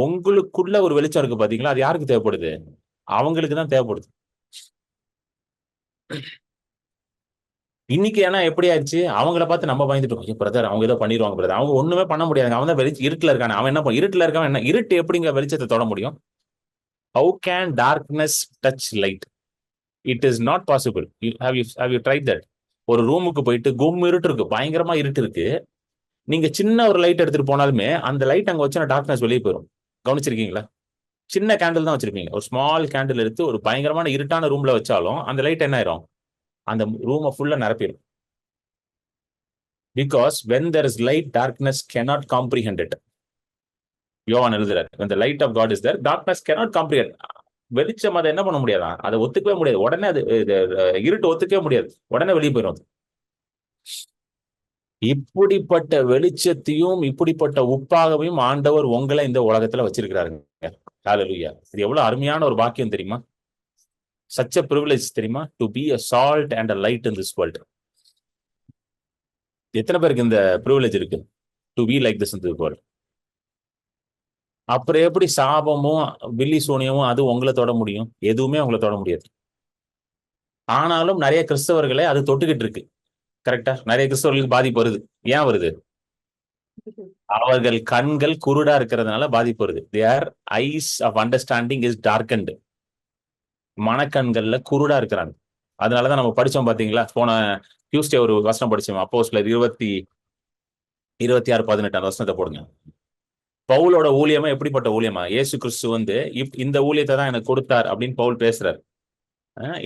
உங்களுக்குள்ள ஒரு வெளிச்சம் இருக்கு பாத்தீங்களா? அது யாருக்கு தேவைப்படுது? அவங்களுக்கு தான் தேவைப்படுது. இன்னைக்கு ஏன்னா எப்படி ஆயிடுச்சு, அவங்கள பார்த்து நம்ம பயந்துட்டோம். பிரதர் அவங்க ஏதோ பண்ணிடுவாங்க பிரதர். அவங்க ஒண்ணுமே பண்ண முடியாது. அவன் தான் இருட்டுல இருக்கானே, அவன் என்ன இருட்டுல இருக்கான் என்ன? இருட்டு எப்படிங்க வெளிச்சத்தை தொட முடியும்? How can darkness touch light? It is not possible. Have you tried that? ஒரு ரூமுக்கு போயிட்டு கும் இருட்டு இருக்கு, பயங்கரமா இருட்டு இருக்கு, நீங்க சின்ன ஒரு லைட் எடுத்துட்டு போனாலுமே அந்த லைட் அங்க வச்சுன்னா டார்க்னஸ் வெளியே போயிடும். கவனிச்சிருக்கீங்களா? சின்ன கேண்டில் தான் வச்சிருப்பீங்க, ஒரு ஸ்மால் கேண்டில் எடுத்து ஒரு பயங்கரமான இருட்டான ரூம்ல வச்சாலும் அந்த லைட் என்ன ஆயிரும், அந்த ரூமை ஃபுல்லா நிரப்பிடும். Because when there is light, darkness cannot comprehend it. யோவான் எழுதுறாரு, when the light of God is there, darkness cannot comprehend. வெளிச்சம் அதை என்ன பண்ண முடியாதா, அதை ஒத்துக்கவே முடியாது. உடனே அது இருட்டு ஒத்துக்கவே முடியாது, உடனே வெளியே போயிடும் அது. இப்படிப்பட்ட வெளிச்சத்தையும் இப்படிப்பட்ட உப்பாகவும் ஆண்டவர் உங்களை இந்த உலகத்துல வச்சிருக்கிறாருங்க. ஹல்லேலூயா. இது எவ்வளவு அருமையான ஒரு வாக்கியம் தெரியுமா? such a privilege தெரியுமா? to be a salt and a light in this world. எத்தனை பேருக்கு இந்த privilege இருக்கு? to be like this in this world. அப்புறம் எப்படி சாபமும் வில்லி சூனியமும் அது உங்களை தொட முடியும்? எதுவுமே உங்களை தொட முடியாது. ஆனாலும் நிறைய கிறிஸ்தவர்களை அது தொட்டுக்கிட்டு இருக்கு. கரெக்டா? நிறைய கிறிஸ்தவர்களுக்கு பாதிப்பு வருது. ஏன் வருது? அவர்கள் கண்கள் குருடா இருக்கிறதுனால பாதிப்பு வருது. their eyes of understanding is darkened. மனக்கண்கள்ல குருடா இருக்கிறாங்க. அதனாலதான் நம்ம படிச்சோம் பாத்தீங்களா, போன டியூஸ்டே ஒரு வசனம் படிச்சோம், அப்போஸ்தலர் 26:18 அந்த வசனத்தை போடுங்க. பவுலோட ஊழியமா எப்படிப்பட்ட ஊழியமா? இயேசு கிறிஸ்து இந்த ஊழியத்தை தான் எனக்கு கொடுத்தார் அப்படின்னு பவுல் பேசுறாரு.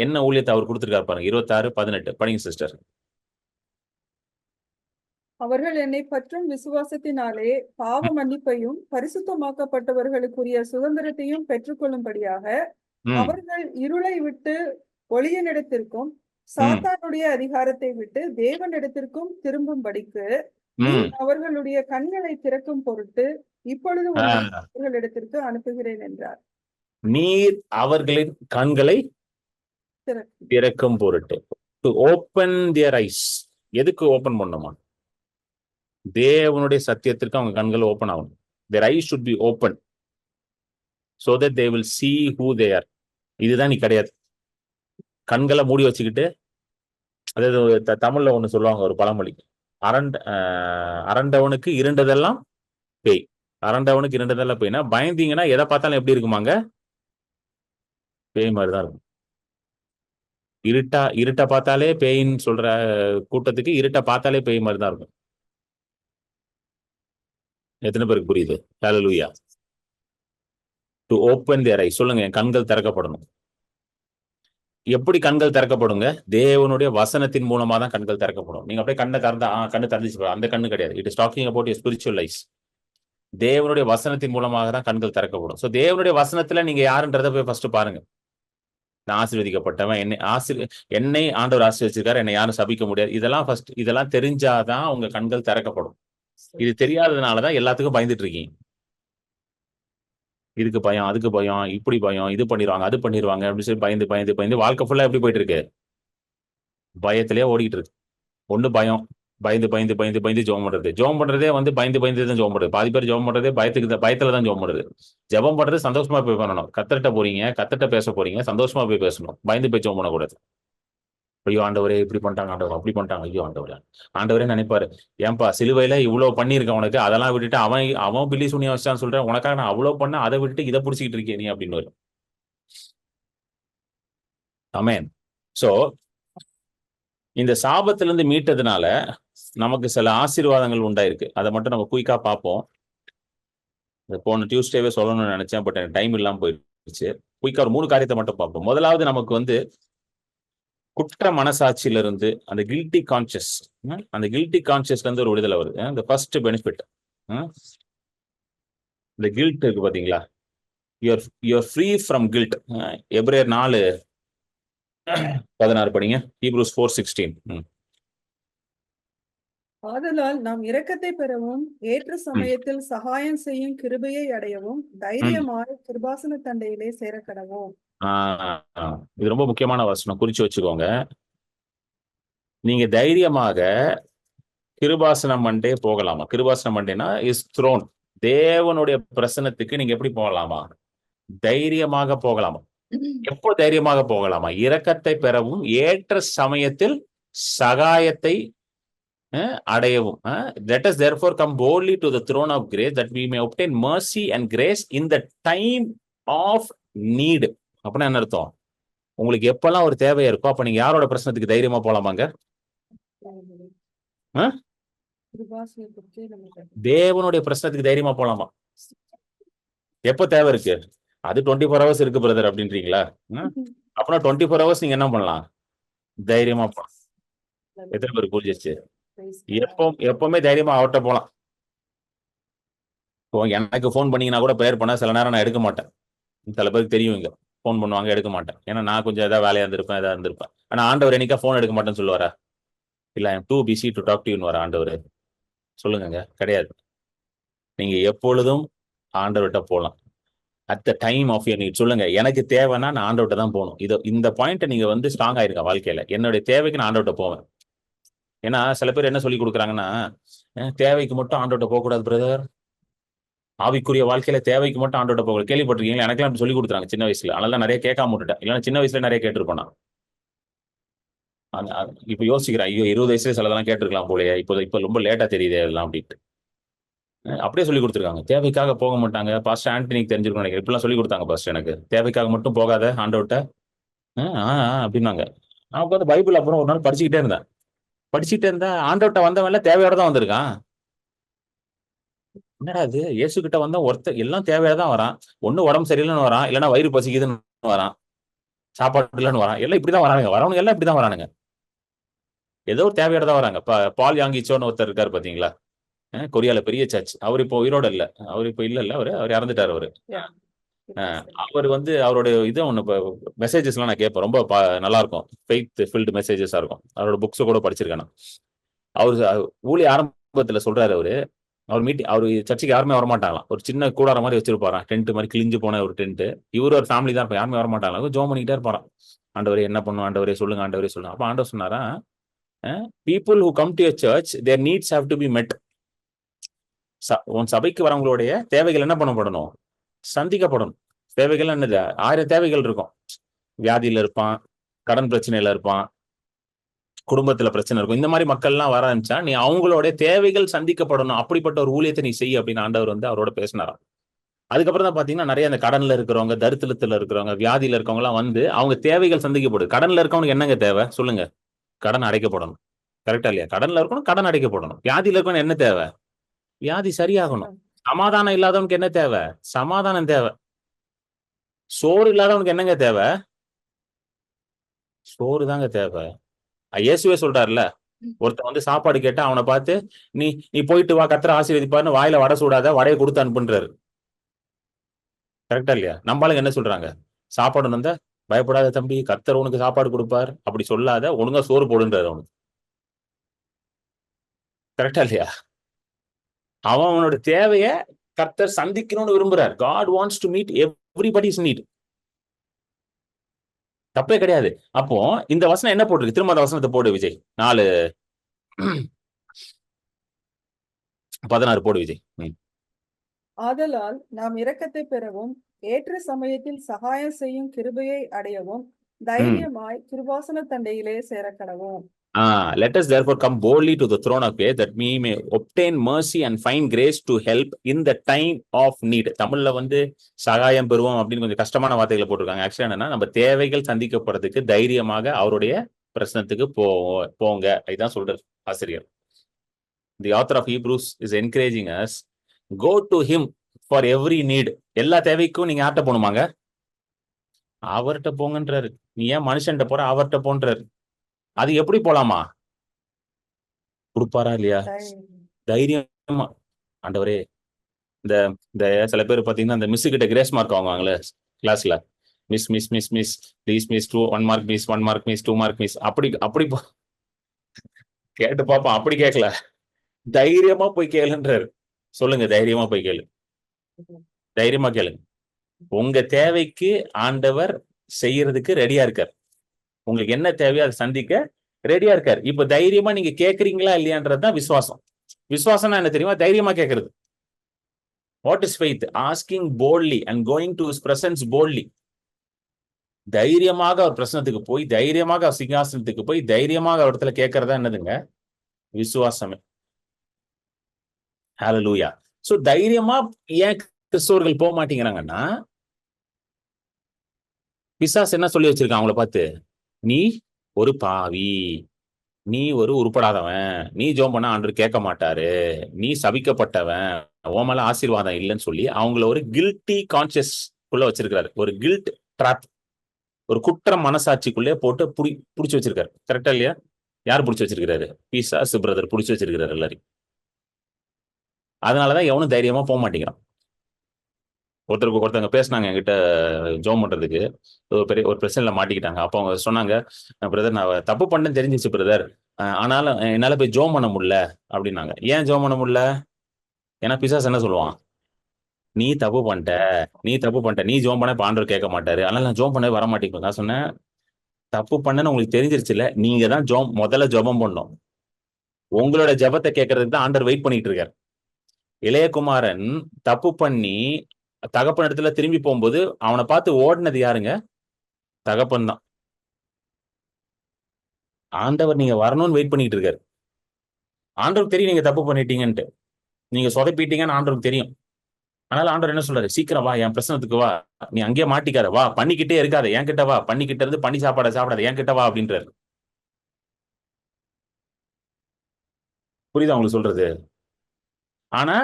என்ன ஊழியத்தை அவர் கொடுத்திருக்காரு பாருங்க, 26:18 படிங்க சிஸ்டர். அவர்கள் என்னை பற்றும் விசுவாசத்தினாலே பாவ மன்னிப்பையும் பரிசுத்தமாக்கப்பட்டவர்களுக்குரிய சுதந்திரத்தையும் பெற்றுக்கொள்ளும்படியாக அவர்கள் இருளை விட்டு ஒளியினிடத்திற்கும் சாத்தானுடைய அதிகாரத்தை விட்டு தேவனிடத்திற்கும் திரும்பும்படிக்கு நீ அவர்களுடைய கண்களை திறக்கும் பொருட்டு இப்பொழுது அவர்களிடத்திற்கு அனுப்புகிறேன் என்றார். நீர் அவர்களின் கண்களை திறக்கும் பொருட்டு. To open their eyes. எதுக்கு ஓபன் பண்ணுமா? தேவனுடைய சத்தியத்திற்கு அவங்க கண்கள் ஓபன் ஆகணும். their eyes should be open so that they will see who they are. இதுதான் நீ கிடையாது. கண்களை மூடி வச்சுக்கிட்டு, அதாவது தமிழ்ல ஒண்ணு சொல்லுவாங்க ஒரு பழமொழி, அரண்டவனுக்கு இருண்டதெல்லாம் பேய். அரண்டவனுக்கு இருண்டதெல்லாம் பேய்னா, பயந்தீங்கன்னா எதை பார்த்தாலும் எப்படி இருக்குமாங்க? பேய் மாதிரிதான் இருக்கும். இருட்டா பார்த்தாலே பேயின்னு சொல்ற கூட்டத்துக்கு இருட்டை பார்த்தாலே பேய் மாதிரிதான் இருக்கும். எத்தனை பேருக்கு புரியுது? Hallelujah. To open their eyes. சொல்லுங்க, என் கண்கள் திறக்கப்படணும். எப்படி கண்கள் திறக்கப்படுங்க? தேவனுடைய வசனத்தின் மூலமா தான் கண்கள் திறக்கப்படும். நீங்க அப்படியே கண்ணை திறந்தா கண்ணு திறந்துச்சு, அந்த கண்ணு கிடையாது. It is talking about your spiritual ice. தேவனுடைய வசனத்தின் மூலமாக தான் கண்கள் திறக்கப்படும். ஸோ தேவனுடைய வசனத்துல நீங்க யாருன்றதை போய் ஃபர்ஸ்ட் பாருங்க. நான் ஆசீர்வதிக்கப்பட்டவன், என்னை ஆண்டவர் ஆசீர்வதிச்சிருக்காரு, என்னை யாரும் சபிக்க முடியாது. இதெல்லாம் தெரிஞ்சாதான் உங்க கண்கள் திறக்கப்படும். இது தெரியாததுனாலதான் எல்லாத்துக்கும் பயந்துட்டு இருக்கீங்க. இதுக்கு பயம், அதுக்கு பயம், இப்படி பயம், இது பண்ணிடுவாங்க, அது பண்ணிடுவாங்க அப்படின்னு சொல்லி பயந்து பயந்து பயந்து வாழ்க்கை ஃபுல்லா எப்படி போயிட்டு இருக்கு? பயத்திலே ஓடிட்டு இருக்கு. ஒண்ணு பயம், பயந்து பயந்து பயந்து பயந்து ஜெபம் பண்றது. ஜெபம் பண்றதே பயந்து பயந்து தான் ஜெபம் பண்றது. பாதி பேர் ஜெபம் பண்றதே பயத்துல தான் ஜெபம் பண்றது. ஜெபம் பண்றது சந்தோஷமா போய் பண்ணணும். கத்தர்கிட்ட போறீங்க, கத்தர்கிட்ட பேச போறீங்க, சந்தோஷமா போய் பேசணும். பயந்து போய் ஜெபம் பண்ணக்கூடாது. ஐயோ ஆண்டவரே இப்படி பண்ணிட்டாங்க, ஆண்டவர் அப்படி பண்ணிட்டாங்க, ஐயோ ஆண்டவரே நினைப்பாரு, ஏன்பா சிலுவையில இவ்வளவு பண்ணியிருக்கேன் உனக்கு, அதெல்லாம் விட்டுட்டு அவன் பில்லி சூனியம் வச்சான்னு சொல்றேன், உனக்காக நான் அவ்வளவு பண்ண, அதை விட்டுட்டு இதை பிடிச்சிக்கிட்டு இருக்கேன் நீ அப்படின்னு. ஆமென். சோ இந்த சாபத்திலிருந்து மீட்டதுனால நமக்கு சில ஆசீர்வாதங்கள் உண்டாயிருக்கு. அதை மட்டும் நம்ம குயிக்கா பார்ப்போம். போன டியூஸ்டேவே சொல்லணும்னு நினைச்சேன், பட் எனக்கு டைம் இல்லாம போயிடுச்சு. குயிக்கா ஒரு 3 காரியத்தை மட்டும் பார்ப்போம். முதலாவது, நமக்கு குற்ற மனசாட்சியில இருந்து அந்த கில்ட்டி கான்சியஸ், அந்த கில்ட்டி கான்சியஸ்ல இருந்து ஒரு விடுதலை வருது. இந்த ஃபர்ஸ்ட் பெனிஃபிட், இந்த கில்ட் இருக்கு பாத்தீங்களா, யூஆர் ஃப்ரீ ஃப்ரம் கில்ட். எபிரேயர் 4:16 படிங்க. ஹீப்ரூஸ் 4:16. ஆதலால் நாம் இரக்கத்தை பெறவும் ஏற்ற சமயத்தில் சகாயம் செய்யும் கிருபையை அடையவும் தைரியமாய் கிருபாசன தண்டையிலே சேரக்கடவோம். இது ரொம்ப முக்கியமான வசனம், குறிச்சு வச்சுக்கோங்க. நீங்க தைரியமாக கிருபாசனம் மண்டே போகலாமா? கிருபாசனம் மண்டேனா இஸ் த்ரோன். தேவனுடைய பிரசனத்துக்கு நீங்க எப்படி போகலாமா? தைரியமாக போகலாமா? எப்போ தைரியமாக போகலாமா? இரக்கத்தை பெறவும் ஏற்ற சமயத்தில் சகாயத்தை அடையவும். Let us therefore come boldly to the throne of grace that we may obtain mercy and grace in the time of need. அப்படின்னா என்ன அர்த்தம்? உங்களுக்கு எப்பெல்லாம் ஒரு தேவை இருக்கோ அப்ப நீங்க யாரோட பிரச்சனத்துக்கு தைரியமா போலாமாங்க? ஆ? கிருபாசனை பற்றி நம்ம கற்றுக்கொள்கிறோம். தேவனுடைய பிரச்சனத்துக்கு தைரியமா போலாமா? எப்ப தேவை இருக்கு? அது 24 ஹவர்ஸ் இருக்கு பிரதர் அப்படின்றீங்களா? அப்படின்னா 24 ஹவர்ஸ் நீங்க என்ன பண்ணலாம்? தைரியமா போலாம். எத்தனை பேர் புரிஞ்சிச்சு? எப்பவுமே தைரியமா அவர்கிட்ட போலாம். இப்போ எனக்கு ஃபோன் பண்ணீங்கன்னா கூட ப்ரேயர் பண்ண சில நேரம் நான் எடுக்க மாட்டேன். சில பேருக்கு தெரியும், இங்க ஃபோன் பண்ணுவாங்க, எடுக்க மாட்டேன். ஏன்னா நான் கொஞ்சம் ஏதாவது வேலையா இருந்திருப்பேன், ஏதாவது இருந்திருப்பேன். ஆனா ஆண்டவர் என்னைக்கா ஃபோன் எடுக்க மாட்டேன்னு சொல்லுவாரா? இல்ல I am too busy to talk to யூன்னு வர ஆண்டவர் சொல்லுங்க? கிடையாது. நீங்க எப்பொழுதும் ஆண்டவர்கிட்ட போலாம். At the time of your need. சொல்லுங்க, எனக்கு தேவைன்னா நான் ஆண்டவர்கிட்ட தான் போகணும். இந்த பாயிண்ட்டை நீங்க வந்து ஸ்ட்ராங் ஆயிருக்க வாழ்க்கையில. என்னுடைய தேவைக்கு நான் ஆண்டவர்கிட்ட போவேன். ஏன்னா சில பேர் என்ன சொல்லி கொடுக்குறாங்கன்னா, தேவைக்கு மட்டும் ஆண்டவர்கிட்ட போகக்கூடாது பிரதர், ஆவிக்குரிய வாழ்க்கையில தேவைக்கு மட்டும் ஆண்டவர்கிட்ட போகக்கூடாது. கேள்விப்பட்டிருக்கீங்களா? எனக்கெல்லாம் அப்படி சொல்லி கொடுத்துறாங்க சின்ன வயசுல. அதனால தான் நிறைய கேட்காம விட்டுட்டேன். இல்லைன்னா சின்ன வயசுல நிறைய கேட்டிருப்பேன் நான். இப்ப யோசிக்கிறேன், ஐயோ 20 வயசுல சிலதெல்லாம் கேட்டிருக்கலாம் போலயே, இப்ப ரொம்ப லேட்டா தெரியுது அதெல்லாம் அப்படின்ட்டு. அப்படியே சொல்லி கொடுத்துருக்காங்க. தேவைக்காக போக மாட்டாங்க. பாஸ்டர் ஆண்டனிக்கு தெரிஞ்சிருக்கும் நினைக்கிறேன். இப்படிலாம் சொல்லி கொடுத்தாங்க பாஸ்டர் எனக்கு. தேவைக்காக மட்டும் போகாத ஆண்டவர்கிட்ட அப்படின்னாங்க. நான் உட்காந்து பைபிள் அப்புறம் ஒரு நாள் படிச்சுக்கிட்டே இருந்தேன். ஆண்டவர்கிட்ட வந்தவன்ல தேவையோட தான் வந்திருக்கான். என்னடா இது, இயேசு கிட்ட வந்தா ஒருத்தர் எல்லாம் தேவையா தான் வரான். ஒண்ணு உடம்பு சரியில்லைன்னு வரான், இல்லைன்னா வயிறு பசிக்குதுன்னு வரான், சாப்பாடு இல்லைன்னு வரான். எல்லாம் இப்படிதான் வரானுங்க. வரவங்க எல்லாம் இப்படிதான் வரானுங்க. ஏதோ ஒரு தேவையோட தான் வராங்க. பால் யாங்கிச்சோன்னு ஒருத்தர் இருக்காரு பாத்தீங்களா? கொரியால பெரிய சர்ச். அவர் இப்போ உயிரோட இல்ல. அவர் இப்போ இல்ல. அவர் இறந்துட்டாரு. அவர் வந்து அவரோட இது ஒண்ணு மெசேஜஸ் எல்லாம் நான் கேட்பேன். ரொம்ப நல்லா இருக்கும். ஃபெய்த் ஃபில்டு மெசேஜஸா இருக்கும். அவரோட புக்ஸ் கூட படிச்சிருக்கேன் நான். அவர் ஊழிய ஆரம்பத்துல சொல்றாரு. அவர் சர்ச்சுக்கு யாருமே வரமாட்டாங்களாம். ஒரு சின்ன கூடார மாதிரி வச்சிருப்பாராம். டென்ட் மாதிரி கிழிஞ்சு போன ஒரு டென்ட். இவரு ஒரு ஃபேமிலி தான் இருப்பான். யாருமே வரமாட்டாங்களா. ஜோம் பண்ணிக்கிட்டே இருப்பாராம். ஆண்டவரே என்ன பண்ணும், ஆண்டவரே சொல்லுங்க, ஆண்டவரே சொல்லுங்க. அப்ப ஆண்டவர் சொன்னாரா, people who come to your church their needs have to be met. உன் சபைக்கு வரவங்களுடைய தேவைகள் என்ன பண்ணப்படணும்? சந்திக்கப்படணும். தேவைகள் என்னது? 1000 தேவைகள் இருக்கும். வியாதியில இருப்பான், கடன் பிரச்சனையில இருப்பான், குடும்பத்துல பிரச்சனை இருக்கும். இந்த மாதிரி மக்கள் எல்லாம் வர ஆரம்பிச்சா நீ அவங்களுடைய தேவைகள் சந்திக்கப்படணும். அப்படிப்பட்ட ஒரு ஊழியத்தை நீ செய்ய அப்படின்னு ஆண்டவர் வந்து அவரோட பேசினாராம். அதுக்கப்புறம் தான் பாத்தீங்கன்னா நிறைய அந்த கடன்ல இருக்கிறவங்க, தரித்திரத்துல இருக்கிறவங்க, வியாதியில இருக்கவங்க எல்லாம் வந்து அவங்க தேவைகள் சந்திக்கப்படுது. கடன்ல இருக்கவனுக்கு என்னங்க தேவை சொல்லுங்க? கடன் அடைக்கப்படணும். கரெக்டா இல்லையா? கடன்ல இருக்கணும், கடன் அடைக்கப்படணும். வியாதியில இருக்கணும், என்ன தேவை? வியாதி சரியாகணும். சமாதானம் இல்லாதவனுக்கு என்ன தேவை? சமாதானம் தேவை. சோறு இல்லாதவனுக்கு என்னங்க தேவை? சோறு தாங்க தேவை. இயேசுவே சொல்றாருல, ஒருத்தன் வந்து சாப்பாடு கேட்டா அவனை பார்த்து நீ போயிட்டு வா, கர்த்தர் ஆசீர்வதிப்பாருன்னு வாயில வடை சூடாத, வடையை கொடுத்து அனுப்புன்றாரு. கரெக்டா இல்லையா? நம்மளுங்க என்ன சொல்றாங்க? சாப்பாடு வந்தா பயப்படாத தம்பி, கர்த்தர் உனக்கு சாப்பாடு கொடுப்பார், அப்படி சொல்லாத, ஒழுங்கா சோறு போடுன்றாரு அவனுக்கு. கரெக்டா இல்லையா? அவனோட தேவைய கர்த்தர் சந்திக்கணும்னு விரும்புறார். God wants to meet everybody's need. தப்பே கிடையாது. அப்போ இந்த வசனம் என்ன போட்டிருக்கு? திரும்ப அந்த வசனத்தை போடு விஜய். 4:16 போடு விஜய். ஆதலால் நாம் இரக்கத்தை பெறவும் ஏற்ற சமயத்தில் சகாயம் செய்யும் கிருபையை அடையவும் தைரியமாய் கிருபாசன தண்டையிலே சேரக்கடவும். Let us therefore come boldly to the throne of grace that we may obtain mercy and find grace to help in the time of need. தமிழ்ல வந்து சகாயம் பெறுவோம் அப்படின்னு கொஞ்சம் கஷ்டமான வார்த்தைகளை போட்டிருக்காங்க. ஆக்சுவலா என்னன்னா, நம்ம தேவைகள் சந்திக்கப்படுறதுக்கு தைரியமாக அவருடைய பிரச்சனத்துக்கு போங்க. இதுதான் சொல்றாரு ஆசிரியர். The author of Hebrews is encouraging us, go to him for every need. எல்லா தேவைக்கும் நீங்க யார்கிட்ட போகணுமாங்க? அவர்கிட்ட போங்கன்றாரு. நீ ஏன் மனுஷன்கிட்ட போற? அவர்கிட்ட போன்றாரு. அது எப்படி போலாமா? கொடுப்பாரா இல்லையா? தைரியமா. ஆண்டவரே, இந்த சில பேர் பாத்தீங்கன்னா இந்த மிஸ் கிட்ட கிரேஸ் மார்க் வாங்குவாங்களே கிளாஸ்ல, miss please miss 1 mark miss, 1 mark miss, 2 mark miss, அப்படி கேட்டு பாப்போம். அப்படி கேட்கல, தைரியமா போய் கேளுன்றாரு. சொல்லுங்க, தைரியமா போய் கேளு. தைரியமா கேளுங்க. உங்க தேவைக்கு ஆண்டவர் செய்யறதுக்கு ரெடியா இருக்கார். உங்களுக்கு என்ன தேவையோ அதை சந்திக்க ரெடியா இருக்காரு. இப்ப தைரியமா நீங்க கேட்கறீங்களா இல்லையான்றதுதான் விசுவாசம். விசுவாசம்னா என்ன தெரியுமா? தைரியமா கேட்கறது. What is faith? Asking boldly and going to his presence boldly. தைரியமாக அவர் பிரசனத்துக்கு போய், தைரியமாக அவர் சிங்காசனத்துக்கு போய், தைரியமாக அவர் இடத்துல கேட்கறதா என்னதுங்க? விசுவாசமே. ஹல்லேலூயா. சோ தைரியமா ஏன் கிறிஸ்தவர்கள் போக மாட்டேங்கிறாங்கன்னா, பிசாசு என்ன சொல்லி வச்சிருக்கான் அவங்கள பார்த்து? நீ ஒரு பாவி, நீ ஒரு உருப்படாதவன், நீ ஜெபம் பண்ணா ஆண்டவர் கேட்க மாட்டாரு, நீ சபிக்கப்பட்டவன், உன் மேல ஆசீர்வாதம் இல்லைன்னு சொல்லி அவங்கள ஒரு கில்ட்டி கான்சியஸ் குள்ள வச்சிருக்காரு. ஒரு கில்ட் ட்ராப், ஒரு குற்ற மனசாட்சிக்குள்ளே போட்டு புடிச்சு வச்சிருக்காரு. கரெக்டா இல்லையா? யார் புடிச்சு வச்சிருக்காரு? பிசாசு பிரதர் புடிச்சு வச்சிருக்காரு எல்லாரையும். அதனாலதான் எவனும் தைரியமா போக மாட்டேங்கிறான். ஒருத்தங்க பேசினாங்க என்கிட்ட ஜோம் பண்றதுக்கு, ஒரு பிரச்சனைல மாட்டிக்கிட்டாங்க. அப்போ அவங்க சொன்னாங்க, பிரதர் நான் தப்பு பண்ணேன்னு தெரிஞ்சிச்சு பிரதர், ஆனாலும் என்னால போய் ஜோம் பண்ண முடியல அப்படின்னாங்க. ஏன் ஜோம் பண்ண முடியல? ஏன்னா பிசாசு என்ன சொல்லுவான், நீ தப்பு பண்ணிட்ட, நீ ஜோம் பண்ண ஆண்டவர் கேட்க மாட்டாரு, அதனால நான் ஜோம் பண்ண வர மாட்டேங்குது. நான் சொன்னேன், தப்பு பண்ணேன்னு உங்களுக்கு தெரிஞ்சிருச்சுல, நீங்க தான் முதல்ல ஜெபம் பண்ணணும். உங்களோட ஜெபத்தை கேட்கறதுக்கு தான் ஆண்டவர் வெயிட் பண்ணிட்டு இருக்காரு. இளையகுமாரன் தப்பு பண்ணி தகப்பன் இடத்துல திரும்பி போகும்போது அவனை பார்த்து ஓடினது யாருங்க? தகப்பன் தான். ஆண்டவர் நீங்க வரணும்னு வெயிட் பண்ணிட்டு இருக்காரு. ஆண்டவருக்கு தெரியும் நீங்க தப்பு பண்ணிட்டீங்கன்ட்டு, நீங்க சொதப்பிட்டீங்கன்னு ஆண்டவருக்கு தெரியும். அதனால ஆண்டவர் என்ன சொல்றாரு, சீக்கிரம் வா, என் பிரச்சனத்துக்கு வா, நீ அங்கேயே மாட்டிக்காத, வா, பண்ணிக்கிட்டே இருக்காத, என்கிட்ட வா, பண்ணிக்கிட்ட இருந்து பண்ணி சாப்பிடாத, என்கிட்ட வா அப்படின்றாரு. புரியுதா உங்களுக்கு சொல்றது? ஆனா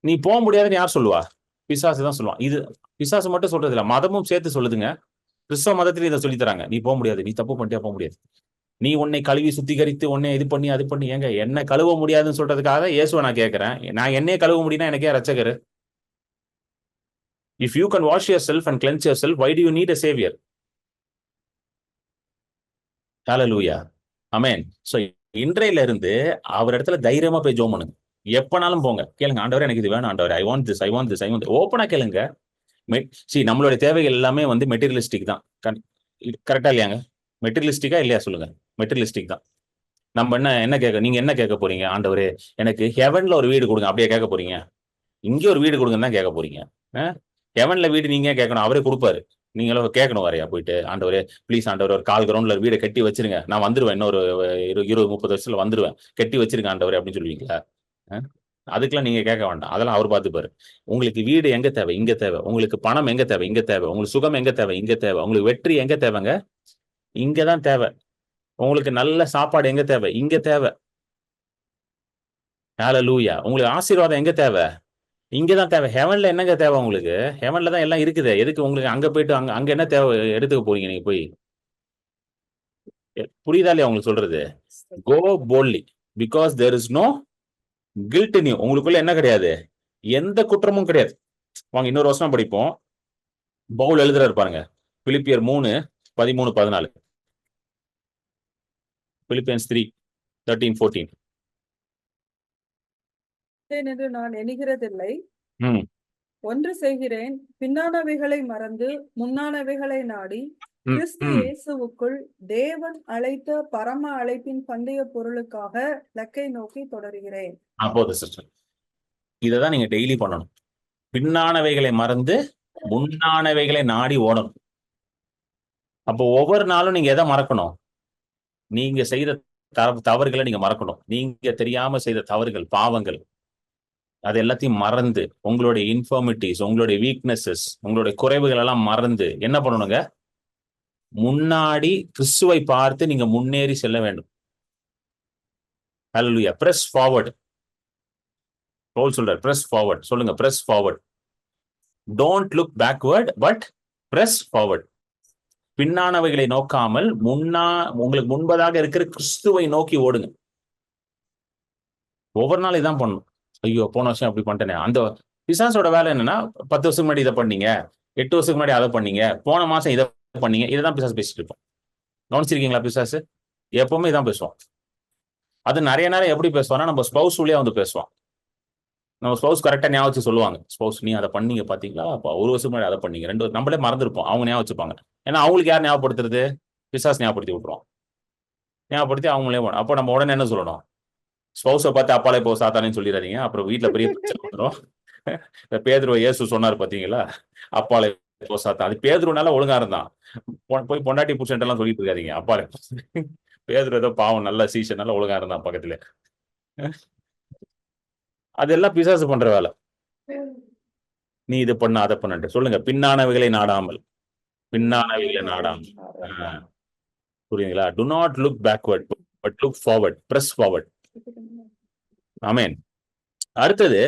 நீ போக முடியாதுன்னு யார் சொல்லுவா? பிசாசு தான் சொல்லுவான். இது பிசாசு மட்டும் சொல்றது இல்ல, மதமும் சேர்த்து சொல்லுதுங்க. கிறிஸ்தவ மதத்திலே இதை சொல்லி தராங்க. நீ போக முடியாது, நீ தப்பு பண்ணிட்டே போக முடியாது, நீ உன்னை கழுவி சுத்திகரித்து உன்னை இது பண்ணி அது பண்ணி. ஏங்க என்ன கழுவ முடியாதுன்னு சொல்றதுக்காக இயேசுவை நான் கேட்கிறேன். நான் என்னையே கழுவ முடியும்னா எனக்கே ரட்சகர். If you can wash yourself and cleanse yourself, why do you need a savior? Hallelujah, amen. So இன்றையில இருந்து அவர் இடத்துல தைரியமா போய் ஜெபம் பண்ணுங்க. எப்பனாலும் போங்க, கேளுங்க, ஆண்டவரே எனக்கு இது வேணும் ஆண்டவரே, I want this, I want this, I want. ஓப்பனா கேளுங்க. நம்மளுடைய தேவைகள் எல்லாமே வந்து மெட்டீரியலிஸ்டிக் தான். கரெக்டா இல்லையாங்க? மெட்டீரியலிஸ்டிக்கா இல்லையா சொல்லுங்க? மெட்டீரியலிஸ்டிக் தான். நம்ம என்ன கேட்க, நீங்க என்ன கேட்க போறீங்க? ஆண்டவரே எனக்கு ஹெவன்ல ஒரு வீடு கொடுங்க, அப்படியே கேட்க போறீங்க? இங்கே ஒரு வீடு கொடுங்கன்னு தான் கேட்க போறீங்க. ஹெவன்ல வீடு நீங்க கேட்கணும், அவரே கொடுப்பாரு. நீங்களும் கேட்கணும் வரையா போயிட்டு, ஆண்டவரே ப்ளீஸ் ஆண்டவர் ஒரு 1/4 கிரவுண்ட்ல வீடை கட்டி வச்சிருங்க, நான் வந்துருவேன், இன்னொரு 20-30 வருஷத்துல வந்துருவேன், கட்டி வச்சிருங்க ஆண்டவரே அப்படின்னு சொல்லுவீங்களா? அதுக்கெல்லாம் நீங்க கேட்க வேண்டாம், அதெல்லாம் அவர் பார்த்துப்பாரு. உங்களுக்கு வீடு எங்க தேவை? இங்க தேவை. உங்களுக்கு பணம் எங்க தேவை? இங்க தேவை. உங்களுக்கு சுகம் எங்க தேவை? இங்க தேவை. உங்களுக்கு வெற்றி எங்க தேவைங்க? இங்கதான் தேவை. உங்களுக்கு நல்ல சாப்பாடு எங்க தேவை? இங்க தேவை. ஹalleluya. உங்களுக்கு ஆசீர்வாதம் எங்க தேவை? இங்கதான் தேவை. ஹெவன்ல என்னங்க தேவை உங்களுக்கு? ஹெவன்ல தான் எல்லாம் இருக்குது. எதுக்கு உங்களுக்கு அங்க போயிட்டு அங்க அங்க என்ன தேவை எடுத்துக்க போறீங்க நீங்க போய்? புரியுதா இல்லையா உங்களுக்கு சொல்றது? Go boldly because there is no guilt in you. உங்களுக்குள்ள என்ன கிடையாது? எந்த குற்றமும் கிடையாது. வாங்க இன்னொரு வசனம் படிப்போம். பவுல் எழுதுறாரு பாருங்க, பிலிப்பியர் 3:13-14. பிலிப்பியன்ஸ் 3:13-14. என்று நான் எண்ணுகிறதில்லை, ம் ஒன்று செய்கிறேன், பின்னானவைகளை மறந்து முன்னானவைகளை நாடி ம் கிறிஸ்து ம் இயேசுவுக்குள் தேவன் அழைத்த பரம அழைப்பின் பந்தய பொருளுக்காக லக்கை நோக்கி தொடர்கிறேன். போதும் சிஸ்டர். இததான் நீங்க டெய்லி பண்ணணும். பின்னானவைகளை மறந்து முன்னானவைகளை நாடி ஓடணும். அப்போ ஒவ்வொரு நாளும் நீங்க எதை மறக்கணும்? நீங்க செய்த தவறுகளை நீங்க மறக்கணும். நீங்க தெரியாம செய்த தவறுகள், பாவங்கள், அது எல்லாத்தையும் மறந்து, உங்களுடைய இன்ஃபர்மிட்டிஸ், உங்களுடைய வீக்னஸஸ், உங்களுடைய குறைவுகள் எல்லாம் மறந்து என்ன பண்ணணுங்க? முன்னாடி கிறிஸ்துவை பார்த்து நீங்க முன்னேறி செல்ல வேண்டும். ஹல்லேலூயா. Press forward. பவுல் சொல்றார், பிரஸ் ஃபார்வர்ட். சொல்லுங்க, press forward. Don't look backward but press forward. பின்னானவைகளை நோக்காமல் உங்களுக்கு முன்பதாக இருக்கிற கிறிஸ்துவை நோக்கி ஓடுங்க. ஒவ்வொரு நாள் இதான் பண்ணணும். ஐயோ போன வருஷம் அப்படி பண்ணிட்டேனே. அந்த பிசாசோட வேலை என்னன்னா, 10 வருஷத்துக்கு முன்னாடி இதை பண்ணீங்க, 8 வருஷத்துக்கு முன்னாடி அதை பண்ணீங்க, போன மாசம் இதை பண்ணீங்க, இதைதான் பிசாசு பேசிட்டு இருப்போம். கவனிச்சிருக்கீங்களா? பிசாசு எப்பவுமே இதான் பேசுவோம். அது நிறைய நேரம் எப்படி பேசுவான்னா, நம்ம ஸ்பௌஸ் வழியா வந்து பேசுவான். நம்ம ஸ்பௌஸ் கரெக்டா ஞாபகம் சொல்லுவாங்க. ஸ்பௌஸ் நீ அதை பண்ணீங்க பாத்தீங்களா, ஒரு வருஷம் முன்னாடி அதை பண்ணீங்க, 2 நம்மளே மறந்துருப்போம், அவங்க ஞாபகம் வச்சுப்பாங்க. ஏன்னா அவங்களுக்கு யார் ஞாபகப்படுத்துறது? பிசாசு ஞாபகப்படுத்தி விட்டுருவோம். ஞாபகப்படுத்தி அவங்களே. அப்போ நம்ம உடனே என்ன சொல்லணும்? ஸ்பௌஸை பார்த்து அப்பாலே போ சாத்தானேன்னு சொல்லிடாதீங்க, அப்புறம் வீட்டுல பெரிய பிரச்சனை வந்துடும். பேதுருவை இயேசு சொன்னார் பாத்தீங்களா, அப்பாலே போ சாத்தான். அது பேதுருனால ஒழுங்கா இருந்தான். போய் பொண்டாட்டி புருஷன் எல்லாம் சொல்லிட்டு இருக்காதீங்க அப்பாலே. பேதுரு ஏதோ பாவம் நல்ல சீசனால ஒழுங்கா இருந்தான் பக்கத்துல. அதெல்லாம் பிசாசு பண்ற வேலை. நீ இது பண்ண அதை பண்ணு சொல்லுங்க. பின்னானவைகளை நாடாமல், பின்னானவைகளை நாடாமல். புரியுங்களா? Do not look backward. But look forward, press forward. Amen. அடுத்தது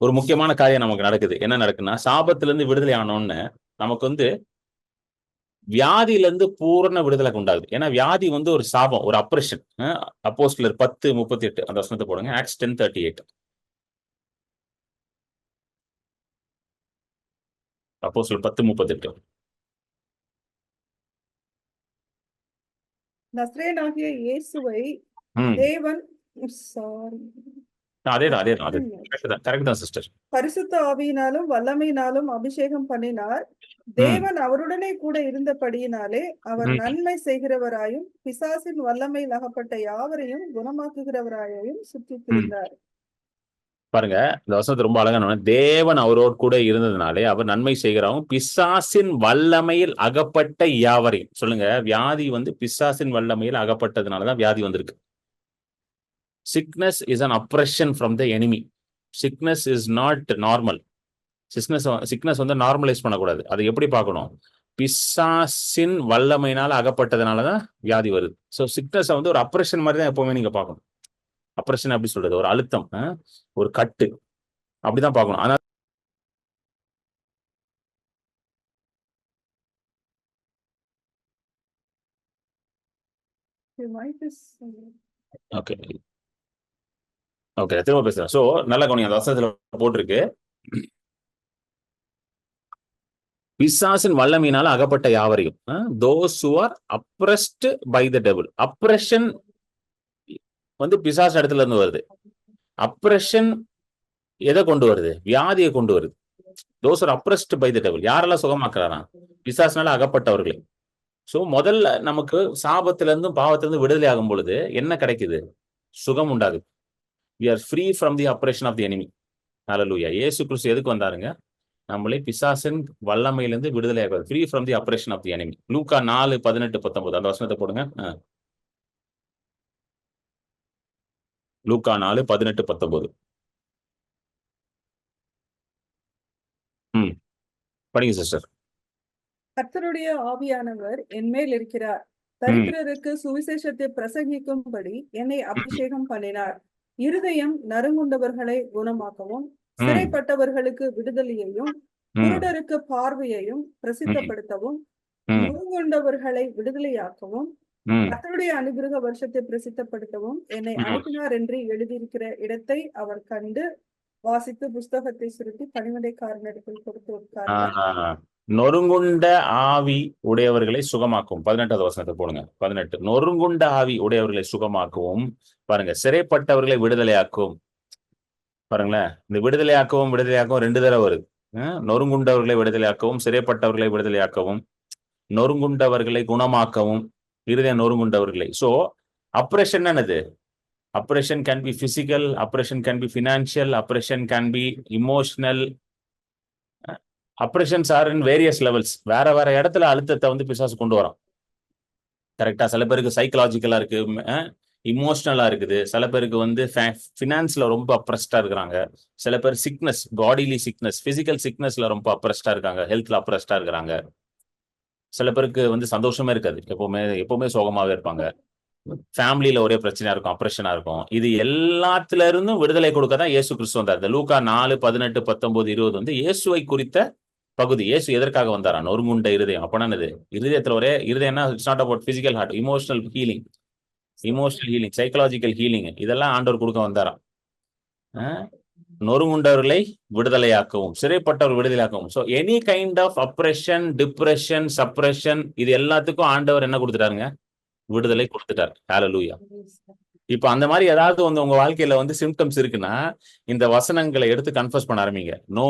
ஒரு முக்கியமான காரியம் நமக்கு நடக்குது. என்ன நடக்குன்னா, சாபத்துல இருந்து விடுதலை ஆனோன்னு நமக்கு வந்து வியாதியில இருந்து பூரண விடுதலை உண்டாகுது. ஏன்னா வியாதி வந்து ஒரு சாபம், ஒரு அப்ரஷன். அப்போஸ்தலர் 10:38 அந்த வசனத்தை போடுங்க. ஆக்ட்ஸ் 10:38. அப்போஸ்தலர் 10:38. நசரேயனாகிய இயேசுவை ம். தேவன் சாரி அதேதான். கரெக்ட் தான் சிஸ்டர். பரிசுத்த ஆவியினாலும் வல்லமையினாலும் அபிஷேகம் பண்ணினார். தேவன் அவருடனே கூட இருந்தபடியினாலே அவர் நன்மை செய்கிறவராயும் பிசாசின் வல்லமையில் அகப்பட்ட யாவரையும் குணமாக்குகிறவராயும் சுற்றித் திரிந்தார். பாருங்க, இந்த வசனத்தை ரொம்ப அழகா, தேவன் அவரோடு கூட இருந்ததுனாலே அவர் நன்மை செய்கிறாவும் பிசாசின் வல்லமையில் அகப்பட்ட யாவரையும். சொல்லுங்க, வியாதி வந்து பிசாசின் வல்லமையில் அகப்பட்டதுனாலதான் வியாதி வந்திருக்கு. Sickness is an oppression from the enemy. Sickness is not normal. Sickness வந்து நார்மலைஸ் பண்ணக்கூடாது. அதை எப்படி பார்க்கணும்? பிசாசின் வல்லமையினால அகப்பட்டதுனாலதான் வியாதி வருது. ஸோ சிக்னஸ் வந்து ஒரு அப்ரெஷன் மாதிரி தான் எப்பவுமே நீங்க பார்க்கணும். அப்ரெஷன் அப்படி சொல்றது ஒரு அழுத்தம், ஒரு கட்டு, அப்படிதான் பார்க்கணும். ஆனா ஓகே ஓகே திரும்ப பேசுறேன். சோ நல்ல கவனிங்க, அந்த வசனத்துல போட்டிருக்கு, பிசாசின் வல்லமையினால அகப்பட்ட யாவரையும், those who are oppressed by the devil. Oppression வந்து பிசாசு இடத்துல இருந்து வருது. அப்ரெஷன் எதை கொண்டு வருது? வியாதியை கொண்டு வருது. those who are oppressed by the devil. யாரெல்லாம் சுகமாக்குறாரா? பிசாசினால அகப்பட்டவர்களே. சோ முதல்ல நமக்கு சாபத்துல இருந்தும் பாவத்திலிருந்து விடுதலை ஆகும் பொழுது என்ன கிடைக்குது? சுகம் உண்டாகுது. we are free from the oppression of the enemy. ஹல்லேலூயா. இயேசு கிறிஸ்து எதுக்கு வந்தாருங்க? நம்மளை பிசாசின் வல்லமையிலிருந்து விடுதலை ஆகுது. free from the oppression of the enemy. லூக்கா 4:18-19 அந்த வசனத்தை போடுங்க. லூக்கா 4:18-19. படிங்க சிஸ்டர். கர்த்தருடைய ஆவியானவர் என்மேல் இருக்கிறார். தரித்திரருக்கு சுவிசேஷத்தை பிரசங்கிக்கும்படி என்னை அபிஷேகம் பண்ணினார். இருதயம் நறுங்குண்டவர்களை குணமாக்கவும், சிறைப்பட்டவர்களுக்கு விடுதலையையும், குருடருக்கு பார்வையையும் பிரசித்தப்படுத்தவும், நறுங்குண்டவர்களை விடுதலையாக்கவும், கர்த்தருடைய அனுகிரக வருஷத்தை பிரசித்தப்படுத்தவும் என்னை அனுப்பினார் என்று எழுதியிருக்கிற இடத்தை அவர் கண்டு வாசித்து புஸ்தகத்தை சுருட்டி பணிவிடைக்காரனிடத்தில் கொடுத்து உட்கார்ந்தார். நொறுங்குண்ட ஆவி உடையவர்களை சுகமாக்கும். 18வது வசனத்தை போடுங்க. 18. நொறுங்குண்ட ஆவி உடையவர்களை சுகமாக்கவும், பாருங்க, சிறைப்பட்டவர்களை விடுதலையாக்கும். பாருங்களேன், இந்த விடுதலையாக்கவும் 2 தடவை வருது. நொறுங்குண்டவர்களை விடுதலையாக்கவும், சிறைப்பட்டவர்களை விடுதலையாக்கவும், நொறுங்குண்டவர்களை குணமாக்கவும், இருதய நொறுங்குண்டவர்களை. சோ அப்ரெஷன் என்னது? Oppression can be physical, oppression can be financial, oppression can be emotional. Oppressions are in various levels. வேற இடத்துல அழுத்தத்தை வந்து பிசாசு கொண்டு வரோம். கரெக்டா? சில பேருக்கு சைக்கலாஜிக்கலா இருக்கு, இமோஷனலா இருக்குது. சில பேருக்கு வந்து ஃபினான்ஸ்ல ரொம்ப அப்ரெஸ்டா இருக்கிறாங்க. சில பேர் சிக்னஸ், பாடிலி சிக்னஸ், பிசிக்கல் சிக்னஸ்ல ரொம்ப அப்ரெஸ்டா இருக்காங்க, ஹெல்த்ல அப்ரெஸ்டா இருக்கிறாங்க. சில பேருக்கு வந்து சந்தோஷமே இருக்காது, எப்பவுமே சோகமாவே இருப்பாங்க. ஃபேமிலியில ஒரே பிரச்சனையா இருக்கும், அப்ரெஷனா இருக்கும். இது எல்லாத்துல இருந்தும் விடுதலை கொடுக்க தான் இயேசு கிறிஸ்து வந்தார். இந்த லூக்கா 4:18-19-20 வந்து இயேசுவை குறித்த பகுதி. இயேசு எதற்காக வந்தாரா? நொறுங்குண்ட இருதயம். அப்ப என்னது? இருதயத்துல ஒரே இருதயம்னா it's not about physical heart, emotional healing, psychological healing, இதெல்லாம் ஆண்டவர் கொடுக்க வந்தாரா. நொறுங்குண்டவர்களை விடுதலையாக்கவும், சிறைப்பட்டவர் விடுதலையாக்கவும். So any kind of oppression, depression, suppression, இது எல்லாத்துக்கும் ஆண்டவர் என்ன கொடுத்துட்டாருங்க? விடுதலை கொடுத்துட்டார். ஹல்லேலூயா. இப்ப அந்த மாதிரி ஏதாவது வந்து உங்க வாழ்க்கையில வந்து சிம்டம்ஸ் இருக்குன்னா இந்த வசனங்களை எடுத்து கன்ஃபஸ் பண்ண ஆரம்பிங்க. நோ,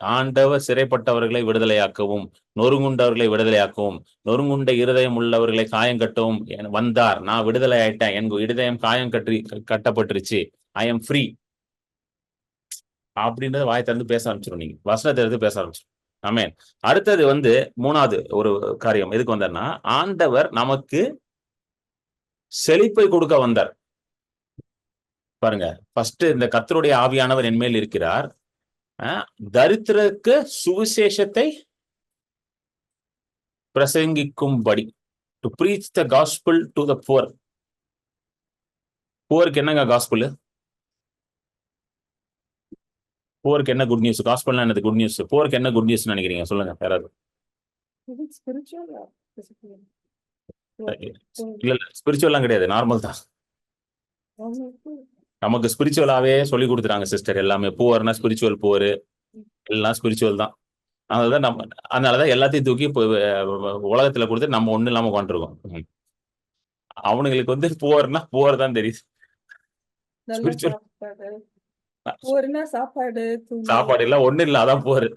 ஆண்டவர் சிறைப்பட்டவர்களை விடுதலையாக்கவும், நொறுங்குண்டவர்களை விடுதலையாக்கவும், நொறுங்குண்ட இருதயம் உள்ளவர்களை காயம் கட்டவும் வந்தார். நான் விடுதலை ஆயிட்டேன், என் இருதயம் காயம் கட்டப்பட்டுருச்சு, ஐ எம் ஃப்ரீ அப்படின்றத வாய் திறந்து பேச ஆரம்பிச்சிடும். நீங்க வசனத்தை எடுத்து பேச ஆரம்பிச்சிடும். ஆமென். அடுத்தது வந்து 3வது ஒரு காரியம் எதுக்கு வந்தார்னா, ஆண்டவர் நமக்கு செழிப்பை கொடுக்க வந்தார். பாருங்க, ஃபர்ஸ்ட் இந்த கர்த்தருடைய ஆவியானவர் என்மேல் இருக்கிறார். தரித்திரருக்கு சுவிசேஷத்தை பிரசங்கிக்கும்படி, to preach the gospel to the poor. புவருக்கு என்னங்க காஸ்பல்? புவருக்கு என்ன குட் நியூஸ்? காஸ்பல்னா என்னது? Good news. புவருக்கு என்ன குட் நியூஸ் நினைக்கிறீங்க? சொல்லுங்க யாராவது. Spiritual or physical? இல்ல ஸ்பிரிச்சுவல்லாம் கிடையாது, நார்மல் தான். நமக்கு ஸ்பிரிச்சுவலாவே சொல்லி கொடுத்துட்டாங்க சிஸ்டர். எல்லாமே புவர்னா ஸ்பிரிச்சுவல் புவர், எல்லாம் ஸ்பிரிச்சுவல் தான். அதனாலதான் எல்லாத்தையும் தூக்கி இப்போ உலகத்துல கொடுத்து நம்ம ஒண்ணு இல்லாம உட்காந்துருக்கோம். அவனுங்களுக்கு வந்து புவர்னா புவர் தான் தெரியுது. ஸ்பிரிச்சுவல் சாப்பாடு சாப்பாடு எல்லாம் ஒண்ணு இல்ல, அதான் புவர்.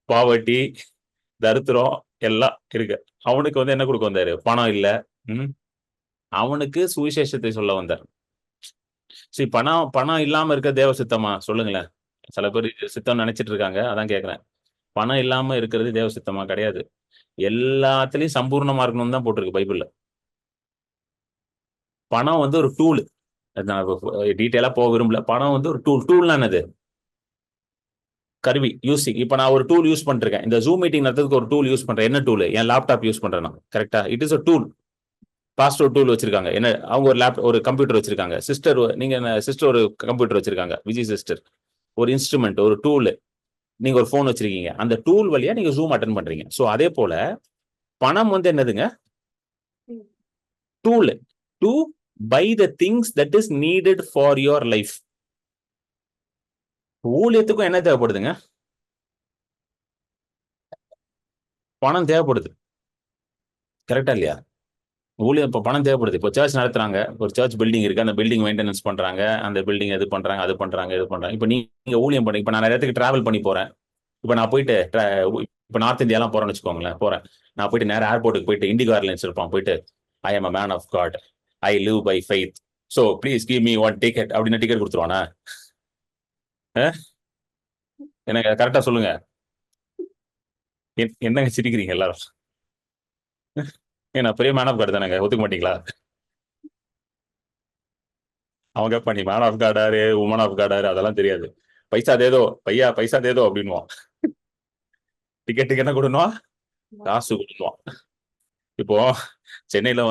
பாவர்ட்டி, தரித்திரம் எல்லாம் இருக்கு. அவனுக்கு வந்து என்ன கொடுக்க வந்தாரு? பணம் இல்ல. அவனுக்கு சுவிசேஷத்தை சொல்ல வந்தார். சரி, பணம் இல்லாம இருக்க தேவ சித்தமா? சொல்லுங்களேன். சில பேர் சித்தம் நினைச்சிட்டு இருக்காங்க, அதான் கேக்குறேன். பணம் இல்லாம இருக்கிறது தேவ சித்தமா? கிடையாது. எல்லாத்துலயும் சம்பூர்ணமா இருக்கணும்னு தான் போட்டிருக்கு பைபிள்ல. பணம் வந்து ஒரு டூல். நான் டீட்டெயிலா போக விரும்பல. பணம் வந்து ஒரு டூல். டூல்னா என்னது? கருவி, யூசிங். இப்ப நான் ஒரு டூல் யூஸ் பண்ணிருக்கேன். இந்த ஜூம் மீட்டிங் நடத்துறதுக்கு ஒரு டூல் யூஸ் பண்றேன். என்ன டூல்? என் லேப்டாப் யூஸ் பண்றேன் நான். கரெக்டா? It is a tool. Pastor tool வச்சிருக்காங்க. என்ன? அவங்க ஒரு கம்ப்யூட்டர் வச்சிருக்காங்க. சிஸ்டர், நீங்க சிஸ்டர் ஒரு கம்ப்யூட்டர் வச்சிருக்காங்க. விஜய் சிஸ்டர் ஒரு இன்ஸ்ட்ருமெண்ட், ஒரு டூல். நீங்க ஒரு போன் வச்சிருக்கீங்க. அந்த டூல் வழியா நீங்க ஜூம் அட்டென்ட் பண்றீங்க. சோ அதே போல பணம் வந்து என்னதுங்க? Tool to buy the things that is needed for your life. ஊழியத்துக்கும் என்ன தேவைப்படுதுங்க? பணம் தேவைப்படுது. கரெக்டா இல்லையா? ஊழியம் இப்போ பணம் தேவைப்படுது. இப்போ சர்ச் நடத்துறாங்க, ஒரு சர்ச் பில்டிங் இருக்கு, அந்த பில்டிங் மெயின்டெனன்ஸ் பண்றாங்க, அந்த பில்டிங் இது பண்றாங்க, அது பண்றாங்க, இது பண்றாங்க. இப்போ நீங்க ஊழியம் பண்ணி, இப்போ நான் நிறைய இடத்துக்கு டிராவல் பண்ணி போறேன். இப்போ நான் போயிட்டு இப்போ நார்த் இந்தியாலாம் போறேன்னு வச்சுக்கோங்களேன். போறேன், நான் போயிட்டு நேரம் ஏர்போர்ட்டுக்கு போயிட்டு இண்டிகோ ஏர்லைன்ஸ் இருப்பான், போயிட்டு I am a man of God, I live by faith, so please give me one ticket அப்படின்னு டிக்கெட் கொடுத்துருவானா? எனக்கு கரெக்டா சொல்லுங்க. என்னங்க சிரிக்கிறீங்க எல்லாரும்? ஏன்னா பெரிய மேன் ஆஃப் காட் தானேங்க, ஒத்துக்க மாட்டீங்களா? அவங்க பண்ணி மேன் ஆஃப் காடாரு, உமன் ஆஃப் காடாரு, அதெல்லாம் தெரியாது. பைசா தேதோ பையா, பைசா தேதோ அப்படின்வான். டிக்கெட்டுக்கு என்ன கொடுனும்? காசு கொடுத்துவான். இப்போ சென்னையில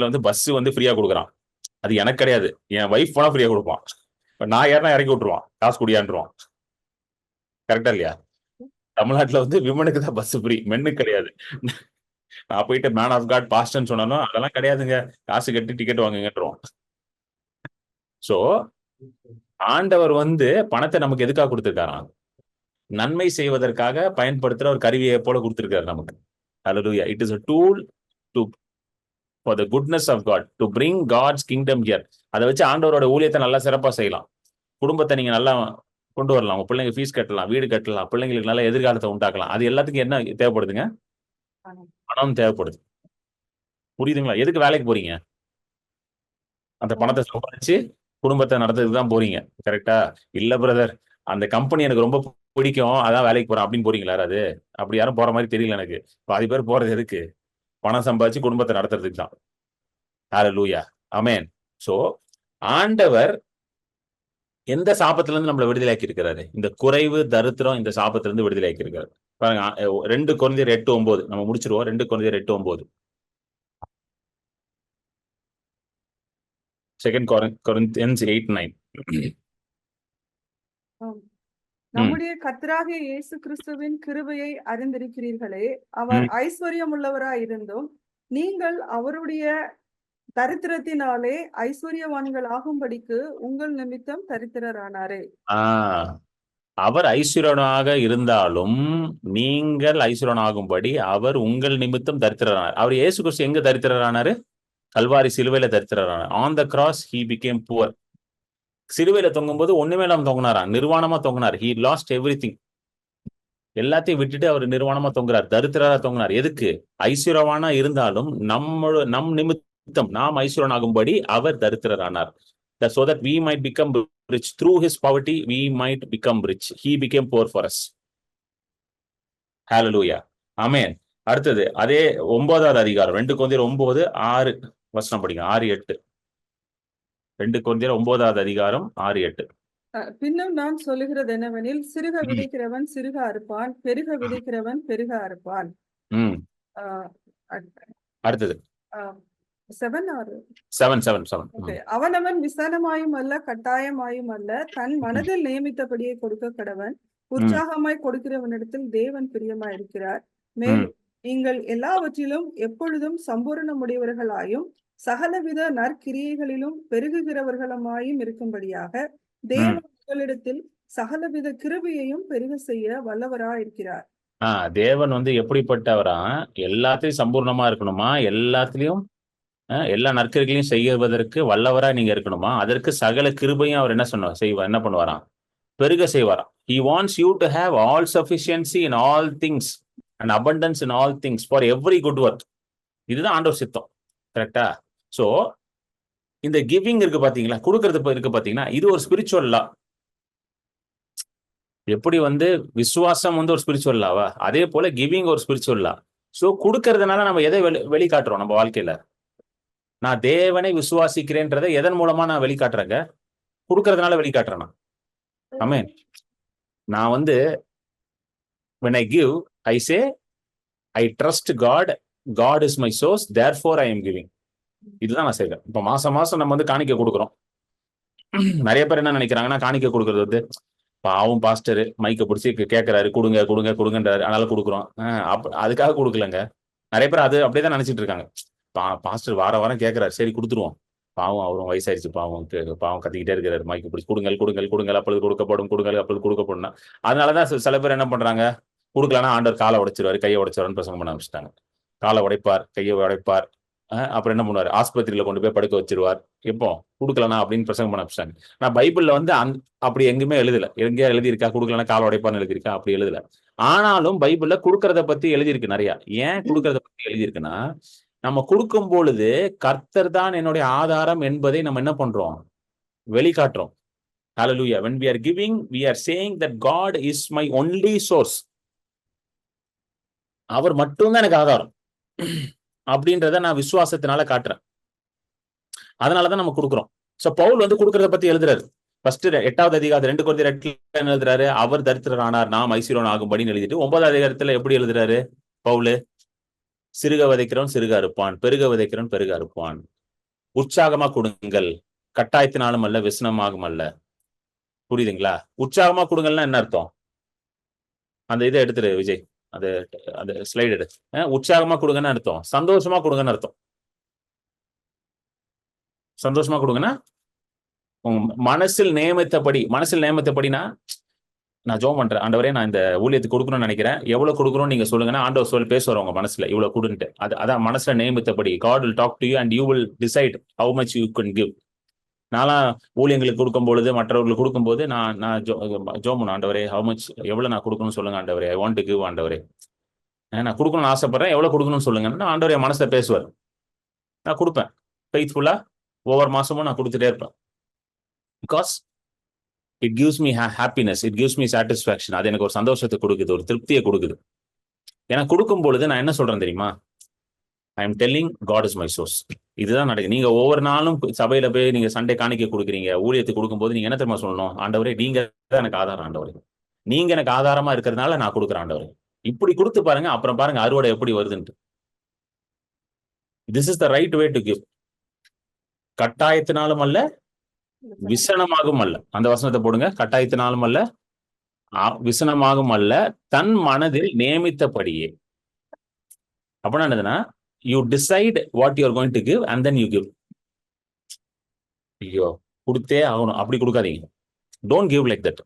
வந்து பஸ் வந்து ஃப்ரீயா கொடுக்குறான். அது எனக்கு கிடையாது, என் வைஃப் போனா ஃப்ரீயா கொடுப்பான். இப்ப நான் ஏறனா இறக்கி விட்டுருவான், காசு குடியான்றுவான். கரெக்டா இல்லையா? தமிழ்நாட்டுல வந்து விமனுக்கு தான் பஸ் ஃப்ரீ, மென்னுக்கு கிடையாது. நான் போயிட்டு மேன் ஆஃப் காட் பாஸ்டர்ன்னு சொன்னாலும் அதெல்லாம் கிடையாதுங்க, காசு கட்டி டிக்கெட் வாங்குங்கன்றோம். சோ ஆண்டவர் வந்து பணத்தை நமக்கு எதுக்காக கொடுத்திருக்காராம்? நன்மை செய்வதற்காக பயன்படுத்துற ஒரு கருவியை போல கொடுத்திருக்காரு நமக்கு. Hallelujah. It is a tool to for the goodness of God, to bring God's kingdom here. அதை வச்சு ஆண்டவரோட ஊழியத்தை நல்லா சிறப்பா செய்யலாம். குடும்பத்தை நீங்க நல்லா கொண்டு வரலாம். உங்க பிள்ளைங்க ஃபீஸ் கட்டலாம், வீடு கட்டலாம், பிள்ளைங்களுக்கு நல்ல எதிர்காலத்தை உண்டாக்கலாம். அது எல்லாத்துக்கும் என்ன தேவைப்படுதுங்க? பணம் தேவைப்படுது. புரியுதுங்களா? எதுக்கு வேலைக்கு போறீங்க? அந்த பணத்தை சம்பாதிச்சு குடும்பத்தை நடத்துறதுக்கு தான் போறீங்க. கரெக்டா? இல்ல பிரதர், அந்த கம்பெனி எனக்கு ரொம்ப பிடிக்கும், அதான் வேலைக்கு போறேன் அப்படின்னு போறீங்களா? அது அப்படி யாரும் போற மாதிரி தெரியல எனக்கு. பாதி பேர் போறது எதுக்கு? பணம் சம்பாதிச்சு குடும்பத்தை நடத்துறதுக்கு தான். ஹல்லேலூயா, ஆமென். சோ ஆண்டவர் எந்த சாபத்துல இருந்து நம்மளை விடுதலையாக்கி இருக்கிறாரு? இந்த குறைவு, தரித்திரம், இந்த சாபத்துல இருந்து விடுதலையாக்கி இருக்காரு. பாருங்க, 2 கொரிந்தியர் 8:9 நம்ம முடிச்சிருவோம். 2 கொரிந்தியர் 8:9. 2 Corinthians 8:9. நம்முடைய கர்த்தராகிய இயேசு கிறிஸ்துவின் கிருபையை அறிந்திருக்கிறீர்களே, அவர் ஐஸ்வர்யம் உள்ளவராய் இருந்தும் நீங்கள் அவருடைய தரித்திரத்தினாலே ஐஸ்வர்யவான்கள் ஆகும்படிக்கு உங்கள் நிமித்தம் தரித்திரரானாரே. அவர் ஐஸ்வர்யனாக இருந்தாலும் நீங்கள் ஐஸ்வர்யனாகும்படி அவர் உங்கள் நிமித்தம் தரித்திரரானார். அவர் இயேசு கிறிஸ்து எங்க தரித்திரரானாரு? கல்வாரி சிலுவையில தரித்திரரானார். On the cross he became poor. சிலுவையில தொங்கும்போது ஒண்ணுமே இல்லாம தொங்கினாரா? நிர்வாணமா தொங்கினார். he lost everything. எல்லாத்தையும் விட்டுட்டு அவர் நிர்வாணமா தொங்குறார், தரித்திரரா தொங்கினார். எதுக்கு? ஐஸ்வர்யவானா இருந்தாலும் நம் நிமித்தம் நாம் ஐஸ்வர்யனாகும்படி அவர் தரித்திரரானார். So that we might become rich through his poverty, we might become rich. He became poor for us. Hallelujah, amen. அடுத்தது அதே 9வது அதிகாரம் 2 கொரிந்தியர் 9:6 வசனம் படிங்க. 6-8. 2 கொரிந்தியர் 9வது அதிகாரம் 6-8. பின்னும் நான் சொல்லுகிறது என்னவெனில், சிறுக விதைக்கிறவன் சிறுக அறுப்பான், பெருக விதைக்கிறவன் பெருக அறுப்பான். அடுத்தது 7 or 7. okay. அவனவன் விசனமாயும் அல்ல கட்டாயமாயும் அல்ல தன் மனதில் நியமித்தபடியே கொடுக்க கடவன். உற்சாகமாய் கொடுக்கிறவனிடத்தில் தேவன் பிரியமாய் இருக்கிறார். மேலும் நீங்கள் எல்லாவற்றிலும் எப்பொழுதும் சம்பூரணமுடையவர்களாயும் சகலவித நற்கிரியைகளிலும் பெருகுகிறவர்களுமாயும் இருக்கும்படியாக தேவன் உங்களிடத்தில் சகலவித கிருபையையும் பெருக செய்ய வல்லவராய் இருக்கிறார். தேவன் வந்து எப்படிப்பட்டவரா? எல்லாத்தையும் சம்பூர்ணமா இருக்கணுமா? எல்லாத்துலயும் எல்லா நற்கிரிகளையும் செய்வதற்கு வல்லவரா நீங்க இருக்கணுமா? அதற்கு சகல கிருபையும் அவர் என்ன பண்ணுவாராம்? பெருக செய்வாராம். He wants you to have all sufficiency in all things and abundance in all things for every good work. இதுதான் ஆண்டவர் சித்தம். கரெக்டா? சோ இந்த கிவிங் இருக்கு பாத்தீங்களா, கொடுக்கறது இருக்கு பாத்தீங்கன்னா, இது ஒரு ஸ்பிரிச்சுவல் லா. எப்படி வந்து விசுவாசம் வந்து ஒரு ஸ்பிரிச்சுவல் லாவா, அதே போல கிவிங் ஒரு ஸ்பிரிச்சுவல் லா. சோ கொடுக்கறதுனால நம்ம எதை வெளிக்காட்டுறோம் நம்ம வாழ்க்கையில? நான் தேவனை விசுவாசிக்கிறேன்றதை எதன் மூலமா நான் வெளிக்காட்டுறேங்க? கொடுக்கறதுனால வெளிக்காட்டுறேன். ஆமென். நான் வந்து when I give, I say I trust God, God is my source, therefore I am giving. இதுதான் நான் செய்வேன். இப்ப மாசம் நம்ம வந்து காணிக்கை கொடுக்குறோம். நிறைய பேர் என்ன நினைக்கிறாங்கன்னா, காணிக்கை கொடுக்கறது வந்து பாவம் பாஸ்டர் மைக்க பிடிச்சி கேட்கிறாரு, கொடுங்கன்றாரு, அதனால கொடுக்குறோம். அதுக்காக கொடுக்கலங்க. நிறைய பேர் அது அப்படியேதான் நினைச்சிட்டு இருக்காங்க. பாஸ்டர் வாரம் கேட்கிறாரு, சரி கொடுத்துருவோம். பாவம் அவரும் வயசாயிருச்சு, பாவம் கத்திக்கிட்டே இருக்கிறாரு, மைக்கு பிடிச்சி கொடுங்கள் அப்பொழுது கொடுக்கப்படும். அதனாலதான் சில பேர் என்ன பண்றாங்க, கொடுக்கலன்னா ஆண்டவர் காலை உடைச்சிருவாரு, கையை உடைச்சிருவாருன்னு பிரசங்கம் பண்ண ஆரம்பிச்சிட்டாங்க. காலை உடைப்பார், கையை உடைப்பார், அப்புறம் என்ன பண்ணுவார், ஆஸ்பத்திரியில கொண்டு போய் படுக்க வச்சிருவார். எப்போ கொடுக்கலனா அப்படின்னு பிரசங்கம் பண்ண ஆரம்பிச்சிட்டாங்க. நான் பைபிள்ல வந்து அப்படி எங்கேயுமே எழுதல. எங்கேயா எழுதியிருக்கா கொடுக்கலன்னா காலை உடைப்பான்னு எழுதியிருக்கா? அப்படி எழுதல. ஆனாலும் பைபிள்ல கொடுக்கறத பத்தி எழுதியிருக்கு நிறைய. ஏன் கொடுக்கறத பத்தி எழுதியிருக்குன்னா, நம்ம கொடுக்கும் பொழுது கர்த்தர் தான் என்னுடைய ஆதாரம் என்பதை நம்ம என்ன பண்றோம்? வெளிக்காட்டுறோம். ஹல்லேலூயா. when we are giving, we are saying that God is my only source. அவர் மட்டும்தான் எனக்கு ஆதாரம் அப்படின்றத நான் விசுவாசத்தினால காட்டுறேன். அதனாலதான் நம்ம கொடுக்குறோம். சோ பவுல் வந்து கொடுக்கறத பத்தி எழுதுறாரு. ஃபர்ஸ்ட் 8வது அதிகாரம் 2 கொரிந்தியர் 8 என்ன எழுதுறாரு? அவர் தரித்திரர் ஆனார், நாம் ஐஸ்வர்யவான் ஆகும்படின்னு எழுதிட்டு 9வது அதிகாரத்துல எப்படி எழுதுறாரு பவுல்? சிறுக விதைக்கிறவன் சிறுக அறுப்பான், பெருக விதைக்கிறவன் பெருக அறுப்பான். உற்சாகமா கொடுங்கள், கட்டாயத்தினாலும் அல்ல விசனமாகும் அல்ல. புரியுதுங்களா? உற்சாகமா கொடுங்கள்னா என்ன அர்த்தம்? அந்த இதை எடுத்துரு விஜய், அது ஸ்லைடு எடு. உற்சாகமா கொடுங்கன்னு அர்த்தம் சந்தோஷமா கொடுங்கன்னு அர்த்தம். சந்தோஷமா கொடுங்கன்னா மனசில் நியமித்தபடினா, நான் ஜோம் பண்றேன், ஆண்டவரே நான் இந்த ஊழியத்துக்கு கொடுக்கணும்னு நினைக்கிறேன், எவ்வளவு கொடுக்கணும்னு நீங்க சொல்லுங்கன்னா ஆண்டவர் பேசுவார் உங்க மனசுல, இவ்வளவு கொடுன்ட்டு. அதான் மனசுல நியமித்தபடி. God will talk to you and you will decide how much you can give. நான்லாம் ஊழியங்களுக்கு கொடுக்கும் பொழுது, மற்றவர்களுக்கு கொடுக்கும் போது நான் ஜோம் பண்ண, ஆண்டவரே how much, எவ்வளவு நான் கொடுக்கணும்னு சொல்லுங்க ஆண்டவரே, I want to give ஆண்டவரே, நான் கொடுக்கணும்னு ஆசைப்படுறேன், எவ்வளவு கொடுக்கணும்னு சொல்லுங்கன்னா ஆண்டவரே என் மனசுல பேசுவார். நான் கொடுப்பேன் ஃபெய்த்ஃபுல்லா. ஒவ்வொரு மாசமும் நான் கொடுத்துட்டே இருப்பேன். Because it gives me happiness, it gives me satisfaction. அது எனக்கு ஒரு சந்தோஷத்தை கொடுக்குது, ஒரு திருப்தியை கொடுக்குது. ஏன்னா கொடுக்கும் பொழுது நான் என்ன சொல்றேன் தெரியுமா? I am telling God is my source. இதுதான் நடக்குது. நீங்க ஒவ்வொரு நாளும் சபையில போய் நீங்க சண்டே காணிக்கை கொடுக்குறீங்க, ஊழியத்துக்கு கொடுக்கும்போது நீங்க என்ன தெரியுமா சொல்லணும்? ஆண்டவரே நீங்க தான் எனக்கு ஆதாரம், ஆண்டவரே நீங்க எனக்கு ஆதாரமா இருக்கிறதுனால நான் கொடுக்குறேன் ஆண்டவரே. இப்படி கொடுத்து பாருங்க, அப்புறம் பாருங்க அறுவடை எப்படி வருதுன்ட்டு. This is the right way to give. கட்டாயத்தினாலும் அல்ல விசனமாகும் அல்ல. அந்த வசனத்தை போடுங்க. கட்டாயத்தினாலும் அல்ல விசனமாகும் அல்ல, தன் மனதில் நியமித்தபடியே. அப்படின்னா என்னதுன்னா, you decide what you are going to give and then you give. ஐயோ கொடுத்தே ஆகணும் அப்படி கொடுக்காதீங்க. Don't give like that.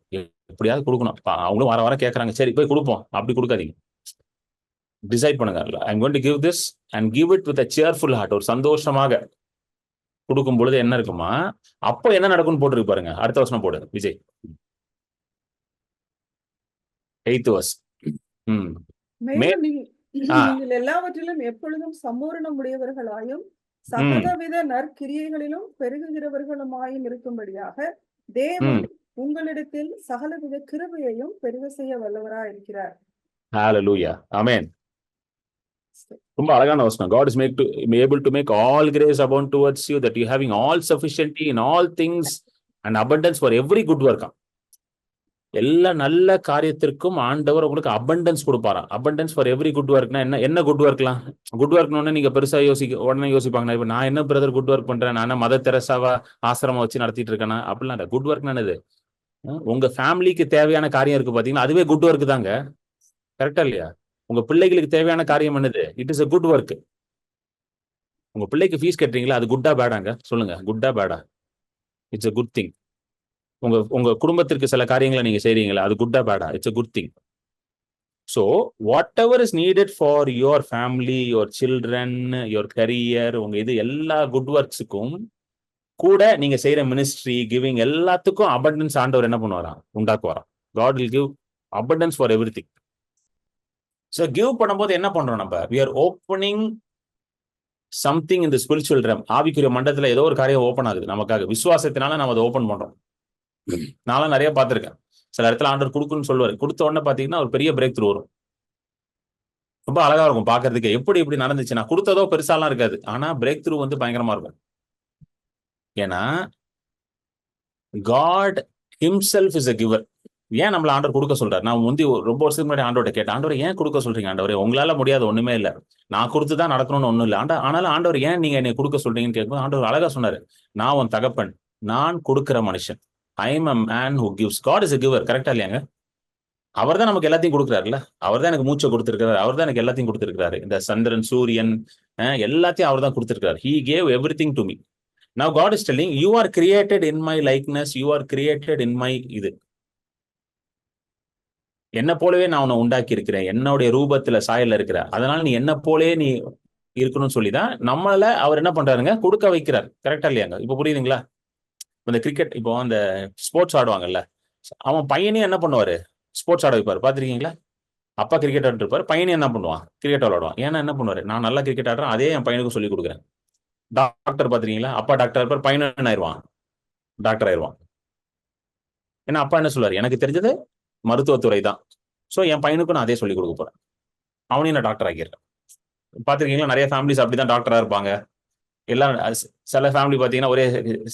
எப்படியாவது கொடுக்கணும், அவங்களும் வர கேட்கறாங்க, சரி போய் கொடுப்போம், அப்படி கொடுக்காதீங்க. டிசைட் பண்ணுங்க, I'm going to give this and give it with a cheerful heart. ஒரு சந்தோஷமாக கொடுக்கும் பொழுது என்ன இருக்குமா, அப்போ என்ன நடக்கும்னு போட்டுருக்கு பாருங்க. அடுத்த வருஷம் போடு விஜய். 8th verse. மேலும் நீங்கள் எல்லாவற்றிலும் எப்பொழுதும் சம்பூரணம் உடையவர்களாயும் சகலவித நற்கிரியைகளிலும் பெருகுகிறவர்களுமாயும் இருக்கும்படியாக தேவன் உங்களிடத்தில் சகலவித கிருபையையும் பெருக செய்ய வல்லவராய் இருக்கிறார். ஹல்லேலூயா. ஆமென். ரொம்ப அழகான வசனம். God is able to make all grace abound towards you, that you having all sufficiency in all things and abundance for every good work. எல்லா நல்ல காரியத்திற்கும் ஆண்டவர் உங்களுக்கு அபண்டன்ஸ் கொடுப்பாராம். அபண்டன்ஸ் ஃபார் எவ்ரி குட் ஒர்க்னா என்ன குட் ஒர்க்லாம்? குட் ஒர்க்னு நீங்க பெருசா உடனே யோசிப்பாங்க, இப்ப நான் என்ன பிரதர் குட் ஒர்க் பண்றேன், நான் மத தெரசாவா ஆசிரமம் வச்சு நடத்திட்டு இருக்கேன்னா? அப்படிலாம் இல்ல. குட் ஒர்க் என்னது? உங்க ஃபேமிலிக்கு தேவையான காரியம் இருக்கு பாத்தீங்களா, அதுவே குட் ஒர்க் தாங்க. கரெக்டா இல்லையா? உங்க பிள்ளைகளுக்கு தேவையான காரியம் என்னது? It is a good work. உங்க பிள்ளைக்கு ஃபீஸ் கட்டுறீங்களா, அது குட்டா பேடாங்க? சொல்லுங்க, குட்டா பேடா? It's a good thing. உங்க குடும்பத்திற்கு சில காரியங்களை நீங்க செய்றீங்களா, அது குட்டா பேடா? It's a good thing. So whatever is needed for your family, your children, your career, உங்க இது எல்லா குட் ஒர்க்ஸுக்கும் கூட நீங்க செய்யற மினிஸ்ட்ரி, கிவிங் எல்லாத்துக்கும் அபண்டன்ஸ் ஆண்டவர் என்ன பண்ணுவாராம்? உண்டாக்குவாராம். God will give abundance for everything. So give பண்ணும்போது என்ன பண்றோம் நம்ம? we are opening something in the spiritual realm. ஆவிக்குரிய மண்டலத்துல ஏதோ ஒரு காரியம் ஓப்பன் ஆகுது நமக்காக. விசுவாசத்தினால நம்ம அதை ஓப்பன் பண்றோம். நான்லாம் நிறைய பார்த்திருக்கேன். சில இடத்துல ஆண்டவர் கொடுக்குன்னு சொல்லுவாரு. கொடுத்த உடனே பாத்தீங்கன்னா ஒரு பெரிய பிரேக் த்ரூ வரும். ரொம்ப அழகா இருக்கும் பாக்குறதுக்கு. எப்படி இப்படி நடந்துச்சு? நான் கொடுத்ததோ பெருசாலாம் இருக்காது, ஆனா பிரேக் த்ரூ வந்து பயங்கரமா இருக்கும். ஏன்னா God himself is a giver. ஏன் நம்மள ஆண்டவர் கொடுக்க சொல்றாரு? நான் முந்தி ரொம்ப வருஷத்துக்கு முன்னாடி ஆண்டவர்கிட்ட கேட்டேன், ஆண்டவர் ஏன் கொடுக்க சொல்றீங்க ஆண்டவரே? உங்களால முடியாது ஒண்ணுமே இல்ல, நான் கொடுத்துதான் நடக்கணும்னு ஒண்ணும் இல்லை. ஆனாலும் ஆண்டவர் ஏன் நீங்க என்னை கொடுக்க சொல்றீங்கன்னு கேட்கும்போது ஆண்டவர் அழகா சொன்னாரு, நான் உன் தகப்பன், நான் கொடுக்கிற மனுஷன். I am a man who gives. God is a giver. கரெக்டா இல்லையாங்க? அவர் தான் நமக்கு எல்லாத்தையும் கொடுக்குறாருல்ல. அவர் தான் எனக்கு மூச்சை கொடுத்திருக்கிறாரு. அவர் தான் எனக்கு எல்லாத்தையும் கொடுத்திருக்கிறாரு. இந்த சந்திரன், சூரியன், எல்லாத்தையும் அவர் தான் கொடுத்திருக்கிறார். He gave everything to me. Now God is telling, you are created in my likeness, you are created in my இது. என்ன போலவே நான் உன்னை உண்டாக்கி இருக்கிறேன், என்னுடைய ரூபத்துல சாயல்ல இருக்கிற, அதனால நீ என்ன போலே நீ இருக்கணும்னு சொல்லிதான் நம்மள அவர் என்ன பண்றாருங்க? கொடுக்க வைக்கிறார். கரெக்டா இல்லையாங்க? இப்ப புரியுதுங்களா? இந்த கிரிக்கெட், இப்போ அந்த ஸ்போர்ட்ஸ் ஆடுவாங்கல்ல, அவன் பையனையும் என்ன பண்ணுவாரு? ஸ்போர்ட்ஸ் ஆட வைப்பாரு. பாத்திருக்கீங்களா? அப்பா கிரிக்கெட் ஆடிட்டு இருப்பாரு, பையனையும் என்ன பண்ணுவான்? கிரிக்கெட் விளையாடுவான். ஏன்னா என்ன பண்ணுவாரு? நான் நல்லா கிரிக்கெட் ஆடுறேன், அதே என் பையனுக்கும் சொல்லி கொடுக்குறேன். டாக்டர் பாத்திருக்கீங்களா? அப்பா டாக்டர் இருப்பார், பையனும் என்ன ஆயிடுவான்? டாக்டர் ஆயிடுவான். ஏன்னா அப்பா என்ன சொல்லுவாரு? எனக்கு தெரிஞ்சது மருத்துவத்துறை தான், ஸோ என் பையனுக்கும் நான் அதே சொல்லி கொடுக்க போறேன், அவனையும் நான் டாக்டர் ஆக்கிடுறேன். பாத்திருக்கீங்களா? நிறைய ஃபேமிலிஸ் அப்படிதான் டாக்டரா இருப்பாங்க. எல்லாம் சில ஃபேமிலி பாத்தீங்கன்னா ஒரே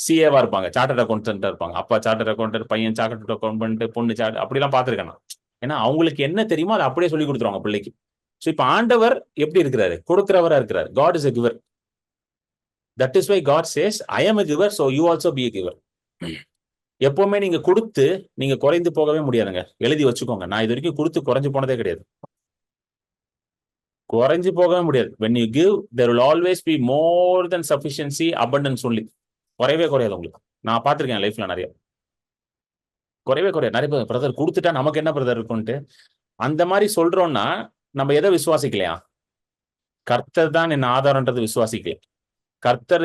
சிஏவா இருப்பாங்க, சார்ட்டர்ட் அக்கௌண்டன்டா இருப்பாங்க. அப்பா சார்ட்டர்ட் அக்கௌண்டன்ட், பையன் சார்ட்டர்ட் அக்கௌண்டன்ட், பொண்ணு சார்ட், அப்படிலாம் பாத்திருக்கேன். ஏன்னா அவங்களுக்கு என்ன தெரியுமோ அதை அப்படியே சொல்லி கொடுத்துருவாங்க பிள்ளைக்கு. ஸோ இப்ப ஆண்டவர் எப்படி இருக்கிறாரு? கொடுக்கிறவரா இருக்கிறார். God is a giver. That is why God says, I am a giver, so you also be a giver. எப்பவுமே நீங்க கொடுத்து நீங்க குறைந்து போகவே முடியாதுங்க. எழுதி வச்சுக்கோங்க, நான் இது வரைக்கும் கொடுத்து குறைஞ்சு போனதே கிடையாது. குறைஞ்சு போகவே முடியாது. when you give, there will always be more than sufficiency, abundance only. குறையவே குறையாது உங்களுக்கு. நான் பார்த்திருக்கேன் லைஃப்ல நிறைய. குறையவே குறையாது. நிறைய பேர் பிரதர் கொடுத்துட்டா நமக்கு என்ன பிரதர் இருக்கும்ட்டு அந்த மாதிரி சொல்றோம்னா நம்ம எதை விசுவாசிக்கலையா? கர்த்தர் தான் என் ஆதாரம்ன்றது விசுவாசிக்கல. கர்த்தர்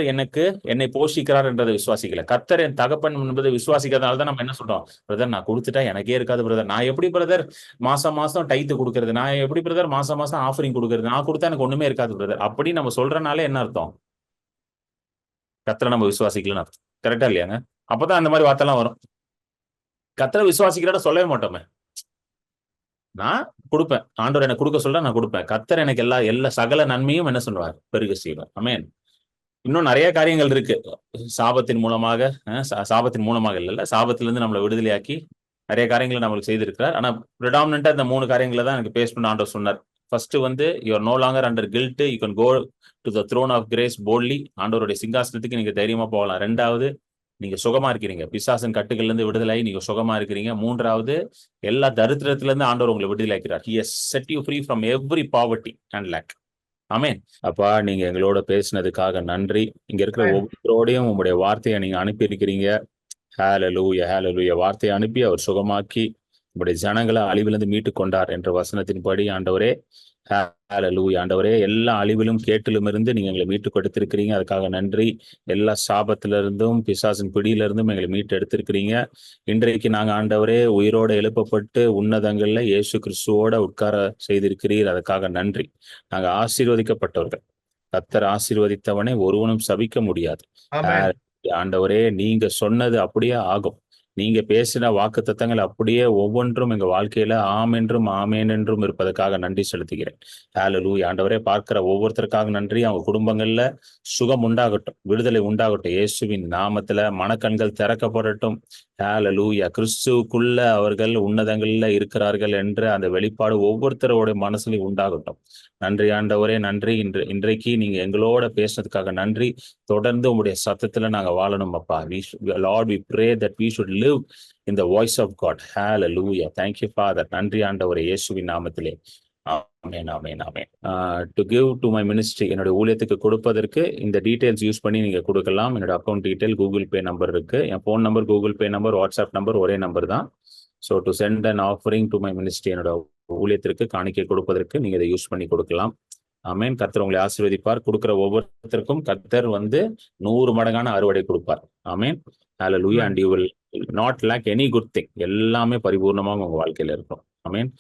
என்னை போஷிக்கிறார் என்றதை விசுவாசிக்கல. கர்த்தர் என் தகப்பன் என்பதை விசுவாசிக்கிறதுனால தான் நம்ம என்ன சொல்றோம்? பிரதர் நான் கொடுத்துட்டா எனக்கே இருக்காது பிரதர், நான் எப்படி பிரதர் மாசம் மாசம் டைத்து கொடுக்கறது, நான் எப்படி பிரதர் மாசம் மாசம் ஆஃபரிங் கொடுக்கறது, நான் கொடுத்தா எனக்கு ஒண்ணுமே இருக்காது பிரதர், அப்படி நம்ம சொல்றனாலே என்ன அர்த்தம்? கர்த்தரை நம்ம விசுவாசிக்கலன்னு அர்த்தம். கரெக்டா இல்லையாங்க? அப்பதான் அந்த மாதிரி வார்த்தைலாம் வரும். கர்த்தரை விசுவாசிக்கிறத சொல்லவே மாட்டோமே. நான் கொடுப்பேன், ஆண்டவர் எனக்கு கொடுக்க சொல்ற நான் கொடுப்பேன். கர்த்தர் எனக்கு எல்லா சகல நன்மையும் என்ன சொல்லுவார்? பெருக செய்வார். ஆமென். இன்னும் நிறைய காரியங்கள் இருக்கு. சாபத்தின் மூலமாக இல்ல, சாபத்திலிருந்து நம்மளை விடுதலையாக்கி நிறைய காரியங்களை நம்மளுக்கு செய்திருக்கிறார். ஆனா ப்ரிடாமினண்டா இந்த 3 காரியங்களை தான் எனக்கு பேஸ் பண்ண ஆண்டவர் சொன்னார். ஃபர்ஸ்ட் வந்து you are no longer under guilt, you can go to the throne of grace boldly. ஆண்டவருடைய சிங்காசனத்துக்கு நீங்க தைரியமா போகலாம். 2வது, நீங்க சுகமா இருக்கிறீங்க, பிசாசின் கட்டுகள்ல இருந்து விடுதலை, நீங்க சுகமா இருக்கிறீங்க. 3வது, எல்லா தரித்திரத்துல இருந்து ஆண்டவர் உங்களை விடுதலையாக்கிறார். He has set you free from every poverty and lack. ஆமென். அப்பா, நீங்க எங்களோட பேசினதுக்காக நன்றி. இங்க இருக்கிற ஒவ்வொருத்தரோடையும் உங்களுடைய வார்த்தையை நீங்க அனுப்பி இருக்கிறீங்க. ஹல்லேலூயா, ஹல்லேலூயா. வார்த்தையை அனுப்பி அவர் சுகமாக்கி உங்களுடைய ஜனங்களை அழிவிலிருந்து மீட்டு கொண்டார் என்ற வசனத்தின்படி ஆண்டவரே, ஹல்லேலூயா. ஆண்டவரே, எல்லா அழிவிலும் கேட்டிலும் இருந்து நீங்க எங்களை மீட்டு கொடுத்திருக்கிறீங்க, அதுக்காக நன்றி. எல்லா சாபத்திலிருந்தும் பிசாசின் பிடியிலிருந்தும் எங்களை மீட்டு எடுத்திருக்கிறீங்க. இன்றைக்கு நாங்க ஆண்டவரே உயிரோட எழுப்பப்பட்டு உன்னதங்கள்ல இயேசு கிறிஸ்துவோட உட்கார செய்திருக்கிறீர், அதுக்காக நன்றி. நாங்க ஆசீர்வதிக்கப்பட்டவர்கள். கர்த்தர் ஆசீர்வதித்தவனை ஒருவனும் சபிக்க முடியாது. ஆண்டவரே, நீங்க சொன்னது அப்படியே ஆகும். நீங்க பேசின வாக்கு தத்தங்கள் அப்படியே ஒவ்வொன்றும் எங்க வாழ்க்கையில ஆம் என்றும் ஆமேன் என்றும் இருப்பதற்காக நன்றி செலுத்துகிறேன். ஹalleluya. ஆண்டவரே, பார்க்கிற ஒவ்வொருத்தருக்காக நன்றி. அவங்க குடும்பங்கள்ல சுகம் உண்டாகட்டும், விடுதலை உண்டாகட்டும். இயேசுவின் நாமத்துல மனக்கண்கள் திறக்கப்படட்டும். ஹalleluya. கிறிஸ்துவுக்குள்ள அவர்கள் உன்னதங்கள்ல இருக்கிறார்கள் என்ற அந்த வெளிப்பாடு ஒவ்வொருத்தரோட மனசுலையும் உண்டாகட்டும். நன்றி ஆண்டவரே, நன்றி. இன்றைக்கு நீங்க எங்களோட பேசுனதுக்காக நன்றி. தொடர்ந்து உங்களுடைய சத்தத்துல நாங்க வாழணும் அப்பா. Lord, we pray that we should live in the voice of God. Hallelujah. Thank you, Father. நன்றி ஆண்டவரே, இயேசுவின் நாமத்திலே. ஆமென், ஆமென், ஆமென். To give to my ministry, என்னோட ஊழியத்துக்கு கொடுப்பதற்கு இந்த டீடைல்ஸ் யூஸ் பண்ணி நீங்க கொடுக்கலாம். என்னோட account detail, Google Pay number இருக்கு. என் phone number, Google Pay number, WhatsApp number ஒரே நம்பர் தான். So to send and offering to my ministry, என்னோட ஊழியத்திற்கு காணிக்கை கொடுப்பதற்கு நீங்க இதை யூஸ் பண்ணி கொடுக்கலாம். ஆமென். கர்த்தர் உங்களை ஆசீர்வதிப்பார். கொடுக்கிற ஒவ்வொருத்தருக்கும் கர்த்தர் 100 மடங்கான அறுவடை கொடுப்பார். ஆமென். ஹalleluya. And you will not lack any good thing. எல்லாமே பரிபூர்ணமாக உங்க வாழ்க்கையில இருக்கும். ஆமென்.